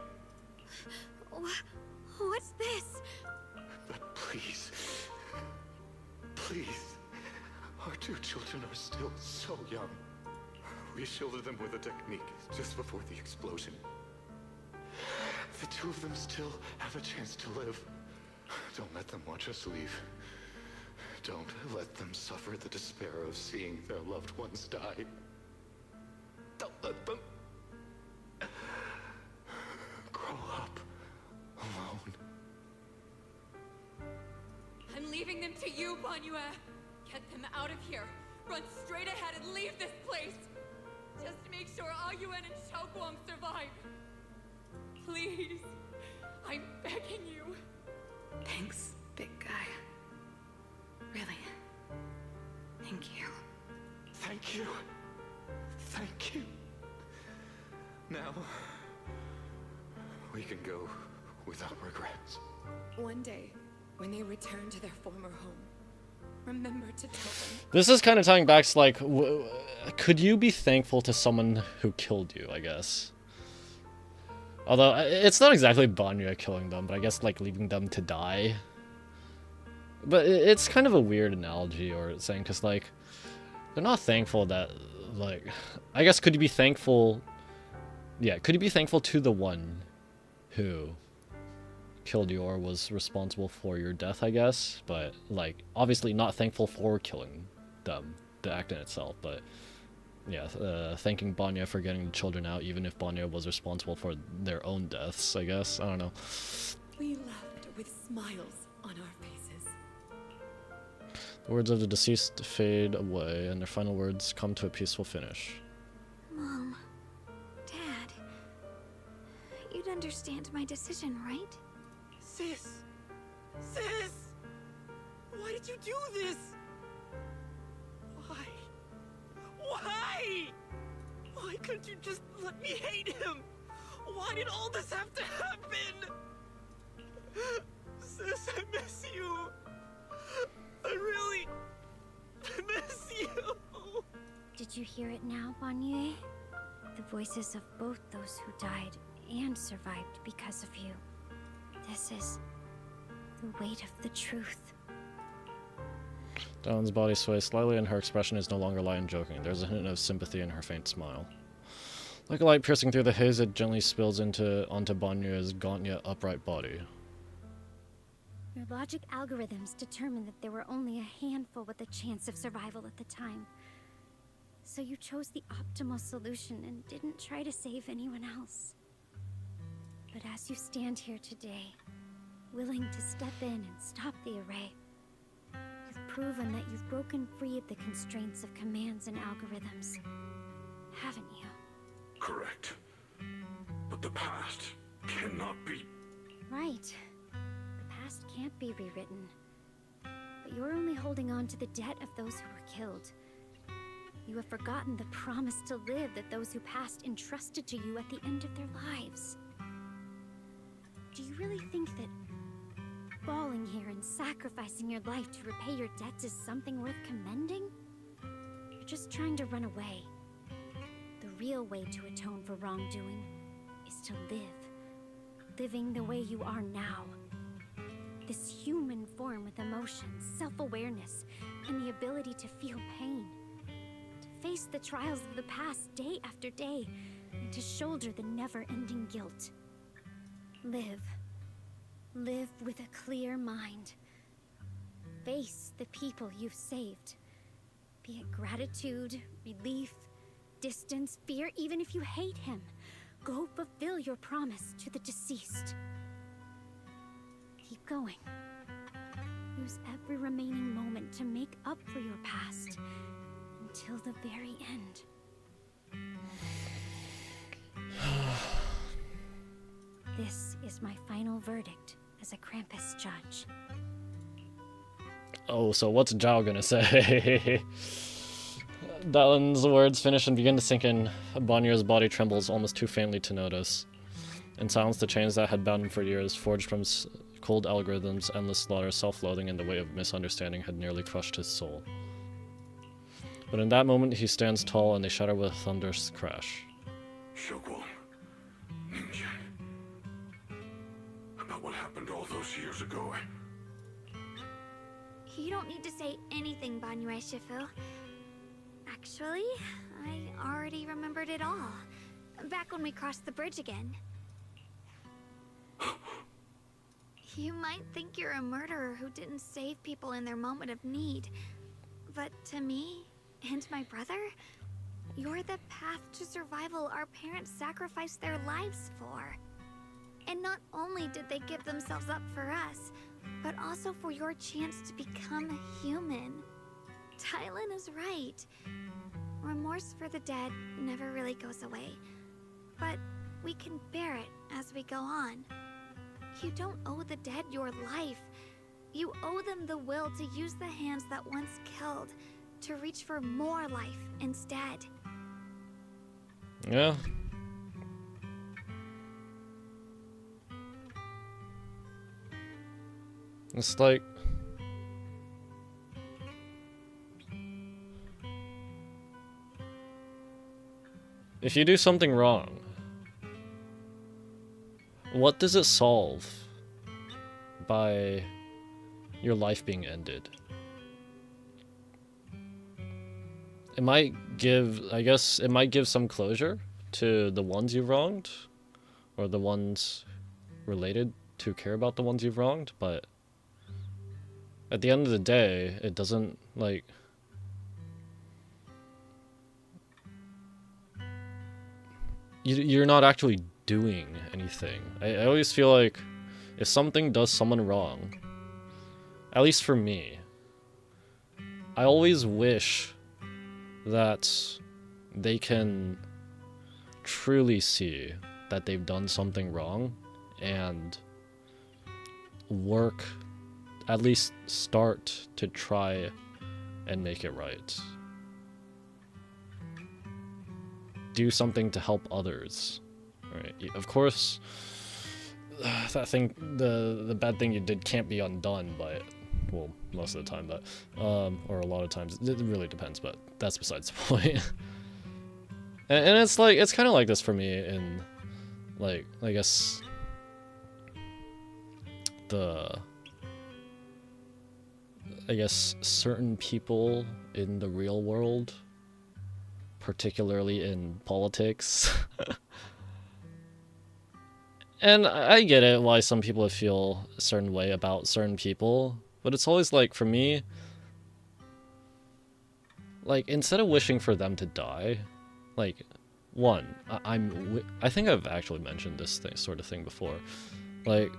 Speaker 7: What's this?
Speaker 10: But please, please, our two children are still so young. We shielded them with a technique just before the explosion. The two of them still have a chance to live. Don't let them watch us leave. Don't let them suffer the despair of seeing their loved ones die. Don't let them grow up alone.
Speaker 4: I'm leaving them to you, Banyue. Get them out of here. Run straight ahead and leave this place. Just make sure Ayuan and Xiaoguang survive. Please. I'm begging you.
Speaker 17: Thanks, big guy. Really. Thank you.
Speaker 10: Thank you. Thank you. Now, we can go without regrets.
Speaker 4: One day, when they return to their former home, remember to tell them.
Speaker 1: This is kind of tying back to like, could you be thankful to someone who killed you, I guess? Although, it's not exactly Banya killing them, but I guess like leaving them to die. But it's kind of a weird analogy or saying, because like, they're not thankful that, like, I guess could you be thankful, yeah, could you be thankful to the one who killed you or was responsible for your death, I guess, but like, obviously not thankful for killing them, the act in itself, but yeah, thanking Banya for getting the children out, even if Banya was responsible for their own deaths, I guess, I don't know.
Speaker 4: We left with smiles on our faces.
Speaker 1: The words of the deceased fade away, and their final words come to a peaceful finish.
Speaker 3: Mom, Dad, you'd understand my decision, right?
Speaker 11: Sis! Sis! Why did you do this? Why? Why? Why couldn't you just let me hate him? Why did all this have to happen? Sis, I miss you. I really miss you.
Speaker 9: Did you hear it now, Banyue? The voices of both those who died and survived because of you. This is the weight of the truth.
Speaker 1: Dawn's body sways slightly and her expression is no longer light and joking. There's a hint of sympathy in her faint smile. Like a light piercing through the haze, it gently spills onto Banyue's gaunt yet upright body.
Speaker 9: Your logic algorithms determined that there were only a handful with a chance of survival at the time. So you chose the optimal solution and didn't try to save anyone else. But as you stand here today, willing to step in and stop the array, you've proven that you've broken free of the constraints of commands and algorithms. Haven't you?
Speaker 5: Correct. But the past cannot be.
Speaker 9: Right. The past can't be rewritten. But you're only holding on to the debt of those who were killed. You have forgotten the promise to live that those who passed entrusted to you at the end of their lives. Do you really think that falling here and sacrificing your life to repay your debts is something worth commending? You're just trying to run away. The real way to atone for wrongdoing is to live. Living the way you are now. This human form with emotions, self-awareness, and the ability to feel pain. To face the trials of the past day after day, and to shoulder the never-ending guilt. Live. Live with a clear mind. Face the people you've saved. Be it gratitude, relief, distance, fear, even if you hate him. Go fulfill your promise to the deceased. Keep going. Use every remaining moment to make up for your past. Until the very end. This is my final verdict as a Krampus judge.
Speaker 1: Oh, so what's Zhao gonna say? Dalin's words finish and begin to sink in. Bonnier's body trembles almost too faintly to notice. In silence, the chains that had bound him for years, forged from cold algorithms, endless slaughter, self-loathing, and the weight of misunderstanding, had nearly crushed his soul. But in that moment, he stands tall, and they shatter with a thunderous crash.
Speaker 5: Shogwon, Ninja, about what happened all those years ago.
Speaker 3: You don't need to say anything, Banyue Shifu. Actually, I already remembered it all. Back when we crossed the bridge again. You might think you're a murderer who didn't save people in their moment of need. But to me, and my brother, you're the path to survival our parents sacrificed their lives for. And not only did they give themselves up for us, but also for your chance to become a human. Tylen is right. Remorse for the dead never really goes away. But we can bear it as we go on. You don't owe the dead your life. You owe them the will to use the hands that once killed to reach for more life instead.
Speaker 1: Yeah. It's like... if you do something wrong, what does it solve by your life being ended? It might give, I guess, it might give some closure to the ones you've wronged, or the ones related to care about the ones you've wronged, but at the end of the day, it doesn't, like... You're not actually doing anything. I always feel like if something does someone wrong, at least for me, I always wish that they can truly see that they've done something wrong and work, at least start to try and make it right. Do something to help others, right? Of course, that thing, the bad thing you did can't be undone, but, well, most of the time, but, or a lot of times, it really depends, but that's besides the point. and it's like, it's kind of like this for me in, like, I guess, certain people in the real world, particularly in politics. And I get it why some people feel a certain way about certain people, but it's always like, for me, like, instead of wishing for them to die, like, one, I think I've actually mentioned this sort of thing before, like,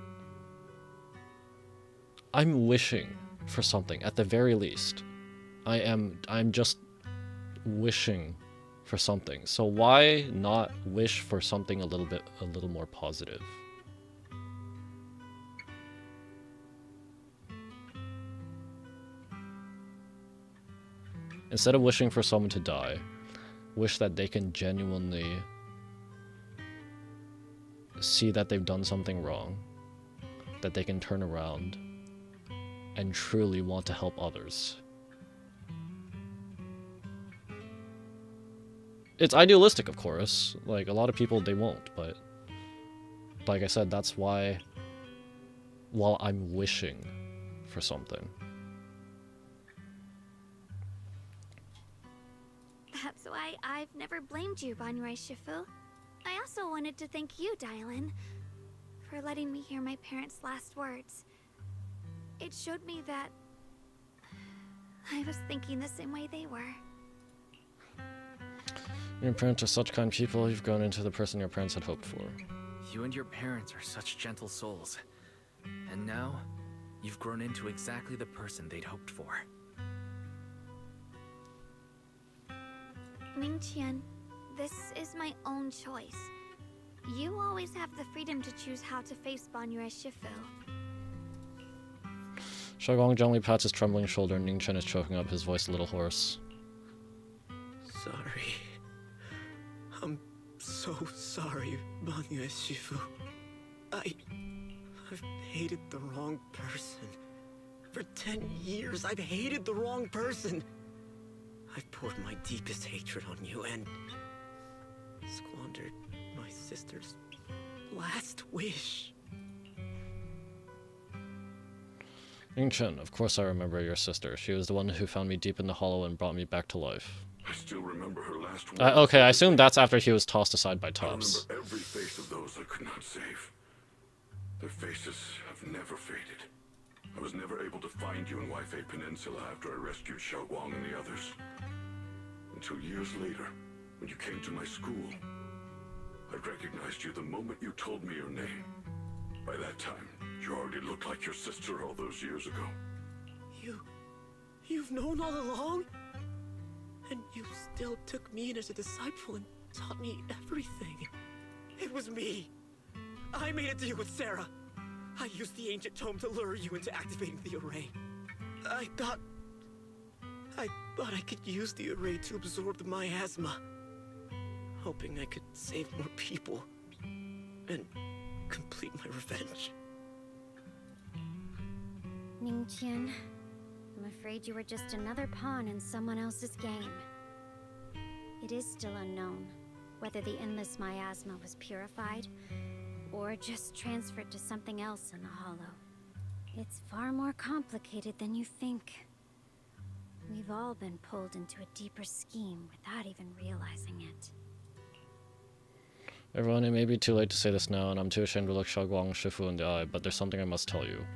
Speaker 1: I'm wishing for something, at the very least. I'm just wishing for something. So why not wish for something a little more positive? Instead of wishing for someone to die, wish that they can genuinely see that they've done something wrong, that they can turn around and truly want to help others. It's idealistic, of course. Like, a lot of people, they won't, but like I said, that's why, while I'm wishing for something.
Speaker 3: That's why I've never blamed you, Banrai Shifu. I also wanted to thank you, Dylan, for letting me hear my parents' last words. It showed me that I was thinking the same way they were.
Speaker 1: Your parents are such kind people. You've grown into the person your parents had hoped for.
Speaker 2: You and your parents are such gentle souls. And now, you've grown into exactly the person they'd hoped for.
Speaker 3: Ming-Qian, this is my own choice. You always have the freedom to choose how to face Banrai Shifu.
Speaker 1: Xiaoguang gently pats his trembling shoulder and Ning-Chen is choking up, his voice a little hoarse.
Speaker 11: Sorry. I'm so sorry, Banrai Shifu. I've hated the wrong person. For 10 years, I've hated the wrong person. I've poured my deepest hatred on you and squandered my sister's last wish.
Speaker 1: Ning-Chen, of course I remember your sister. She was the one who found me deep in the hollow and brought me back to life.
Speaker 5: I still remember her last words.
Speaker 1: Okay, I assume that's after he was tossed aside by
Speaker 5: I
Speaker 1: Tops.
Speaker 5: remember every face of those I could not save. Their faces have never faded. I was never able to find you in Waifei Peninsula after I rescued Xiaoguang and the others. Until years later, when you came to my school, I recognized you the moment you told me your name. By that time, you already looked like your sister all those years ago.
Speaker 11: You've known all along? And you still took me in as a disciple and taught me everything. It was me. I made a deal with Sarah. I used the ancient tome to lure you into activating the array. I thought I could use the array to absorb the miasma, hoping I could save more people and complete my revenge.
Speaker 9: Ning-Qian, I'm afraid you were just another pawn in someone else's game. It is still unknown whether the endless miasma was purified or just transferred to something else in the hollow. It's far more complicated than you think. We've all been pulled into a deeper scheme without even realizing it.
Speaker 1: Everyone, it may be too late to say this now, and I'm too ashamed to look Xiaoguang Shifu in the eye, but there's something I must tell you.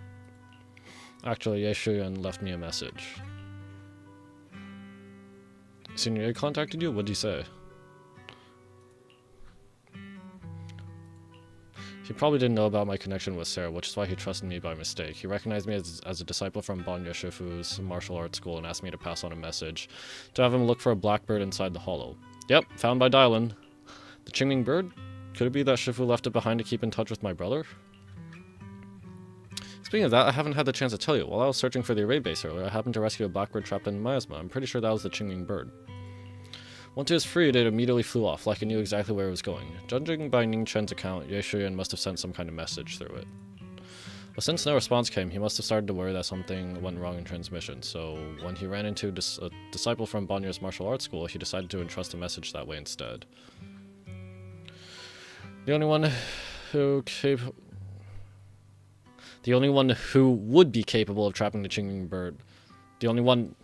Speaker 1: Actually, Ye Shuyan left me a message. Senior Ye contacted you? What'd he say? He probably didn't know about my connection with Sarah, which is why he trusted me by mistake. He recognized me as a disciple from Banrai Shifu's martial arts school and asked me to pass on a message to have him look for a blackbird inside the hollow. Yep, found by Dylan. The Qingming bird? Could it be that Shifu left it behind to keep in touch with my brother? Speaking of that, I haven't had the chance to tell you. While I was searching for the array base earlier, I happened to rescue a blackbird trapped in miasma. I'm pretty sure that was the Qingming bird. Once it was freed, it immediately flew off, like it knew exactly where it was going. Judging by Ning Chen's account, Ye Shuyan must have sent some kind of message through it. But since no response came, he must have started to worry that something went wrong in transmission, so when he ran into a disciple from Banrai's martial arts school, he decided to entrust a message that way instead. The only one who would be capable of trapping the Qingming bird. The only one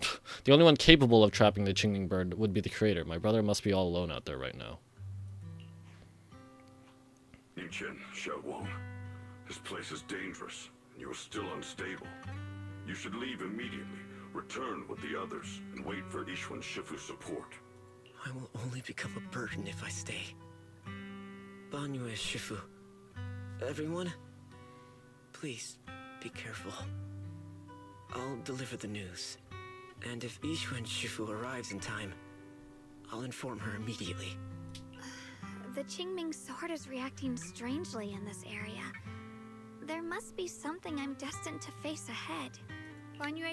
Speaker 1: capable of trapping the Qingming bird would be the creator. My brother must be all alone out there right now.
Speaker 5: Ning-Chen, Xiaoguang, this place is dangerous, and you are still unstable. You should leave immediately, return with the others, and wait for Yixuan Shifu's support.
Speaker 11: I will only become a burden if I stay. Banrai Shifu, everyone, please be careful. I'll deliver the news. And if Yixuan Shifu arrives in time, I'll inform her immediately.
Speaker 3: The Qingming sword is reacting strangely in this area. There must be something I'm destined to face ahead.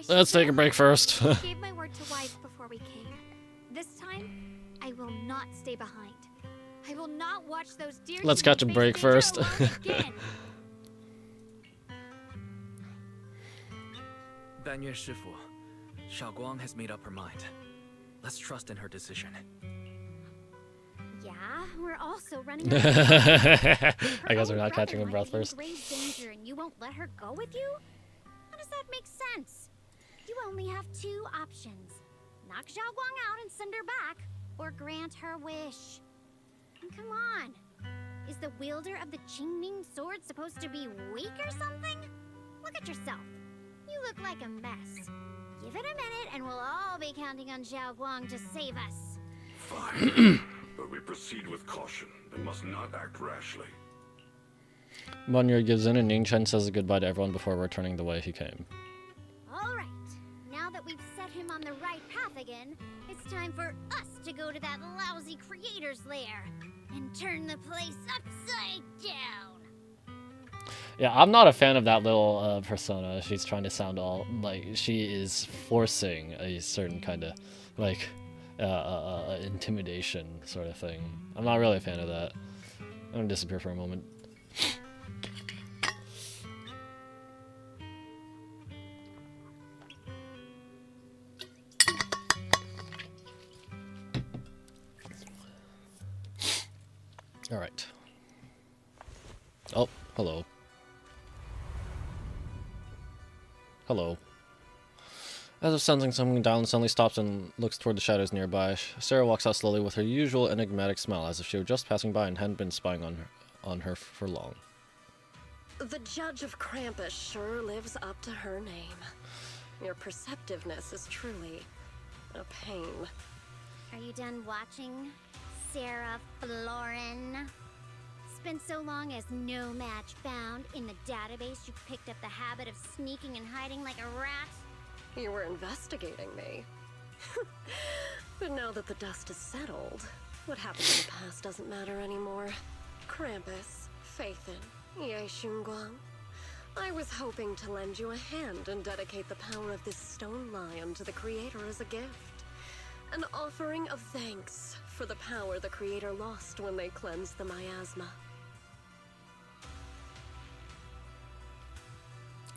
Speaker 1: Let's take a break first.
Speaker 3: I gave my word to wife before we came. This time, I will not stay behind. I will not watch those dear.
Speaker 1: Let's catch a break first.
Speaker 2: Banyue Shifu, Xiaoguang has made up her mind. Let's trust in her decision.
Speaker 9: Yeah, we're also running.
Speaker 1: I guess we're not catching a breath first.
Speaker 9: Grave danger, and you won't let her go with you? How does that make sense? You only have two options: knock Xiaoguang out and send her back, or grant her wish. And come on, is the wielder of the Qingming sword supposed to be weak or something? Look at yourself. You look like a mess. Give it a minute, and we'll all be counting on Xiaoguang to save us.
Speaker 5: Fine. But we proceed with caution and must not act rashly.
Speaker 1: Banyue gives in and Yingchen says goodbye to everyone before returning the way he came.
Speaker 9: All right, now that we've set him on the right path again, it's time for us to go to that lousy creator's lair and turn the place upside down.
Speaker 1: Yeah, I'm not a fan of that little persona. She's trying to sound all like she is forcing a certain kind of like intimidation sort of thing. I'm not really a fan of that. I'm gonna disappear for a moment. All right. Oh, hello. Hello. As if sensing something, Dylan suddenly stops and looks toward the shadows nearby. Sarah walks out slowly with her usual enigmatic smile, as if she were just passing by and hadn't been spying on her for long.
Speaker 12: The Judge of Krampus sure lives up to her name. Your perceptiveness is truly a pain.
Speaker 9: Are you done watching, Sarah Florin? Spent so long as no match found in the database, you picked up the habit of sneaking and hiding like a rat?
Speaker 12: You were investigating me. But now that the dust has settled, what happened in the past doesn't matter anymore. Krampus, Faithin, Ye Xunguang. I was hoping to lend you a hand and dedicate the power of this stone lion to the Creator as a gift. An offering of thanks for the power the Creator lost when they cleansed the miasma.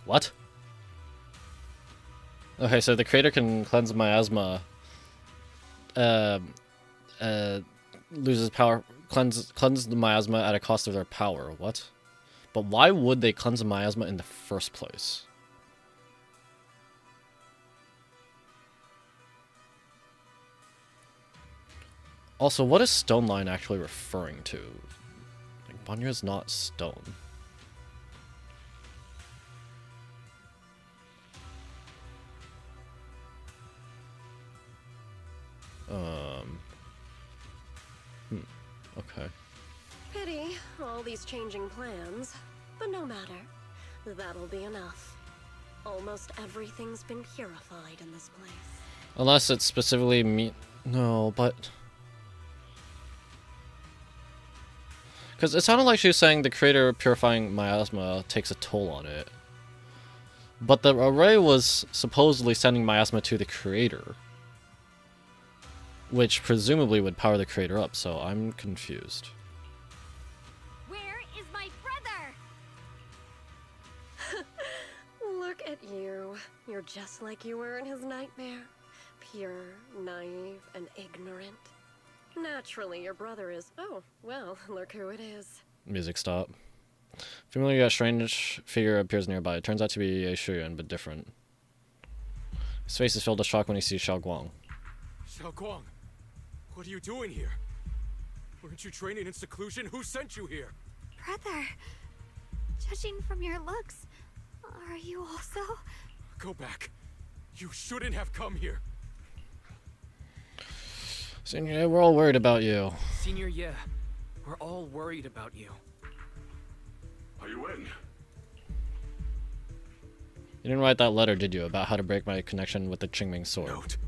Speaker 1: What? Okay, so the Creator can cleanse miasma, loses power, cleanse the miasma at a cost of their power. What? But why would they cleanse the miasma in the first place? Also, what is Stone Line actually referring to? Like, Banyue is not stone. Okay.
Speaker 12: Pity, all these changing plans. But no matter. That'll be enough. Almost everything's been purified in this place.
Speaker 1: Unless it's specifically No, but... Because it sounded like she was saying the Creator purifying miasma takes a toll on it. But the array was supposedly sending miasma to the Creator, which presumably would power the Creator up, so I'm confused.
Speaker 9: Where is my brother?
Speaker 12: Look at you. You're just like you were in his nightmare. Pure, naive, and ignorant. Naturally, your brother is... Oh, well, look who it is.
Speaker 1: Music stop. Familiar yet strange figure appears nearby. It turns out to be a Shuyan, but different. His face is filled with shock when he sees Xiaoguang.
Speaker 10: Xiaoguang, what are you doing here? Weren't you training in seclusion? Who sent you here?
Speaker 3: Brother, judging from your looks, are you also?
Speaker 10: Go back. You shouldn't have come here.
Speaker 1: Senior, we're all worried about you.
Speaker 2: Senior Ye, we're all worried about you.
Speaker 5: Are you in?
Speaker 1: You didn't write that letter, did you, about how to break my connection with the Qingming sword?
Speaker 10: Note?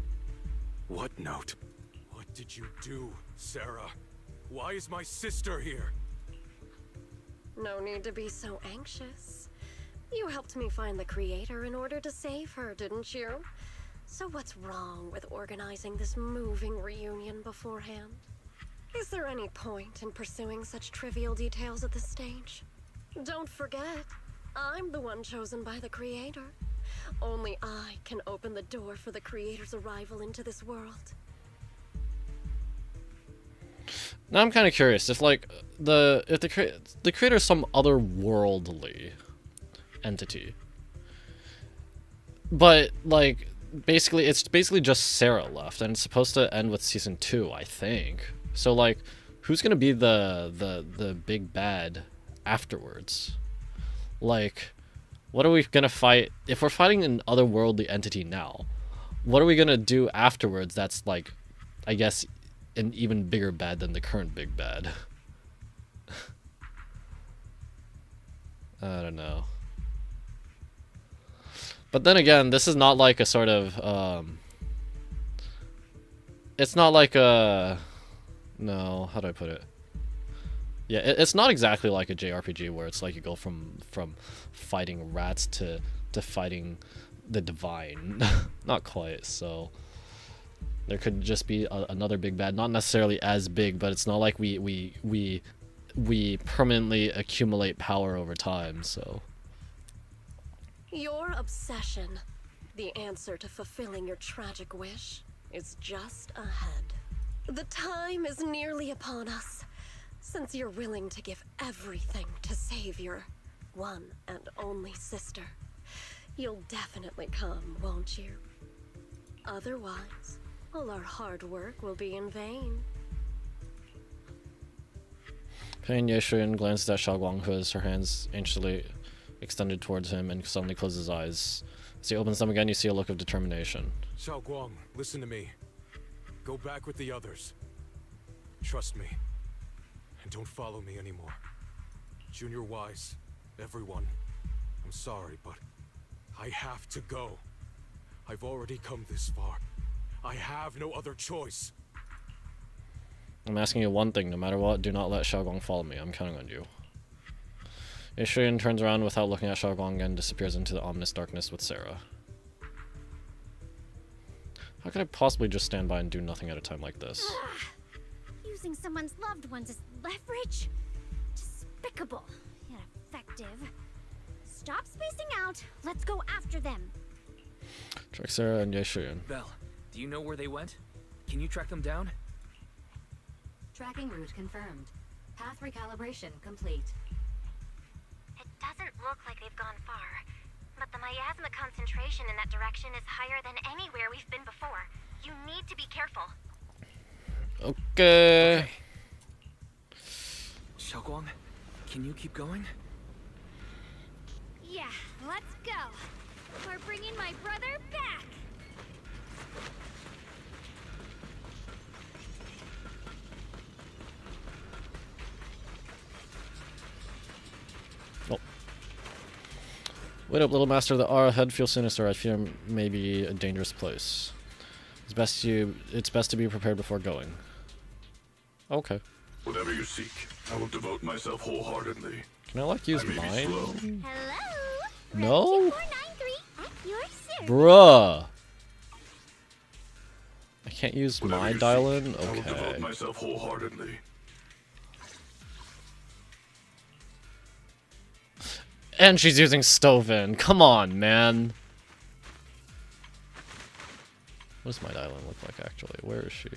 Speaker 10: What note? What did you do, Sarah? Why is my sister here?
Speaker 12: No need to be so anxious. You helped me find the creator in order to save her, didn't you? So what's wrong with organizing this moving reunion beforehand? Is there any point in pursuing such trivial details at this stage? Don't forget, I'm the one chosen by the creator. Only I can open the door for the creator's arrival into this world.
Speaker 1: Now I'm kind of curious if like the creator is some otherworldly entity, but like it's basically just Sarah left, and it's supposed to end with season 2, I think. So like, who's gonna be the big bad afterwards? Like, what are we gonna fight if we're fighting an otherworldly entity now? What are we gonna do afterwards? That's like, I guess, an even bigger bad than the current big bad. I don't know. But then again, this is not like a sort of it's not like a, no, how do I put it? Yeah, it's not exactly like a JRPG where it's like you go from fighting rats to fighting the divine. Not quite. So there could just be another big bad, not necessarily as big, but it's not like we permanently accumulate power over time. So
Speaker 12: Your obsession, the answer to fulfilling your tragic wish, is just ahead. The time is nearly upon us. Since you're willing to give everything to save your one and only sister, you'll definitely come, won't you? Otherwise, all our hard work will be in vain.
Speaker 1: Pain Yeshuin glances at Xiaoguang, who has her hands anxiously extended towards him, and suddenly closes his eyes. As he opens them again, you see a look of determination.
Speaker 10: Xiaoguang, listen to me. Go back with the others. Trust me. And don't follow me anymore. Junior Wise, everyone, I'm sorry, but I have to go. I've already come this far. I have no other choice.
Speaker 1: I'm asking you one thing, no matter what, do not let Xiaoguang follow me. I'm counting on you. Yeshuin turns around without looking at Xiaoguang and disappears into the ominous darkness with Sarah. How could I possibly just stand by and do nothing at a time like this?
Speaker 9: Using someone's loved ones as leverage? Despicable, yet effective. Stop spacing out. Let's go after them.
Speaker 1: Track Sarah and Yeshuin.
Speaker 2: Belle, do you know where they went? Can you track them down?
Speaker 16: Tracking route confirmed. Path recalibration complete.
Speaker 14: It doesn't look like they've gone far, but the miasma concentration in that direction is higher than anywhere we've been before. You need to be careful.
Speaker 1: Okay.
Speaker 2: Xiaoguang, can you keep going?
Speaker 3: Yeah, let's go. We're bringing my brother back.
Speaker 1: Oh. Wait up, little master. The ahead feels sinister. I fear it may be a dangerous place. It's best to be prepared before going. Okay.
Speaker 5: Whatever you seek, I will devote myself wholeheartedly.
Speaker 1: Can I like use
Speaker 5: I may be
Speaker 1: mine?
Speaker 5: slow.
Speaker 3: Hello?
Speaker 1: No?
Speaker 3: 493 at your service.
Speaker 1: Bruh. I can't use
Speaker 5: Whatever
Speaker 1: my
Speaker 5: you
Speaker 1: dial-in?
Speaker 5: seek, I will devote
Speaker 1: Okay.
Speaker 5: myself wholeheartedly.
Speaker 1: And she's using Stovin. Come on, man. What does my dial-in look like, actually? Where is she?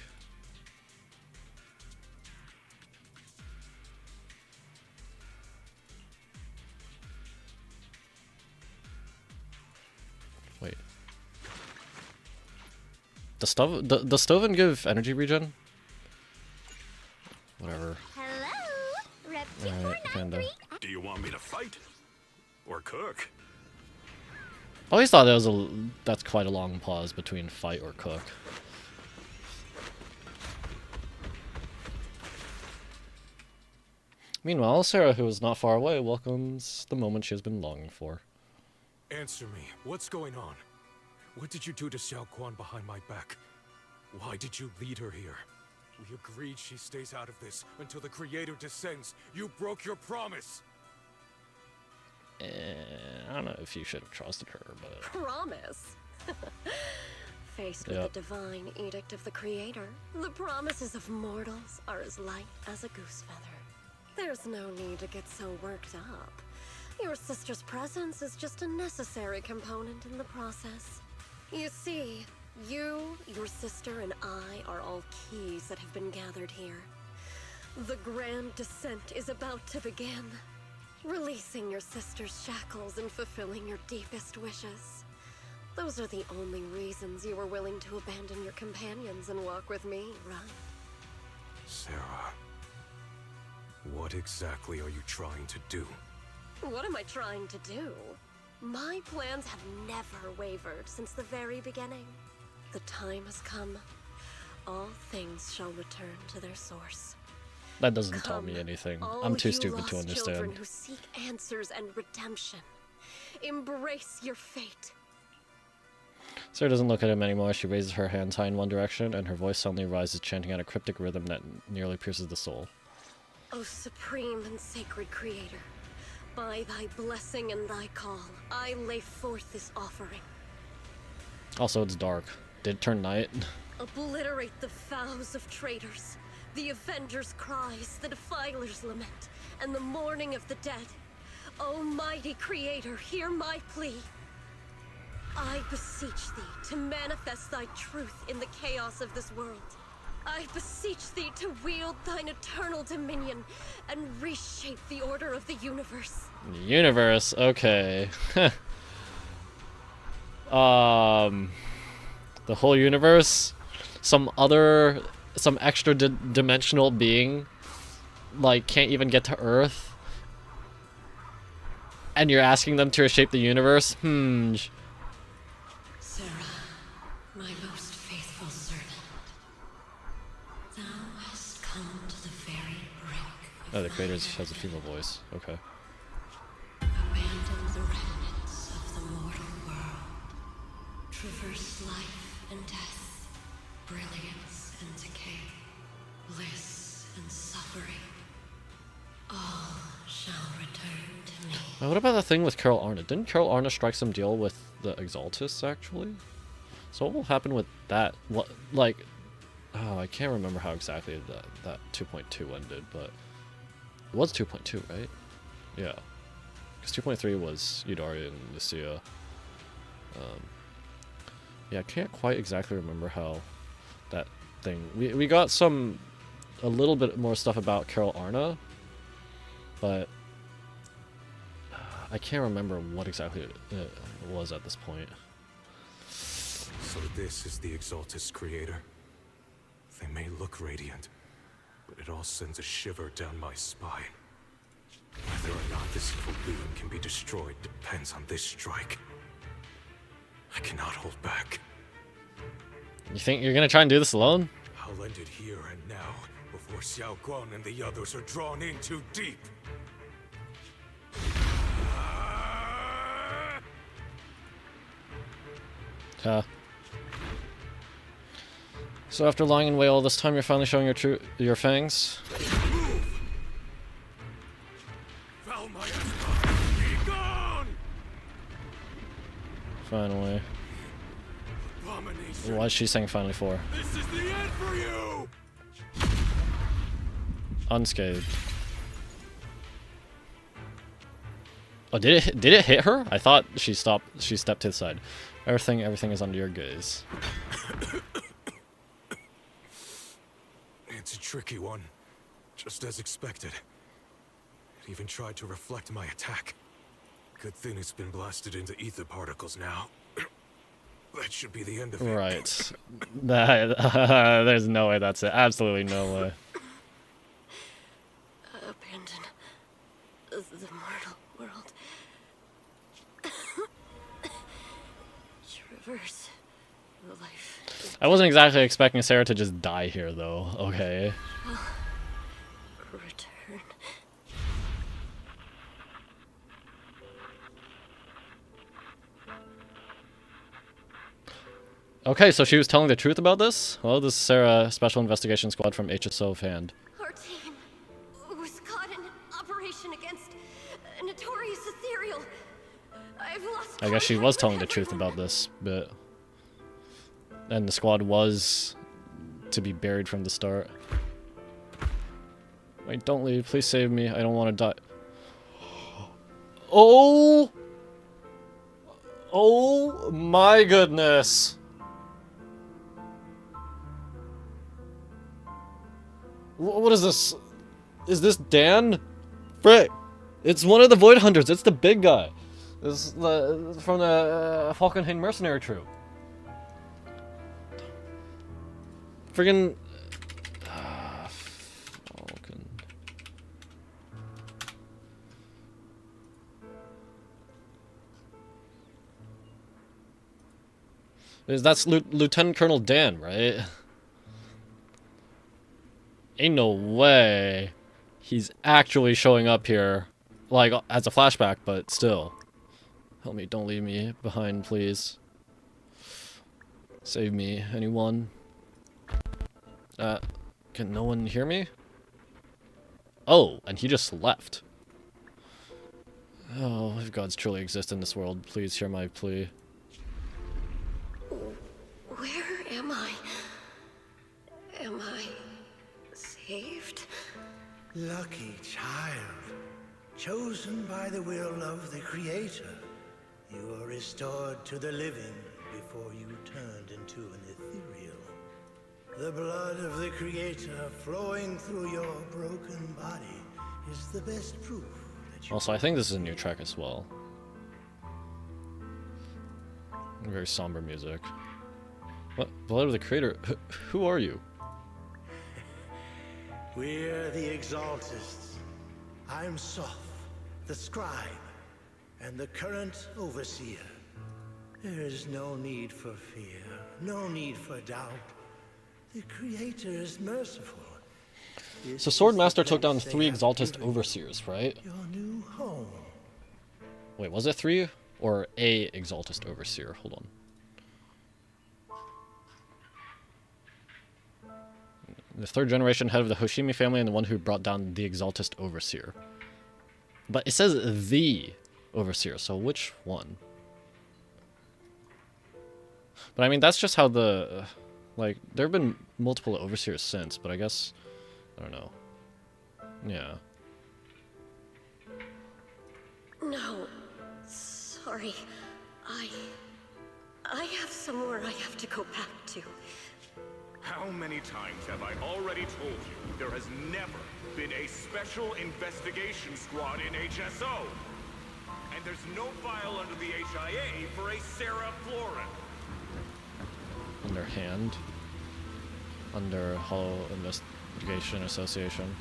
Speaker 1: Wait. Does Stovin give energy regen? Whatever.
Speaker 3: Hello? Rep
Speaker 1: Alright, kinda.
Speaker 5: Do you want me to fight? Or cook?
Speaker 1: I always thought that's quite a long pause between fight or cook. Meanwhile, Sarah, who is not far away, welcomes the moment she has been longing for.
Speaker 10: Answer me. What's going on? What did you do to Xiao Quan behind my back? Why did you lead her here? We agreed she stays out of this until the Creator descends. You broke your promise!
Speaker 1: I don't know if you should have trusted her, but...
Speaker 12: Promise? Faced with
Speaker 1: Yep.
Speaker 12: the divine edict of the Creator, the promises of mortals are as light as a goose feather. There's no need to get so worked up. Your sister's presence is just a necessary component in the process. You see, you, your sister, and I are all keys that have been gathered here. The grand descent is about to begin. Releasing your sister's shackles and fulfilling your deepest wishes. Those are the only reasons you were willing to abandon your companions and walk with me, right?
Speaker 10: Sarah, what exactly are you trying to do?
Speaker 12: What am I trying to do? My plans have never wavered since the very beginning. The time has come. All things shall return to their source.
Speaker 1: That doesn't tell me anything. I'm too stupid to
Speaker 12: Children
Speaker 1: understand.
Speaker 12: who seek answers and redemption. Embrace your fate.
Speaker 1: Sarah doesn't look at him anymore. She raises her hands high in one direction, and her voice suddenly rises, chanting out a cryptic rhythm that nearly pierces the soul.
Speaker 12: O supreme and sacred Creator, by thy blessing and thy call, I lay forth this offering.
Speaker 1: Also, it's dark. Did it turn night?
Speaker 12: Obliterate the vows of traitors, the avengers' cries, the defilers' lament, and the mourning of the dead. Almighty Creator, hear my plea. I beseech thee to manifest thy truth in the chaos of this world. I beseech thee to wield thine eternal dominion and reshape the order of the universe.
Speaker 1: Universe, okay. The whole universe? Some extra dimensional being, like, can't even get to Earth? And you're asking them to reshape the universe?
Speaker 18: Sarah, my most faithful servant, thou hast come to the very brink.
Speaker 1: Oh, the creator has a female voice. Okay.
Speaker 18: Abandon the remnants of the mortal world. Traverse life and death, brilliance and decay, bliss and suffering. All shall return to me.
Speaker 1: What about the thing with Carol Arna? Didn't Carol Arna strike some deal with the Exaltists, actually? So what will happen with that? What, like... Oh, I can't remember how exactly that 2.2 ended, but... It was 2.2, right? Yeah. Because 2.3 was Yudari and Lucia. Yeah, I can't quite exactly remember how that thing... We got a little bit more stuff about Carol Arna, but... I can't remember what exactly it was at this point.
Speaker 10: So this is the Exaltist Creator. They may look radiant, but it all sends a shiver down my spine. Whether or not this evil being can be destroyed depends on this strike. I cannot hold back.
Speaker 1: You think you're gonna try and do this alone?
Speaker 10: I'll end it here and now, before Xiao Guan and the others are drawn in too deep.
Speaker 1: So after lying in wait all this time, you're finally showing your fangs? Finally. Why is she saying finally for?
Speaker 5: This is the end for you!
Speaker 1: Unscathed. Oh, did it hit her? I thought she stepped to the side. Everything is under your gaze.
Speaker 10: It's a tricky one, just as expected. It even tried to reflect my attack. Good thing it's been blasted into ether particles now. That should be the end of it.
Speaker 1: Right. There's no way that's it. Absolutely no way.
Speaker 12: Abandon the mortal world. Traverse life.
Speaker 1: I wasn't exactly expecting Sarah to just die here, though. Okay.
Speaker 12: Return.
Speaker 1: Okay, so she was telling the truth about this? Well, this is Sarah, Special Investigation Squad from HSO Hand.
Speaker 18: Our team was caught in an operation against a notorious ethereal. I've lost
Speaker 1: I guess she was telling the truth about this, but... And the squad was to be buried from the start. Wait, don't leave. Please save me. I don't want to die. Oh! Oh my goodness! What is this? Is this Dan? Frick! It's one of the Void Hunters. It's the big guy. It's from the Falkenhayn mercenary troop. Friggin' Falcon. That's Lieutenant Colonel Dan, right? Ain't no way he's actually showing up here, like, as a flashback, but still. Help me, don't leave me behind, please. Save me, anyone? Can no one hear me? Oh, and he just left. Oh, if gods truly exist in this world, please hear my plea.
Speaker 18: Where am I? Am I saved?
Speaker 5: Lucky child, chosen by the will of the Creator, you are restored to the living before you turned into an ethereal. The blood of the Creator flowing through your broken body is the best proof that you...
Speaker 1: Also, I think this is a new track as well. Very somber music. What? Blood of the Creator? Who are you?
Speaker 5: We're the Exaltists. I'm Soph, the Scribe, and the current Overseer. There is no need for fear, no need for doubt. The Creator is merciful.
Speaker 1: So Swordmaster took down 3 Exaltist Overseers, right?
Speaker 5: Your new home.
Speaker 1: Wait, was it 3? Or a Exaltist Overseer? Hold on. The 3rd generation head of the Hoshimi family and the one who brought down the Exaltist Overseer. But it says the Overseer, so which one? But I mean, that's just how the... like, there have been multiple Overseers since, but I guess... I don't know. Yeah.
Speaker 18: No. Sorry. I have somewhere I have to go back to.
Speaker 19: How many times have I already told you there has never been a special investigation squad in HSO? And there's no file under the HIA for a Sarah Florin.
Speaker 1: Under hand. Under Hollow Investigation Association.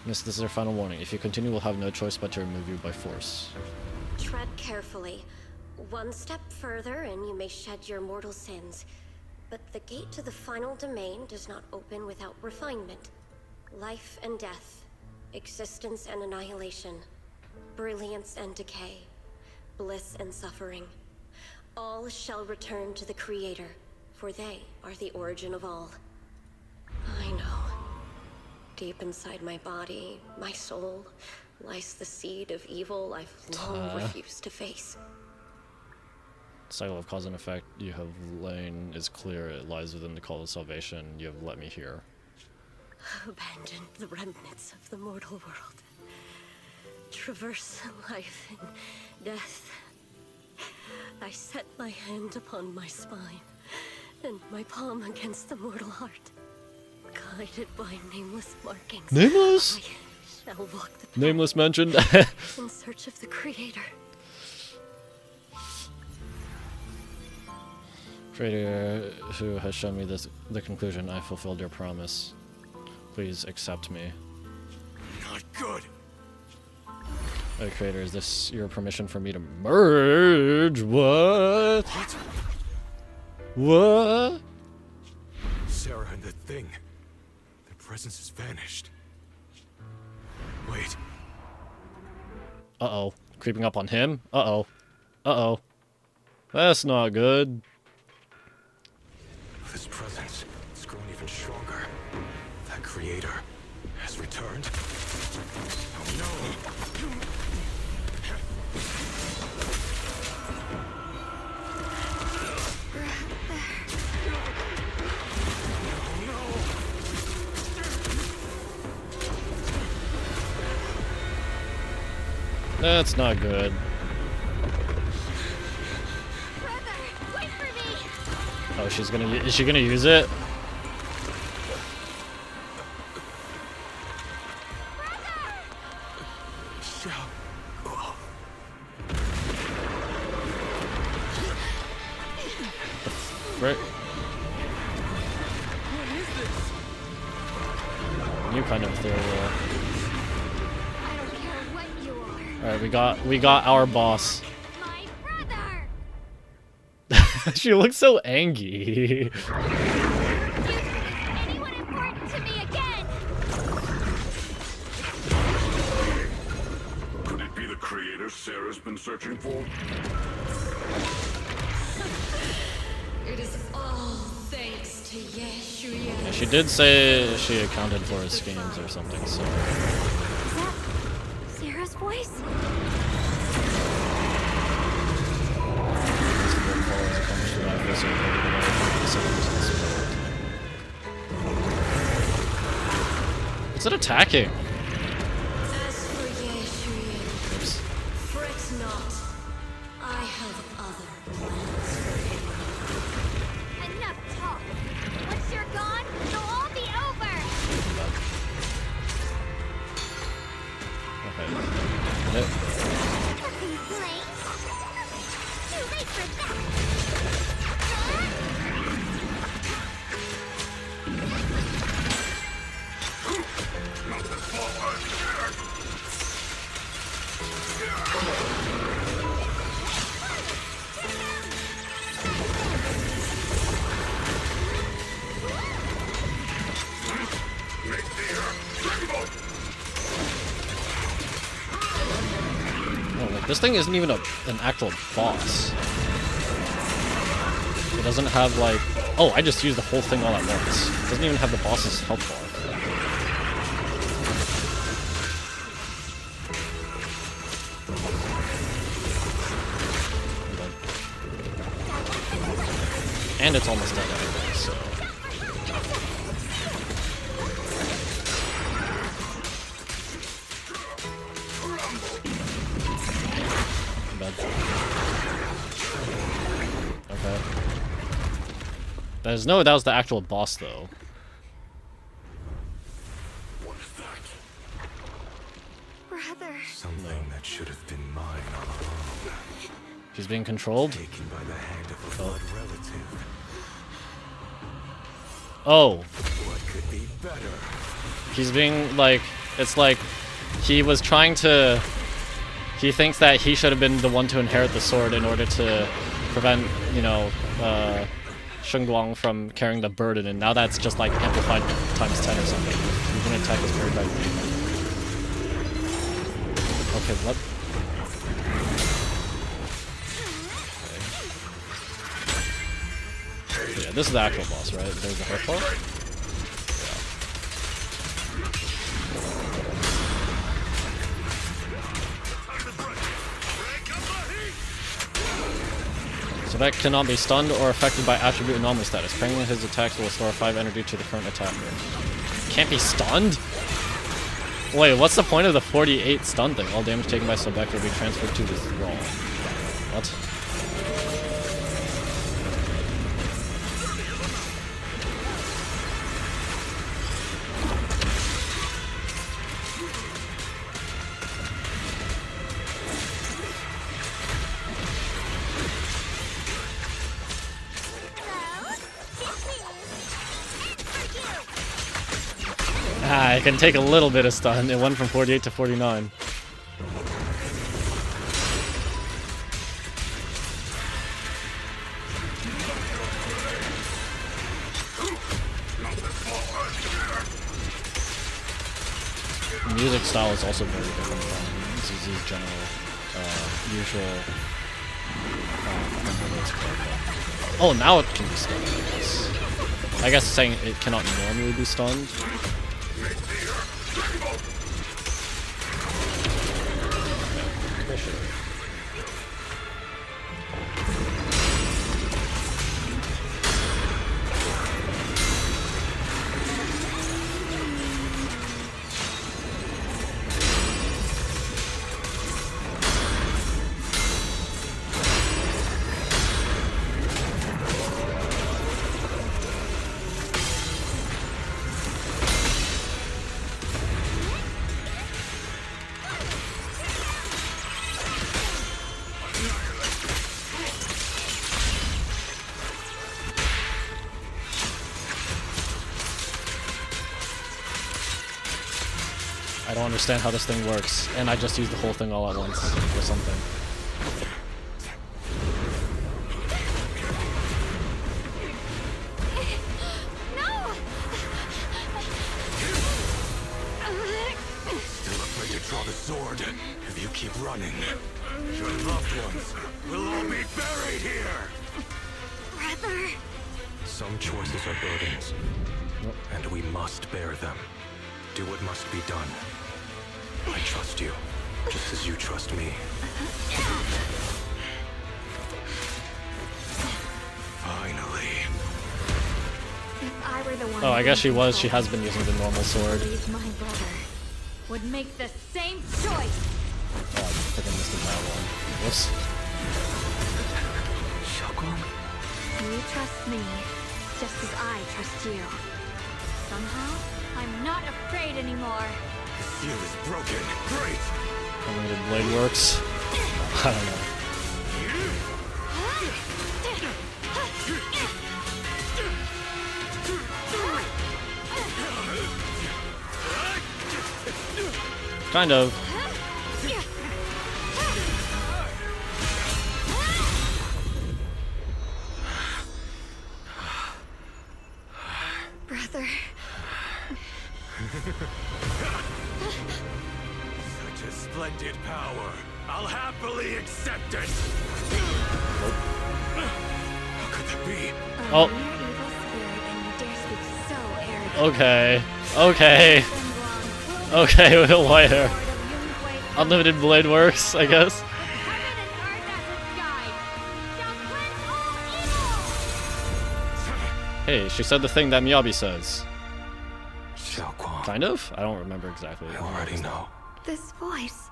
Speaker 1: Miss, this is our final warning. If you continue, we'll have no choice but to remove you by force.
Speaker 18: Tread carefully. One step further and you may shed your mortal sins. But the gate to the final domain does not open without refinement. Life and death, existence and annihilation, brilliance and decay, bliss and suffering. All shall return to the Creator, for they are the origin of all. I know. Deep inside my body, my soul, lies the seed of evil I've long refused to face.
Speaker 1: Cycle of cause and effect you have lain is clear. It lies within the call of salvation. You have let me hear.
Speaker 18: Abandon the remnants of the mortal world. Traverse life and death. I set my hand upon my spine, and my palm against the mortal heart. Guided by nameless markings.
Speaker 1: Nameless?
Speaker 18: I shall walk the path
Speaker 1: Nameless mentioned.
Speaker 18: in search of the Creator.
Speaker 1: Creator who has shown me the conclusion, I fulfilled your promise. Please accept me.
Speaker 19: Not good.
Speaker 1: Oh, Creator, is this your permission for me to merge? What? What?
Speaker 10: Sarah and the thing. Their presence has vanished. Wait.
Speaker 1: Uh-oh. Creeping up on him? Uh-oh. Uh-oh. That's not good.
Speaker 10: This presence, it's grown even stronger. That creator has returned. Oh no!
Speaker 1: That's not good. Oh, she's gonna. Is she gonna use it? Right. New kind of ethereal.
Speaker 3: I don't care what you are.
Speaker 1: All right, we got our boss.
Speaker 3: My brother.
Speaker 1: She looks so angry.
Speaker 3: Anyone important to me again?
Speaker 5: Could it be the creator Sarah's been searching for?
Speaker 18: It is all thanks to Yeshuya.
Speaker 1: Yeah, she did say she accounted for his schemes or something, so.
Speaker 3: Is that Sarah's voice?
Speaker 1: Is it attacking?
Speaker 18: As for Yeshuya,
Speaker 1: Oops.
Speaker 18: fret not. I have other plans for him.
Speaker 3: Enough talk. Once you're gone, it'll all be over.
Speaker 1: Okay.
Speaker 3: Late. Too late for that.
Speaker 1: Oh, like, this thing isn't even an actual boss. It doesn't have like... Oh, I just used the whole thing all at once. It doesn't even have the boss's health bar. And it's almost dead anyway, so... Okay. There's no doubt the actual boss, though.
Speaker 3: Brother.
Speaker 10: Something that should have been mine all along.
Speaker 1: She's being controlled?
Speaker 10: Taken by the hand of a blood relative.
Speaker 1: Oh.
Speaker 10: What could be better?
Speaker 1: He's being, like... It's like... He was trying to... He thinks that he should have been the one to inherit the sword in order to prevent, you know, Sheng Guang from carrying the burden, and now that's just like amplified times 10 or something. Even attack is carried by me. Okay, what? Okay. Yeah, this is the actual boss, right? There's the health bar? So that cannot be stunned or affected by attribute anomaly status. Paying his attacks will restore 5 energy to the current attacker. Can't be stunned? Wait, what's the point of the 48 stun thing? All damage taken by Sobek will be transferred to the thrall. What? Ah, it can take a little bit of stun. It went from 48 to 49. The music style is also very different from ZZ's general, usual Oh, now it can be stunned, I guess. I guess saying it cannot normally be stunned. Okay, sure. I don't understand how this thing works, and I just used the whole thing all at once or something.
Speaker 19: Still afraid to draw the sword if you keep running. Your loved ones will all be buried here.
Speaker 3: Brother.
Speaker 10: Some choices are burdens, and we must bear them. Do what must be done. I trust you, just as you trust me. Finally.
Speaker 9: If I were the one
Speaker 1: Oh, I guess she was. She has been using the normal sword.
Speaker 9: My brother would make the same choice.
Speaker 1: Oh, I freaking missed the dial one. Whoops.
Speaker 2: Xiaoguang.
Speaker 9: You trust me, just as I trust you. Somehow, I'm not afraid anymore.
Speaker 19: The seal is broken. Great.
Speaker 1: Unlimited blade works. I don't know. Kind of.
Speaker 3: Brother.
Speaker 19: Such a splendid power. I'll happily accept it. How could that be?
Speaker 1: Oh. Okay. Okay. Okay, Whitehair. Unlimited blade works, I guess. Hey, she said the thing that Miyabi says. Kind of? I don't remember exactly.
Speaker 10: I already know.
Speaker 3: This voice.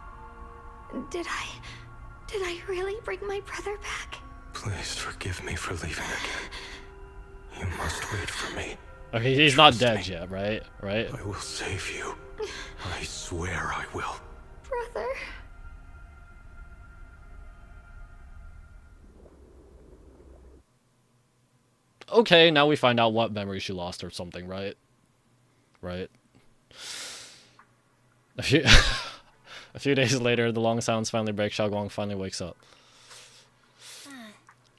Speaker 3: Did I really bring my brother back?
Speaker 10: Please forgive me for leaving again. You must wait for me.
Speaker 1: Okay, he's not dead yet, right? Right?
Speaker 10: I will save you. I swear I will.
Speaker 3: Brother.
Speaker 1: Okay, now we find out what memory she lost or something, right? Right. A few days later, the long sounds finally break. Xiaoguang finally wakes up.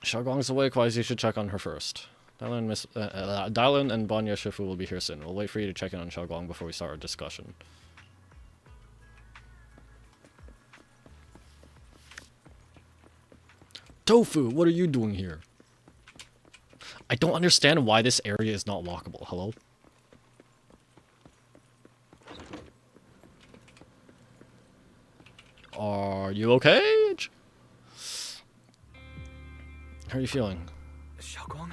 Speaker 1: Xiaoguang's awake, wise, you should check on her first. Dylan and Banya Shifu will be here soon. We'll wait for you to check in on Xiaoguang before we start our discussion. Tofu, what are you doing here? I don't understand why this area is not walkable. Hello? Are you okay? How are you feeling?
Speaker 2: Xiaoguang,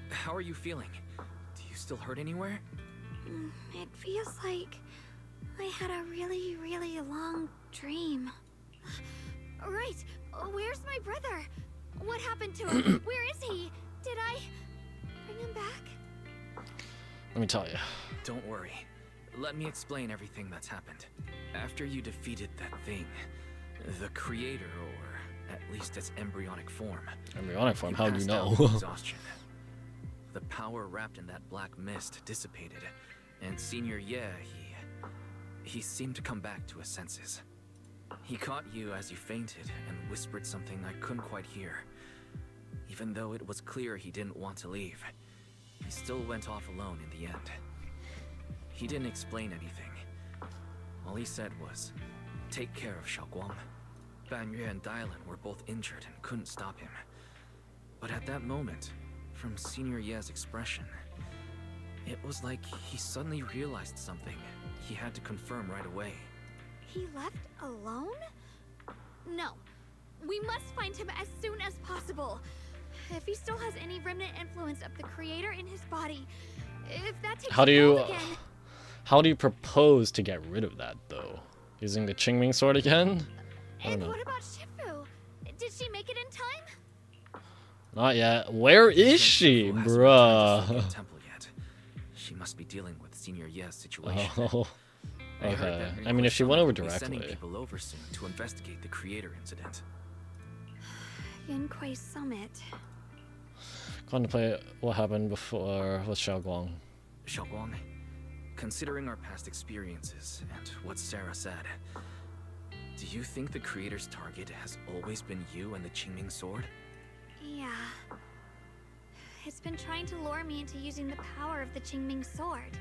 Speaker 2: how are you feeling? Do you still hurt anywhere?
Speaker 3: It feels like I had a really, really long dream. Right, where's my brother? What happened to him? Where is he? Did I bring him back?
Speaker 1: Let me tell you.
Speaker 2: Don't worry. Let me explain everything that's happened. After you defeated that thing, the creator, or at least its embryonic form.
Speaker 1: Embryonic form? How do you know?
Speaker 2: Exhaustion. The power wrapped in that black mist dissipated, and Senior Ye, he seemed to come back to his senses. He caught you as you fainted and whispered something I couldn't quite hear. Even though it was clear he didn't want to leave, he still went off alone in the end. He didn't explain anything. All he said was, "Take care of Xiaoguang." Ban Yue and Dylan were both injured and couldn't stop him. But at that moment, from Senior Ye's expression, it was like he suddenly realized something he had to confirm right away.
Speaker 3: He left alone? No. We must find him as soon as possible. If he still has any remnant influence of the creator in his body, if that takes
Speaker 1: How do you
Speaker 3: hold again...
Speaker 1: How do you propose to get rid of that, though? Using the Qingming sword again? I don't
Speaker 3: And
Speaker 1: know.
Speaker 3: what about Shifu? Did she make it in time?
Speaker 1: Not yet. Where is she, bruh?
Speaker 2: Temple yet. She must be dealing with Senior Ye's situation.
Speaker 1: Oh,
Speaker 2: I heard
Speaker 1: okay.
Speaker 2: that
Speaker 1: I mean, if she went over
Speaker 2: Nikola will be sending
Speaker 1: directly.
Speaker 2: people over soon to investigate the creator incident.
Speaker 3: Yunquei Summit.
Speaker 1: Contemplate what happened before with Xiaoguang.
Speaker 2: Xiaoguang, considering our past experiences and what Sarah said, do you think the creator's target has always been you and the Qingming sword?
Speaker 3: Yeah. It's been trying to lure me into using the power of the Qingming sword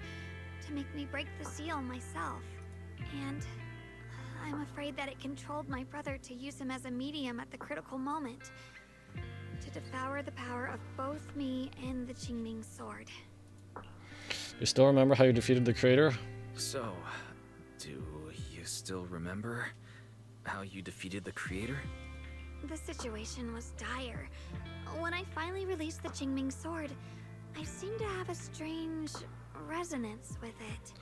Speaker 3: to make me break the seal myself. And I'm afraid that it controlled my brother to use him as a medium at the critical moment, to devour the power of both me and the Qingming sword.
Speaker 1: You still remember how you defeated the creator?
Speaker 2: So, do you still remember how you defeated the creator?
Speaker 3: The situation was dire. When I finally released the Qingming sword, I seemed to have a strange resonance with it.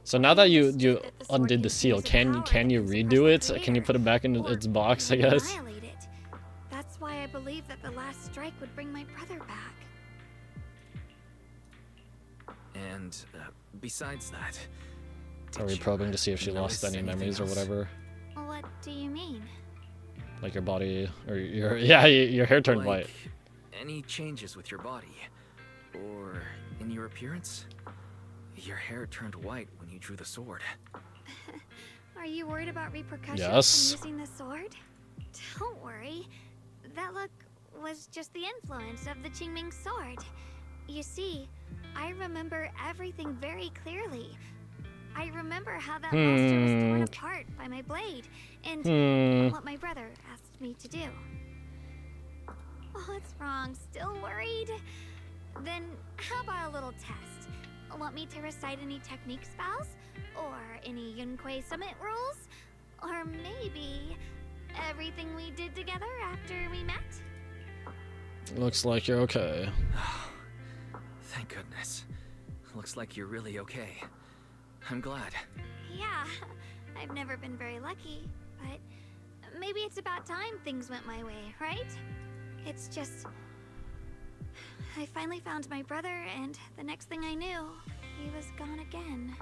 Speaker 1: So now that you undid the seal, can you redo it? Can you put it back into its box, I guess?
Speaker 3: Annihilate it. That's why I believe that the last strike would bring my brother back.
Speaker 2: And besides that,
Speaker 1: Are we probing to see if she lost any memories or whatever?
Speaker 3: What do you mean?
Speaker 1: Like your body, or your hair turned
Speaker 2: like
Speaker 1: white.
Speaker 2: any changes with your body, or in your appearance? Your hair turned white when you drew the sword.
Speaker 3: Are you worried about repercussions
Speaker 1: Yes.
Speaker 3: from using the sword? Don't worry. That look was just the influence of the Qingming sword. You see, I remember everything very clearly. I remember how that monster was torn apart by my blade, and what my brother asked me to do. What's wrong? Still worried? Then how about a little test? Want me to recite any technique spells? Or any Yunquei Summit rules? Or maybe everything we did together after we met?
Speaker 1: Looks like you're okay.
Speaker 2: Thank goodness. Looks like you're really okay. I'm glad.
Speaker 3: Yeah, I've never been very lucky, but maybe it's about time things went my way, right? It's just... I finally found my brother, and the next thing I knew, he was gone again.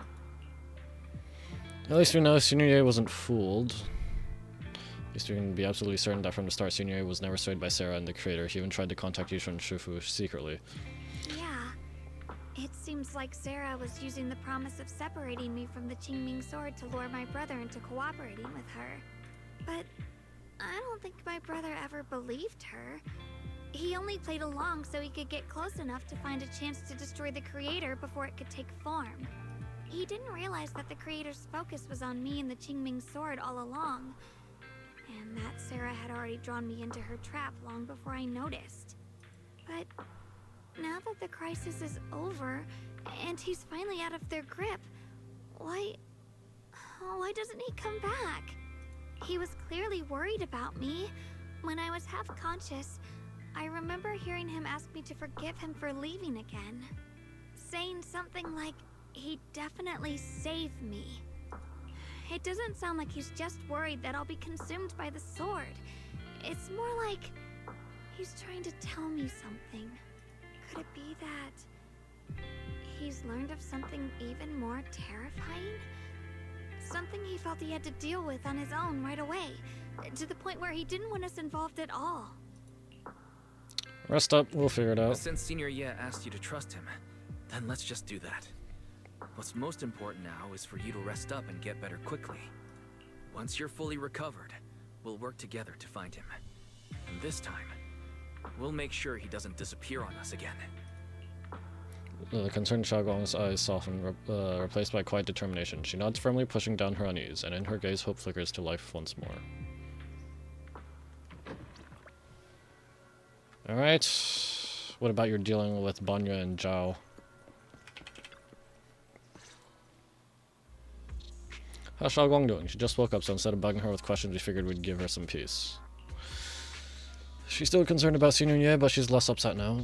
Speaker 1: At least we know Senior Ye wasn't fooled. At least we can be absolutely certain that from the start, Senior Ye was never swayed by Sarah and the creator. He even tried to contact Yusha and Shifu secretly.
Speaker 3: Yeah. It seems like Sarah was using the promise of separating me from the Qingming sword to lure my brother into cooperating with her. But I don't think my brother ever believed her. He only played along so he could get close enough to find a chance to destroy the creator before it could take form. He didn't realize that the creator's focus was on me and the Qingming sword all along, and that Sarah had already drawn me into her trap long before I noticed. But now that the crisis is over, and he's finally out of their grip, why doesn't he come back? He was clearly worried about me. When I was half conscious, I remember hearing him ask me to forgive him for leaving again, saying something like he'd definitely save me. It doesn't sound like he's just worried that I'll be consumed by the sword. It's more like he's trying to tell me something. Could it be that he's learned of something even more terrifying? Something he felt he had to deal with on his own right away, to the point where he didn't want us involved at all.
Speaker 1: Rest up, we'll figure it out.
Speaker 2: Since Senior Ye asked you to trust him, then let's just do that. What's most important now is for you to rest up and get better quickly. Once you're fully recovered, we'll work together to find him. And this time, we'll make sure he doesn't disappear on us again.
Speaker 1: The concerned Xiaoguang's eyes soften, replaced by quiet determination. She nods firmly, pushing down her unease, and in her gaze hope flickers to life once more. Alright. What about your dealing with Banya and Zhao? How's Xiaoguang doing? She just woke up, so instead of bugging her with questions, we figured we'd give her some peace. She's still concerned about Senior Ye, but she's less upset now.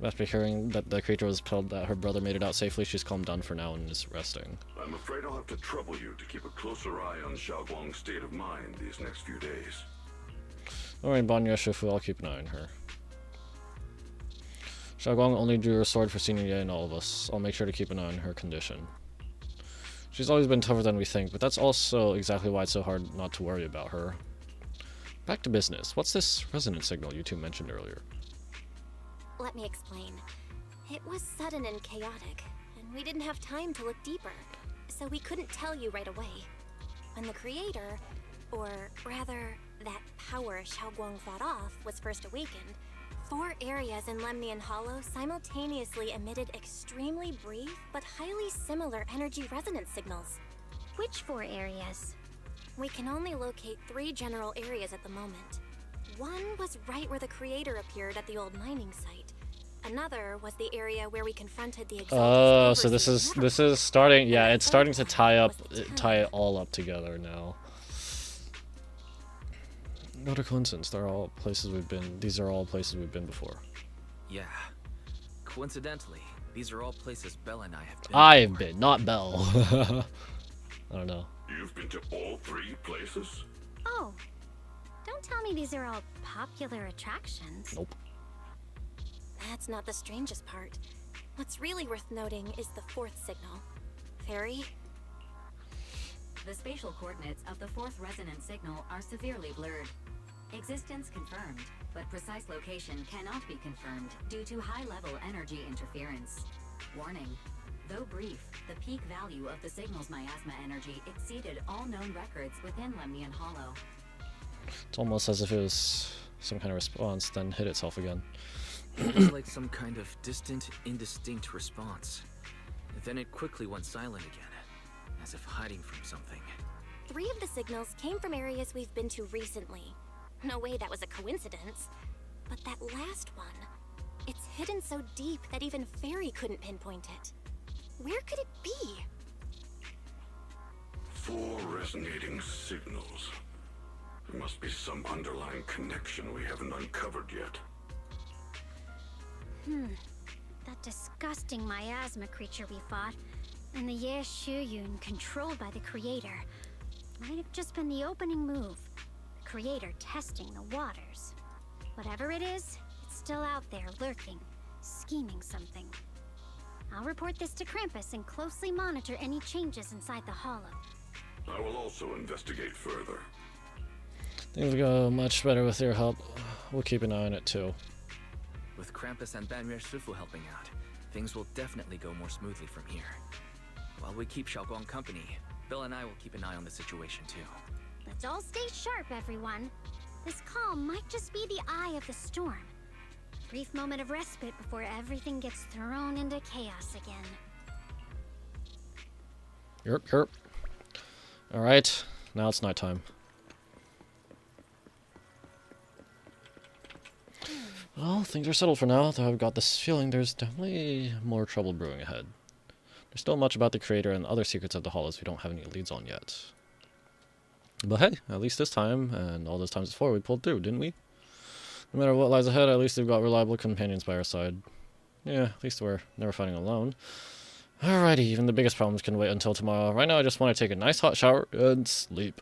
Speaker 1: After hearing that the creature was told that her brother made it out safely, she's calmed down for now and is resting.
Speaker 5: I'm afraid I'll have to trouble you to keep a closer eye on Xiaoguang's state of mind these next few days.
Speaker 1: Alright, Banya Shifu, I'll keep an eye on her. Xiaoguang only drew her sword for Senior Ye and all of us. I'll make sure to keep an eye on her condition. She's always been tougher than we think, but that's also exactly why it's so hard not to worry about her. Back to business. What's this resonance signal you two mentioned earlier?
Speaker 8: Let me explain. It was sudden and chaotic, and we didn't have time to look deeper, so we couldn't tell you right away. When the creator, or rather, that power Xiaoguang fought off, was first awakened, 4 areas in Lemnian Hollow simultaneously emitted extremely brief but highly similar energy resonance signals.
Speaker 3: Which 4 areas?
Speaker 8: We can only locate 3 general areas at the moment. One was right where the creator appeared at the old mining site. Another was the area where we confronted the
Speaker 1: Oh, so this is starting, yeah, it's starting to tie it all up together now. What a coincidence. They're all places we've been. These are all places we've been before.
Speaker 2: Yeah. Coincidentally, these are all places Belle and I have been.
Speaker 1: I've been, not Belle. I don't know.
Speaker 5: You've been to all 3 places?
Speaker 3: Oh, don't tell me these are all popular attractions.
Speaker 1: Nope.
Speaker 8: That's not the strangest part. What's really worth noting is the 4th signal. Fairy?
Speaker 16: The spatial coordinates of the 4th resonance signal are severely blurred. Existence confirmed, but precise location cannot be confirmed due to high-level energy interference. Warning. Though brief, the peak value of the signal's miasma energy exceeded all known records within Lemnian Hollow.
Speaker 1: It's almost as if it was some kind of response, then hit itself again.
Speaker 2: It was like some kind of distant, indistinct response. Then it quickly went silent again, as if hiding from something.
Speaker 8: 3 of the signals came from areas we've been to recently. No way that was a coincidence. But that last one, it's hidden so deep that even Fairy couldn't pinpoint it. Where could it be?
Speaker 5: 4 resonating signals. There must be some underlying connection we haven't uncovered yet.
Speaker 3: That disgusting miasma creature we fought, and the Ye Shuyun controlled by the creator, might have just been the opening move. The creator testing the waters. Whatever it is, it's still out there lurking, scheming something. I'll report this to Krampus and closely monitor any changes inside the hollow.
Speaker 5: I will also investigate further.
Speaker 1: Things go much better with your help. We'll keep an eye on it too.
Speaker 2: With Krampus and Banyer Shifu helping out, things will definitely go more smoothly from here. While we keep Xiaoguang company, Bill and I will keep an eye on the situation too.
Speaker 3: Let's all stay sharp, everyone. This calm might just be the eye of the storm. Brief moment of respite before everything gets thrown into chaos again.
Speaker 1: Yerp. Alright, now it's nighttime. Well, things are settled for now, though I've got this feeling there's definitely more trouble brewing ahead. There's still much about the creator and other secrets of the hollows we don't have any leads on yet. But hey, at least this time, and all those times before, we pulled through, didn't we? No matter what lies ahead, at least we've got reliable companions by our side. Yeah, at least we're never fighting alone. Alrighty, even the biggest problems can wait until tomorrow. Right now I just want to take a nice hot shower and sleep.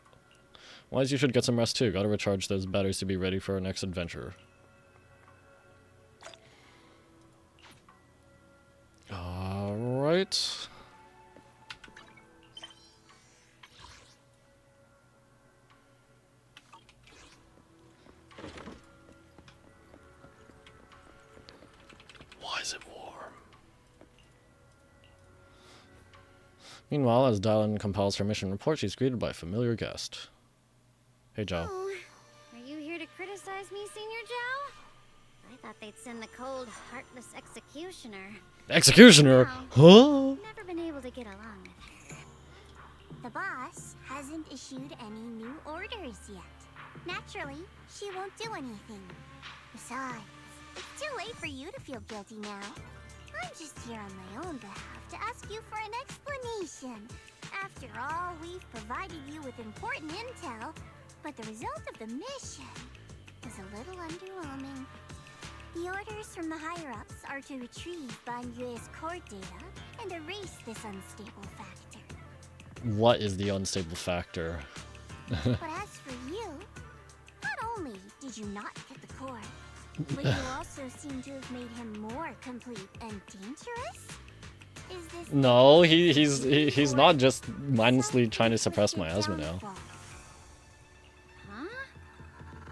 Speaker 1: Wise, you should get some rest too. Gotta recharge those batteries to be ready for our next adventure. Alright. Why is it warm? Meanwhile, as Dylan compiles her mission report, she's greeted by a familiar guest. Hey, Zhao.
Speaker 3: Oh, are you here to criticize me, Senior Zhao? I thought they'd send the cold, heartless executioner.
Speaker 1: Executioner? Huh?
Speaker 3: Never been able to get along with her.
Speaker 8: The boss hasn't issued any new orders yet. Naturally, she won't do anything. Besides, it's too late for you to feel guilty now. I'm just here on my own behalf to ask you for an explanation. After all, we've provided you with important intel, but the result of the mission was a little underwhelming. The orders from the higher-ups are to retrieve Banyue's core data and erase this unstable factor.
Speaker 1: What is the unstable factor?
Speaker 8: But as for you, not only did you not get the core, but you also seem to have made him more complete and dangerous? Is this
Speaker 1: No, he's not just mindlessly trying to suppress miasma now.
Speaker 9: Huh?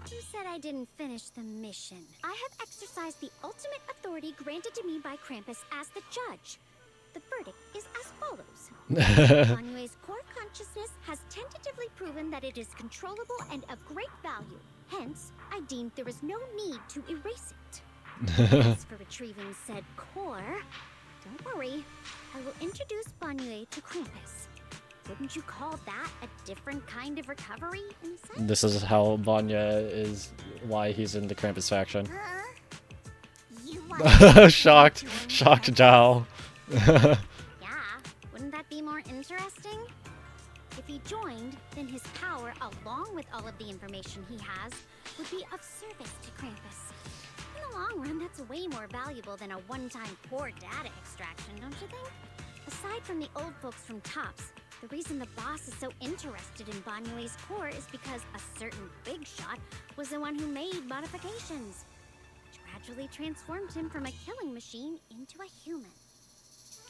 Speaker 9: Who said I didn't finish the mission? I have exercised the ultimate authority granted to me by Krampus as the judge. The verdict is as follows. Banyue's core consciousness has tentatively proven that it is controllable and of great value. Hence, I deemed there is no need to erase it. As for retrieving said core, don't worry. I will introduce Banyue to Krampus. Wouldn't you call that a different kind of recovery, in a sense?
Speaker 1: This is how Vanya is, why he's in the Krampus faction. Shocked Zhao.
Speaker 9: Yeah, wouldn't that be more interesting? If he joined, then his power, along with all of the information he has, would be of service to Krampus. In the long run, that's way more valuable than a one-time core data extraction, don't you think? Aside from the old folks from TOPS, the reason the boss is so interested in Banyue's core is because a certain big shot was the one who made modifications, which gradually transformed him from a killing machine into a human.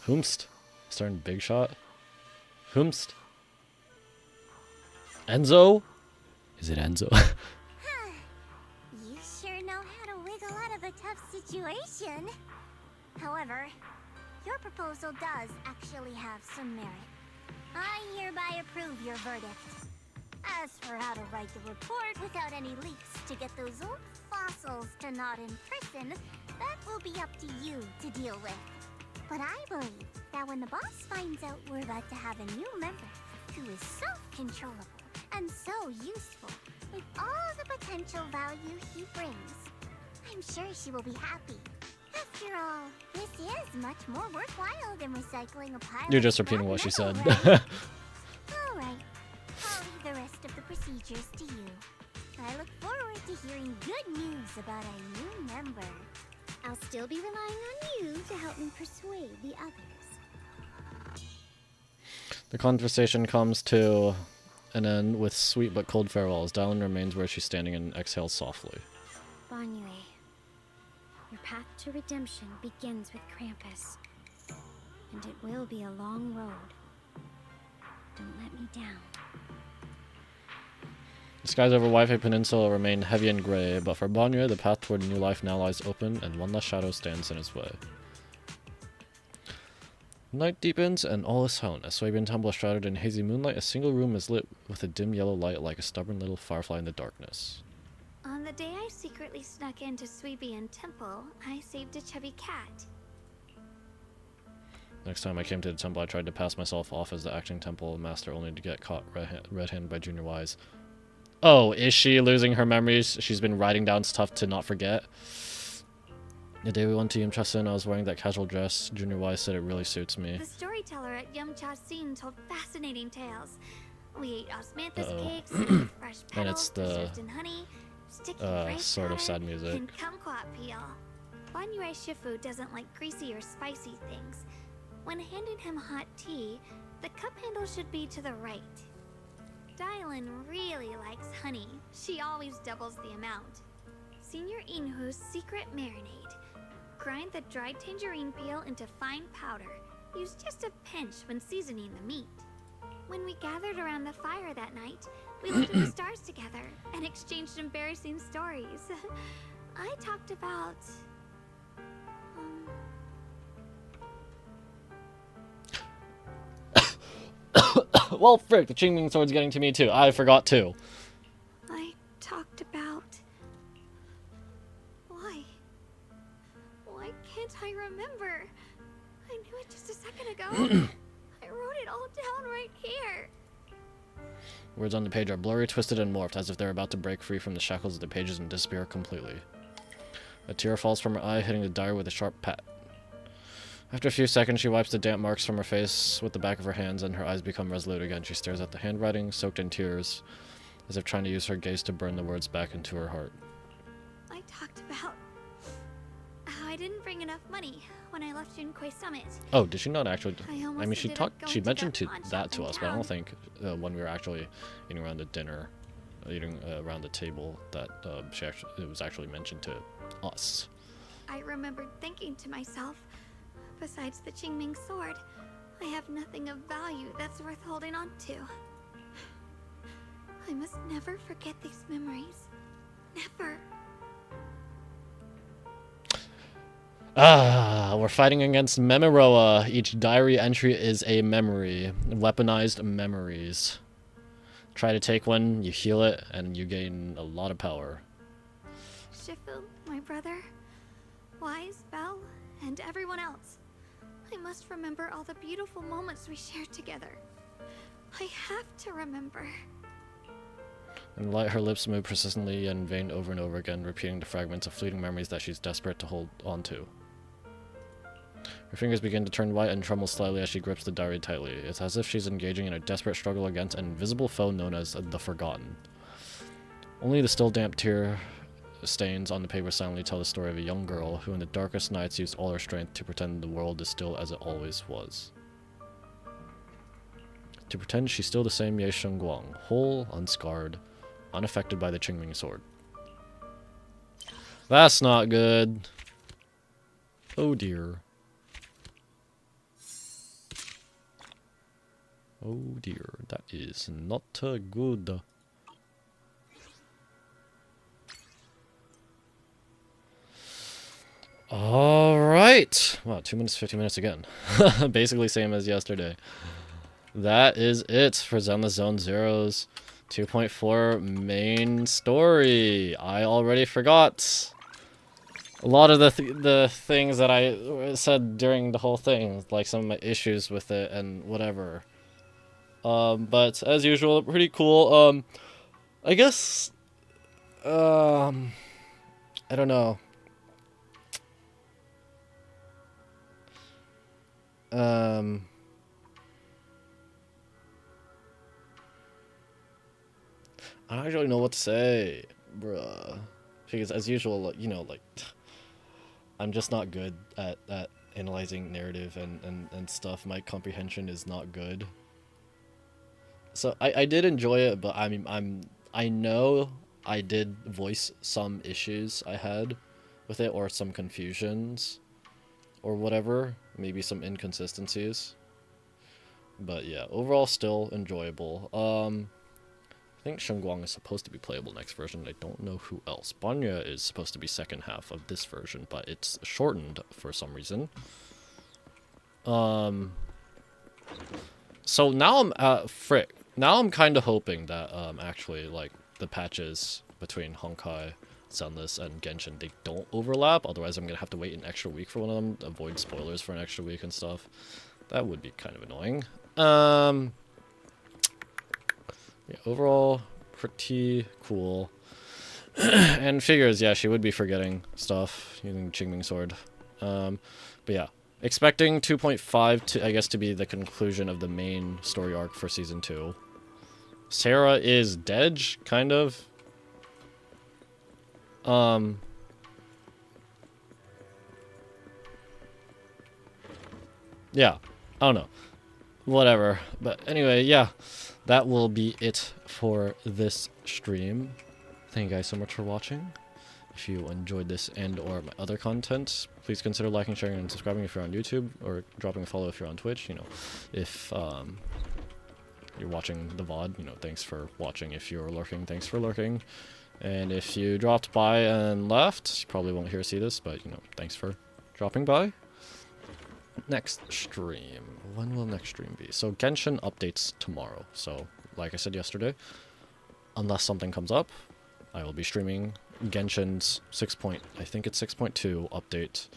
Speaker 1: Whomst? Starting Big Shot? Whomst? Enzo? Is it Enzo?
Speaker 8: You sure know how to wiggle out of a tough situation. However, your proposal does actually have some merit. I hereby approve your verdict. As for how to write the report without any leaks to get those old fossils to not in prison, that will be up to you to deal with. But I believe that when the boss finds out we're about to have a new member who is self-controllable and so useful with all the potential value he brings, I'm sure she will be happy. After all, this is much more worthwhile than recycling a pile
Speaker 1: You're just
Speaker 8: of
Speaker 1: repeating what she said.
Speaker 8: scrap metal, right? Alright, I'll leave the rest of the procedures to you. I look forward to hearing good news about our new member.
Speaker 9: I'll still be relying on you to help me persuade the others.
Speaker 1: The conversation comes to an end with sweet but cold farewells. Dylan remains where she's standing and exhales softly.
Speaker 9: Banyue, your path to redemption begins with Krampus. And it will be a long road. Don't let me down.
Speaker 1: The skies over Wi-Fi Peninsula remain heavy and gray, but for Banyue, the path toward new life now lies open, and one less shadow stands in his way. Night deepens, and all is silent. As Swabian Temple is shrouded in hazy moonlight, a single room is lit with a dim yellow light like a stubborn little firefly in the darkness.
Speaker 3: On the day I secretly snuck into Swabian Temple, I saved a chubby cat.
Speaker 1: Next time I came to the temple, I tried to pass myself off as the acting temple master, only to get caught red-handed by Junior Wise. Oh, is she losing her memories? She's been writing down stuff to not forget. The day we went to Yamcha-Sin, I was wearing that casual dress. Junior Wise said it really suits me.
Speaker 3: The storyteller at Yamcha-Sin told fascinating tales. We ate osmanthus cakes, fresh petals,
Speaker 1: And it's the
Speaker 3: preserved in honey, sticky rice
Speaker 1: sort of
Speaker 3: powder,
Speaker 1: sad music.
Speaker 3: and kumquat peel. Banyue Shifu doesn't like greasy or spicy things. When handing him hot tea, the cup handle should be to the right. Dylan really likes honey. She always doubles the amount. Senior Inhu's secret marinade. Grind the dried tangerine peel into fine powder. Use just a pinch when seasoning the meat. When we gathered around the fire that night, we looked at the stars together and exchanged embarrassing stories. I talked about...
Speaker 1: Well, frick, the Qingming sword's getting to me too. I forgot too.
Speaker 3: I talked about... Why can't I remember? I knew it just a second ago. I wrote it all down right here.
Speaker 1: Words on the page are blurry, twisted, and morphed, as if they're about to break free from the shackles of the pages and disappear completely. A tear falls from her eye, hitting the diary with a sharp pat. After a few seconds, she wipes the damp marks from her face with the back of her hands, and her eyes become resolute again. She stares at the handwriting, soaked in tears, as if trying to use her gaze to burn the words back into her heart.
Speaker 3: I talked about how I didn't bring enough money when I left Junkoi Summit.
Speaker 1: Oh, did she not actually?
Speaker 3: I
Speaker 1: I mean,
Speaker 3: almost
Speaker 1: she
Speaker 3: ended up
Speaker 1: talked. She
Speaker 3: going to
Speaker 1: mentioned
Speaker 3: that pawn
Speaker 1: that
Speaker 3: shop
Speaker 1: to
Speaker 3: in
Speaker 1: us, but I don't
Speaker 3: town.
Speaker 1: think when we were actually eating around the dinner, eating around the table, that it was actually mentioned to us.
Speaker 3: I remembered thinking to myself, besides the Qingming sword, I have nothing of value that's worth holding on to. I must never forget these memories. Never.
Speaker 1: Ah, we're fighting against Memiroa. Each diary entry is a memory. Weaponized memories. Try to take one, you heal it, and you gain a lot of power.
Speaker 3: Shifu, my brother, Wise, Belle, and everyone else. I must remember all the beautiful moments we shared together. I have to remember.
Speaker 1: And her lips move persistently and in vain over and over again, repeating the fragments of fleeting memories that she's desperate to hold on to. Her fingers begin to turn white and tremble slightly as she grips the diary tightly. It's as if she's engaging in a desperate struggle against an invisible foe known as the Forgotten. Only the still damp tear stains on the paper silently tell the story of a young girl who in the darkest nights used all her strength to pretend the world is still as it always was. To pretend she's still the same Ye Shengguang, whole, unscarred, unaffected by the Qingming sword. That's not good. Oh dear. Oh dear, that is not good. Alright. Wow, 2 minutes, 50 minutes again. Basically same as yesterday. That is it for Zenless Zone Zero's 2.4 main story. I already forgot a lot of the things that I said during the whole thing, like some of my issues with it and whatever. But as usual, pretty cool. I guess, I don't know. I don't actually know what to say, bruh. Because as usual, you know, like, I'm just not good at analyzing narrative and stuff. My comprehension is not good. So I did enjoy it, but I know I did voice some issues I had with it, or some confusions, or whatever. Maybe some inconsistencies. But yeah, overall still enjoyable. I think Shengguang is supposed to be playable next version. I don't know who else. Banya is supposed to be second half of this version, but it's shortened for some reason. So now I'm kind of hoping that actually, like, the patches between Honkai, Zenless, and Genshin, they don't overlap. Otherwise, I'm gonna have to wait an extra week for one of them. Avoid spoilers for an extra week and stuff. That would be kind of annoying. Yeah, overall, pretty cool. And figures, yeah, she would be forgetting stuff using Qingming sword. But yeah, expecting 2.5 to, I guess, to be the conclusion of the main story arc for season 2. Sarah is dead, kind of. Yeah, I don't know. Whatever. But anyway, yeah, that will be it for this stream. Thank you guys so much for watching. If you enjoyed this and or my other content, please consider liking, sharing, and subscribing if you're on YouTube, or dropping a follow if you're on Twitch. You know, if you're watching the VOD, you know, thanks for watching. If you're lurking, thanks for lurking. And if you dropped by and left, you probably won't hear see this, but, you know, thanks for dropping by. Next stream. When will next stream be? So Genshin updates tomorrow. So, like I said yesterday, unless something comes up, I will be streaming Genshin's 6.2 update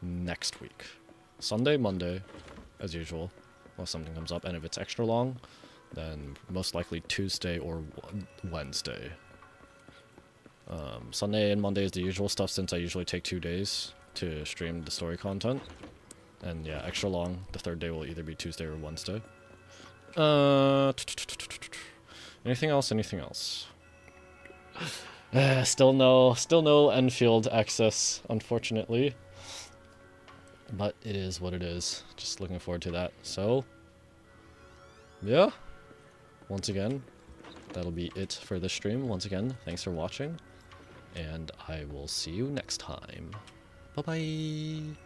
Speaker 1: next week. Sunday, Monday, as usual, unless something comes up. And if it's extra long, then most likely Tuesday or Wednesday. Sunday and Monday is the usual stuff since I usually take 2 days to stream the story content. And yeah, extra long. The third day will either be Tuesday or Wednesday. Anything else? Anything else? Still no Enfield access, unfortunately. But it is what it is. Just looking forward to that. So, yeah. Once again, that'll be it for this stream. Once again, thanks for watching. And I will see you next time. Bye-bye.